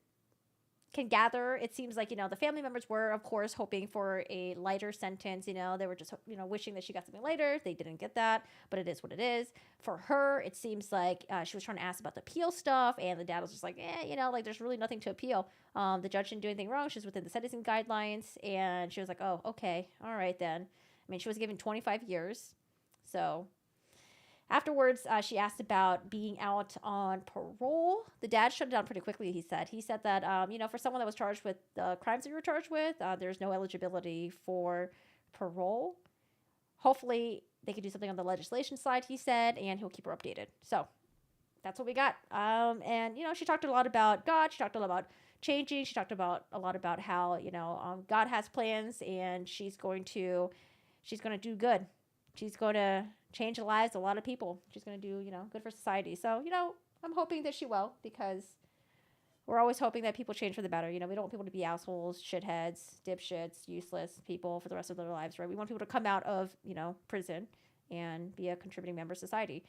S1: can gather, it seems like, the family members were, of course, hoping for a lighter sentence. They were just, wishing that she got something lighter. They didn't get that, but it is what it is. For her, it seems like she was trying to ask about the appeal stuff, and the dad was just like, there's really nothing to appeal. The judge didn't do anything wrong. She was within the sentencing guidelines, and she was like, oh, okay, all right then. I mean, she was given 25 years, so... Afterwards, she asked about being out on parole. The dad shut it down pretty quickly, he said. He said that, for someone that was charged with the crimes that you were charged with, there's no eligibility for parole. Hopefully, they could do something on the legislation side, he said, and he'll keep her updated. So, that's what we got. She talked a lot about God. She talked a lot about changing. She talked a lot about how, God has plans, and she's going to do good. She's going to change the lives of a lot of people. She's going to do, good for society. So, I'm hoping that she will, because we're always hoping that people change for the better. We don't want people to be assholes, shitheads, dipshits, useless people for the rest of their lives, right? We want people to come out of, prison and be a contributing member of society.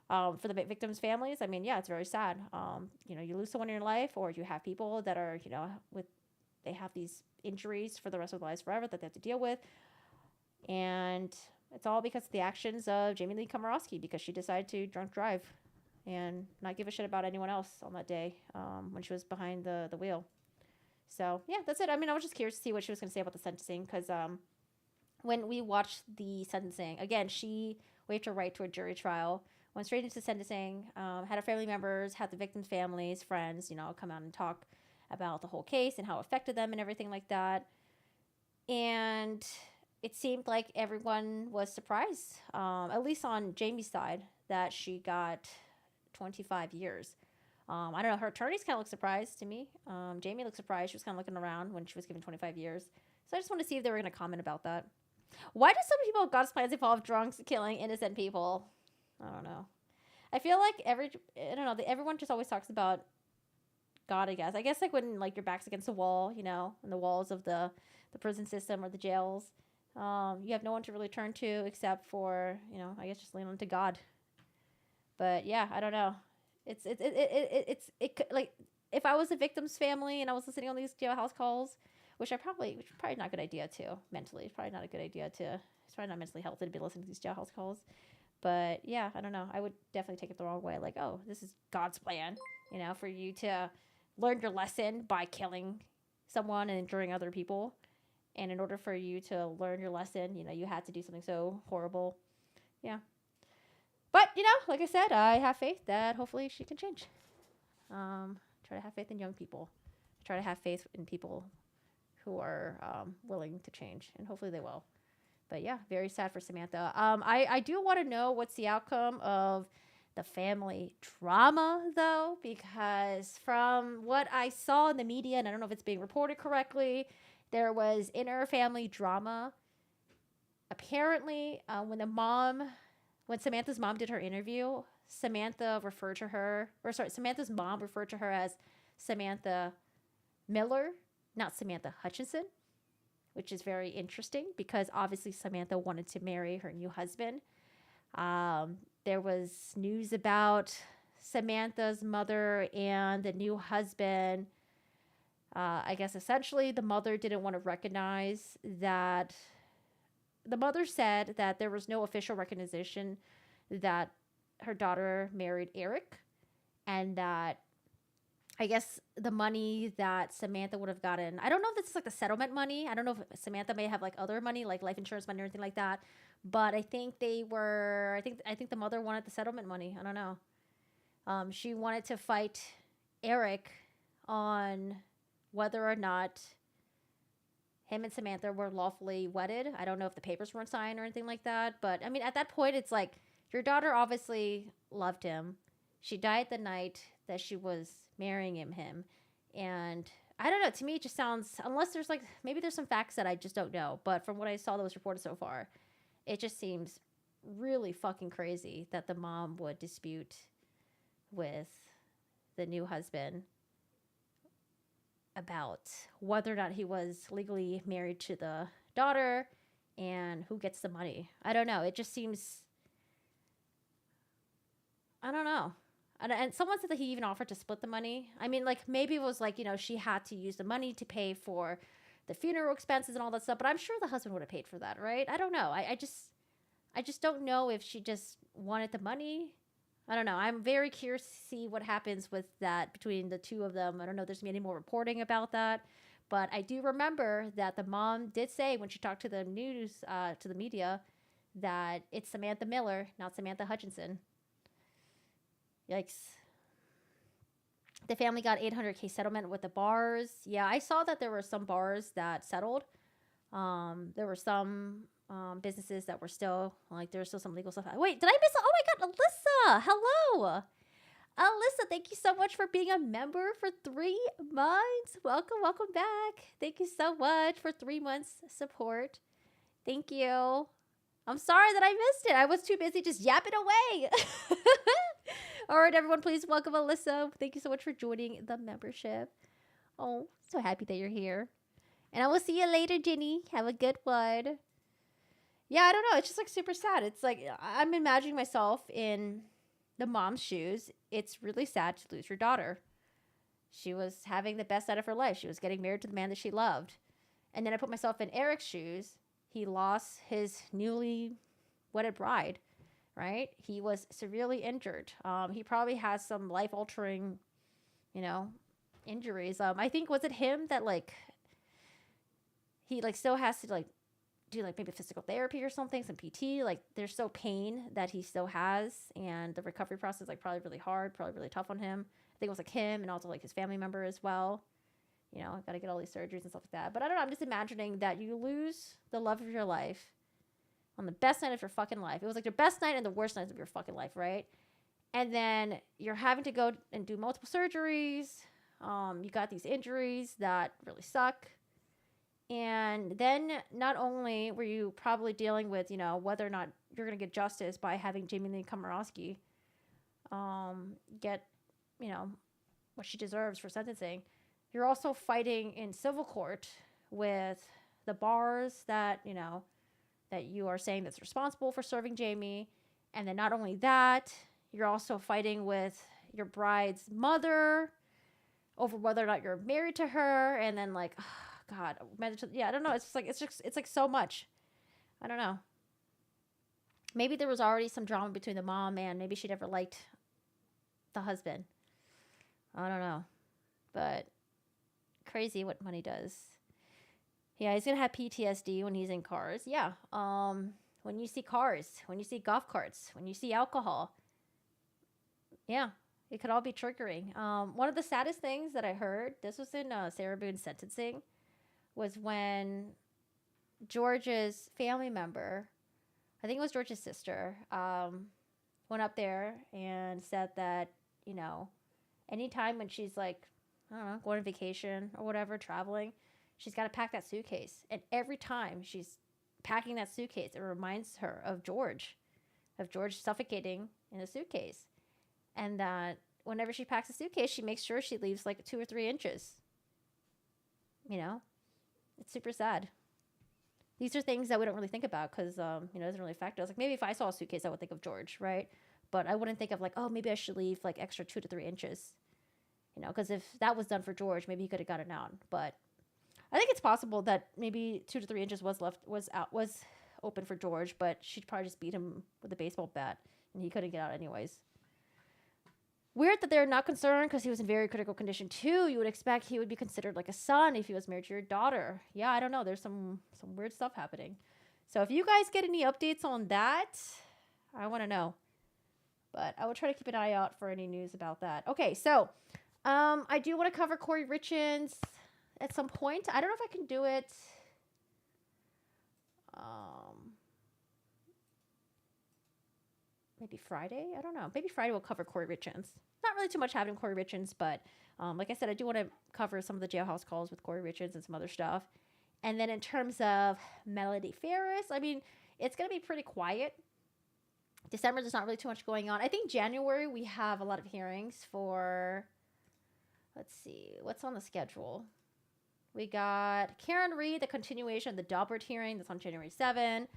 S1: For the victims' families, I mean, yeah, it's very sad. You lose someone in your life, or you have people that are, they have these injuries for the rest of their lives forever that they have to deal with. And it's all because of the actions of Jamie Lee Komoroski, because she decided to drunk drive and not give a shit about anyone else on that day when she was behind the wheel. So, yeah, that's it. I mean, I was just curious to see what she was going to say about the sentencing, because when we watched the sentencing, again, she waived her right to a jury trial, went straight into sentencing, had her family members, had the victims' families, friends, come out and talk about the whole case and how it affected them and everything like that. And it seemed like everyone was surprised, at least on Jamie's side, that she got 25 years. I don't know, her attorneys kind of looked surprised to me. Jamie looked surprised. She was kind of looking around when she was given 25 years. So I just want to see if they were going to comment about that. Why do so many people God's plans involve drunks killing innocent people? I don't know. I feel like everyone just always talks about God, I guess. I guess like when like your back's against the wall, and the walls of the prison system or the jails. You have no one to really turn to except for, I guess just lean on to God. But yeah, I don't know. Like if I was a victim's family and I was listening on these jailhouse calls, which probably not a good idea too. Mentally, it's probably not a good idea to. It's probably not mentally healthy to be listening to these jailhouse calls. But yeah, I don't know. I would definitely take it the wrong way. Like, oh, this is God's plan, for you to learn your lesson by killing someone and injuring other people. And in order for you to learn your lesson, you had to do something so horrible. Yeah. But, like I said, I have faith that hopefully she can change. Try to have faith in young people. Try to have faith in people who are willing to change. And hopefully they will. But yeah, very sad for Samantha. I do want to know what's the outcome of the family drama, though, because from what I saw in the media, and I don't know if it's being reported correctly, there was inter-family drama. Apparently, when Samantha's mom did her interview, Samantha's mom referred to her as Samantha Miller, not Samantha Hutchinson, which is very interesting because obviously Samantha wanted to marry her new husband. There was news about Samantha's mother and the new husband. I guess essentially the mother didn't want to recognize that. The mother said that there was no official recognition that her daughter married Eric, and that I guess the money that Samantha would have gotten, I don't know if this is like the settlement money. I don't know if Samantha may have like other money, like life insurance money or anything like that. But I think the mother wanted the settlement money. I don't know. She wanted to fight Eric on whether or not him and Samantha were lawfully wedded. I don't know if the papers weren't signed or anything like that. But I mean, at that point, it's like your daughter obviously loved him. She died the night that she was marrying him. And I don't know. To me, it just sounds, unless there's maybe there's some facts that I just don't know. But from what I saw that was reported so far, it just seems really fucking crazy that the mom would dispute with the new husband about whether or not he was legally married to the daughter and who gets the money. I don't know. It just seems, I don't know. And someone said that he even offered to split the money. I mean, maybe it was she had to use the money to pay for the funeral expenses and all that stuff. But I'm sure the husband would have paid for that, right? I don't know. I just don't know if she just wanted the money. I don't know. I'm very curious to see what happens with that between the two of them. I don't know if there's going to be any more reporting about that. But I do remember that the mom did say when she talked to the news, to the media, that it's Samantha Miller, not Samantha Hutchinson. Yikes. The family got $800K settlement with the bars. Yeah, I saw that there were some bars that settled. There were some businesses that were still, there's still some legal stuff. Wait, did I miss? Oh my God, Alyssa. Hello. Alyssa, thank you so much for being a member for 3 months. Welcome back. Thank you so much for 3 months support. Thank you. I'm sorry that I missed it. I was too busy just yapping away. All right, everyone, please welcome Alyssa. Thank you so much for joining the membership. Oh, so happy that you're here. And I will see you later, Jenny. Have a good one. Yeah, I don't know. It's just super sad. It's I'm imagining myself in the mom's shoes. It's really sad to lose your daughter. She was having the best night of her life. She was getting married to the man that she loved. And then I put myself in Eric's shoes. He lost his newly wedded bride, right? He was severely injured. He probably has some life-altering, injuries. I think, was it him that he still has to do maybe physical therapy or something, some PT? There's still pain that he still has, and the recovery process is probably really hard, probably really tough on him. I think it was him and also his family member as well. Got to get all these surgeries and stuff like that. But I don't know. I'm just imagining that you lose the love of your life on the best night of your fucking life. It was your best night and the worst nights of your fucking life, right? And then you're having to go and do multiple surgeries. You got these injuries that really suck. And then not only were you probably dealing with, whether or not you're going to get justice by having Jamie Lee Komoroski get, what she deserves for sentencing, you're also fighting in civil court with the bars that, that you are saying that's responsible for serving Jamie. And then not only that, you're also fighting with your bride's mother over whether or not you're married to her, and then like, oh, God, yeah, I don't know. It's like so much. I don't know. Maybe there was already some drama between the mom and maybe she never liked the husband. I don't know, but crazy what money does. Yeah, he's gonna have PTSD when he's in cars. Yeah. When you see cars, when you see golf carts, when you see alcohol. Yeah, it could all be triggering. One of the saddest things that I heard, this was in Sarah Boone's sentencing, was when George's family member, I think it was George's sister, went up there and said that, you know, anytime when she's like, I don't know, going on vacation or whatever, traveling, she's got to pack that suitcase. And every time she's packing that suitcase, it reminds her of George suffocating in a suitcase. And that whenever she packs a suitcase, she makes sure she leaves like 2 or 3 inches. You know, it's super sad. These are things that we don't really think about because, you know, it doesn't really affect us. Like maybe if I saw a suitcase, I would think of George, right? But I wouldn't think of like, oh, maybe I should leave like extra 2 to 3 inches. You know, because if that was done for George, maybe he could have gotten out. But I think it's possible that maybe 2 to 3 inches was open for George, but she'd probably just beat him with a baseball bat, and he couldn't get out anyways. Weird that they're not concerned because he was in very critical condition too. You would expect he would be considered like a son if he was married to your daughter. Yeah, I don't know. There's some weird stuff happening. So if you guys get any updates on that, I want to know. But I will try to keep an eye out for any news about that. Okay, so I do want to cover Cory Richins at some point. I don't know if I can do it. Maybe Friday? I don't know. Maybe Friday we'll cover Cory Richins. Not really too much happening with Cory Richins, but like I said, I do want to cover some of the jailhouse calls with Cory Richins and some other stuff. And then in terms of Melody Ferris, I mean, it's going to be pretty quiet. December, there's not really too much going on. I think January, we have a lot of hearings for, let's see, what's on the schedule? We got Karen Reed, the continuation of the Daubert hearing. That's on January 7.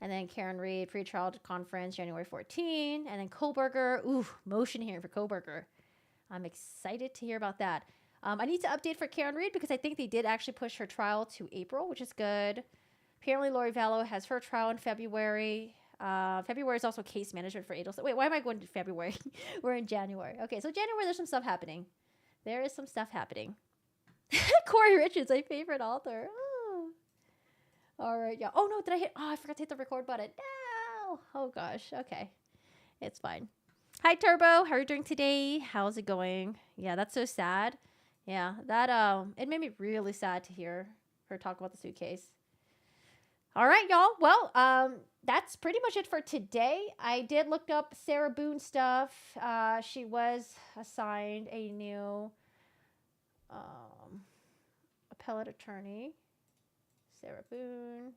S1: And then Karen Reed, pretrial conference, January 14. And then Koberger, motion hearing for Koberger. I'm excited to hear about that. I need to update for Karen Reed because I think they did actually push her trial to April, which is good. Apparently, Lori Vallow has her trial in February. February is also case management for Adel. Wait, why am I going to February? We're in January. Okay, so January, there's some stuff happening. There is some stuff happening. Cory Richins, my favorite author. Oh. All right, yeah. Oh, no, did I hit? Oh, I forgot to hit the record button. No. Oh, gosh. Okay. It's fine. Hi, Turbo. How are you doing today? How's it going? Yeah, that's so sad. Yeah, that, it made me really sad to hear her talk about the suitcase. All right, y'all. Well, that's pretty much it for today. I did look up Sarah Boone stuff. She was assigned a new appellate attorney. Sarah Boone.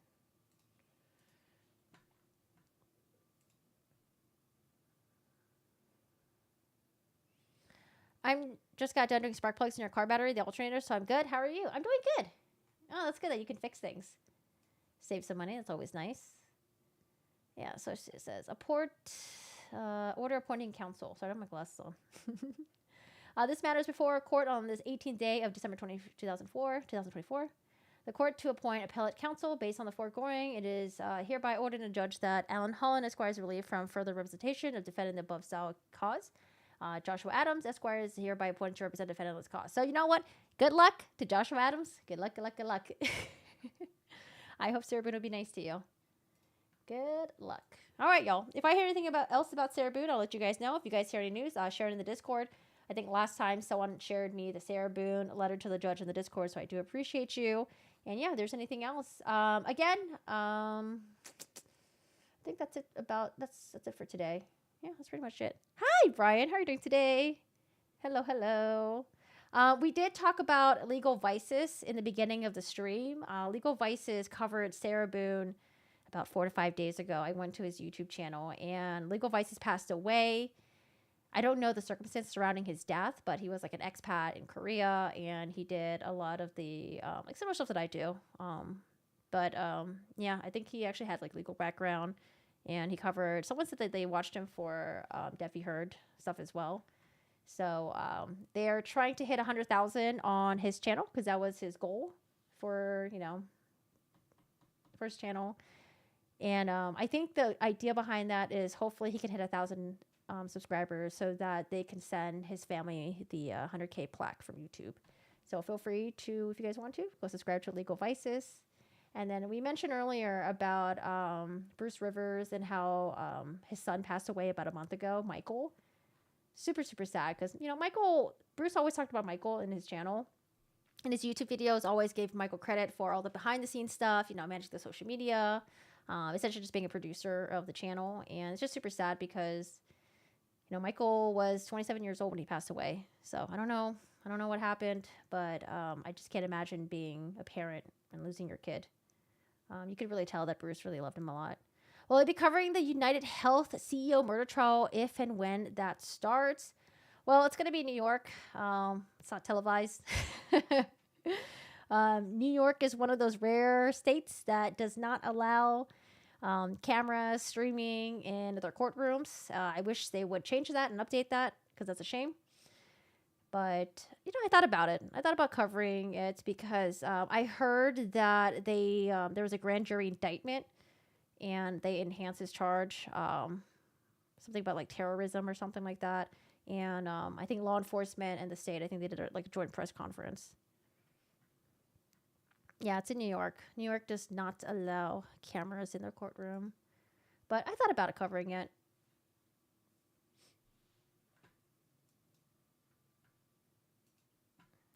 S1: I'm just got done doing spark plugs in your car battery, the alternator, so I'm good. How are you? I'm doing good. Oh, that's good that you can fix things. Save some money. That's always nice. Yeah, so it says order appointing counsel. Sorry, I don't have my glasses on. This matters before a court on this 18th day of December 2024. The court to appoint appellate counsel based on the foregoing. It is hereby ordered and judged that Alan Holland, Esquire, is relieved from further representation of defendant in the above style cause. Joshua Adams, Esquire, is hereby appointed to represent defendant in this cause. So you know what? Good luck to Joshua Adams. Good luck, good luck, good luck. I hope Sarah Boone will be nice to you. Good luck. All right, y'all. If I hear anything else about Sarah Boone, I'll let you guys know. If you guys hear any news, share it in the Discord. I think last time someone shared me the Sarah Boone letter to the judge in the Discord, so I do appreciate you. And yeah, if there's anything else, again, I think that's it that's it for today. Yeah, that's pretty much it. Hi, Brian. How are you doing today? Hello, hello. We did talk about Legal Vices in the beginning of the stream. Legal Vices covered Sarah Boone about 4 to 5 days ago. I went to his YouTube channel, and Legal Vices passed away. I don't know the circumstances surrounding his death, but he was like an expat in Korea, and he did a lot of the like similar stuff that I do. Yeah, I think he actually had like legal background, and he covered. Someone said that they watched him for Deafy Heard stuff as well. So they're trying to hit 100,000 on his channel because that was his goal for, first channel. And I think the idea behind that is hopefully he can hit 1,000 subscribers so that they can send his family the 100K plaque from YouTube. So feel free to, if you guys want to, go subscribe to Legal Vices. And then we mentioned earlier about Bruce Rivers and how his son passed away about a month ago, Michael. Super, super sad because, Bruce always talked about Michael in his channel. In his YouTube videos, always gave Michael credit for all the behind-the-scenes stuff, managing the social media, essentially just being a producer of the channel. And it's just super sad because, Michael was 27 years old when he passed away. So I don't know what happened, but I just can't imagine being a parent and losing your kid. You could really tell that Bruce really loved him a lot. Well, I'll be covering the United Health CEO murder trial if and when that starts. Well, it's going to be in New York. It's not televised. New York is one of those rare states that does not allow cameras streaming in their courtrooms. I wish they would change that and update that because that's a shame. But, I thought about it. I thought about covering it because I heard that there was a grand jury indictment and they enhanced his charge, something about like terrorism or something like that. And I think law enforcement and the state, I think they did a joint press conference. Yeah, it's in New York. New York does not allow cameras in their courtroom. But I thought about covering it.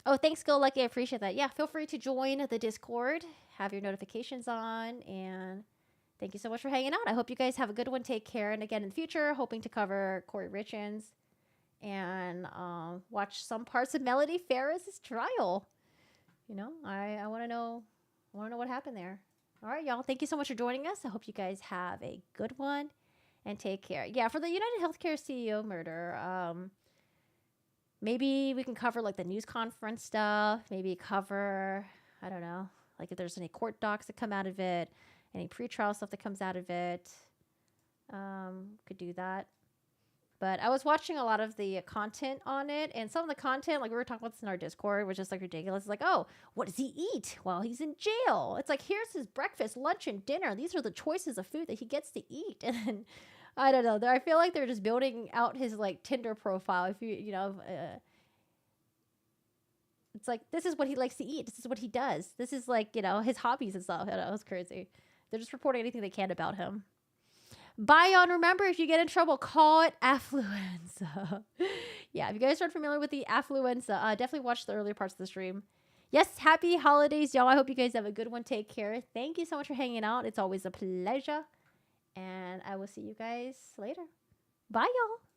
S1: Oh, thanks, Go Lucky. I appreciate that. Yeah, feel free to join the Discord. Have your notifications on. And thank you so much for hanging out. I hope you guys have a good one. Take care. And again, in the future, hoping to cover Cory Richins and watch some parts of Melody Ferris' trial. I want to know what happened there. All right, y'all. Thank you so much for joining us. I hope you guys have a good one and take care. Yeah, for the United Healthcare CEO murder, maybe we can cover like the news conference stuff. Maybe cover, I don't know, like if there's any court docs that come out of it, any pretrial stuff that comes out of it. Could do that. But I was watching a lot of the content on it, and some of the content, like we were talking about this in our Discord, was just like ridiculous. It's like, oh, what does he eat while he's in jail? It's like, here's his breakfast, lunch, and dinner. These are the choices of food that he gets to eat. And then, I don't know. I feel like they're just building out his like Tinder profile. If it's like, this is what he likes to eat. This is what he does. This is like, his hobbies and stuff. It's crazy. They're just reporting anything they can about him. Bye, y'all. Remember, if you get in trouble, call it affluenza. Yeah, if you guys aren't familiar with the affluenza, definitely watch the earlier parts of the stream. Yes, happy holidays, y'all. I hope you guys have a good one. Take care. Thank you so much for hanging out. It's always a pleasure. And I will see you guys later. Bye, y'all.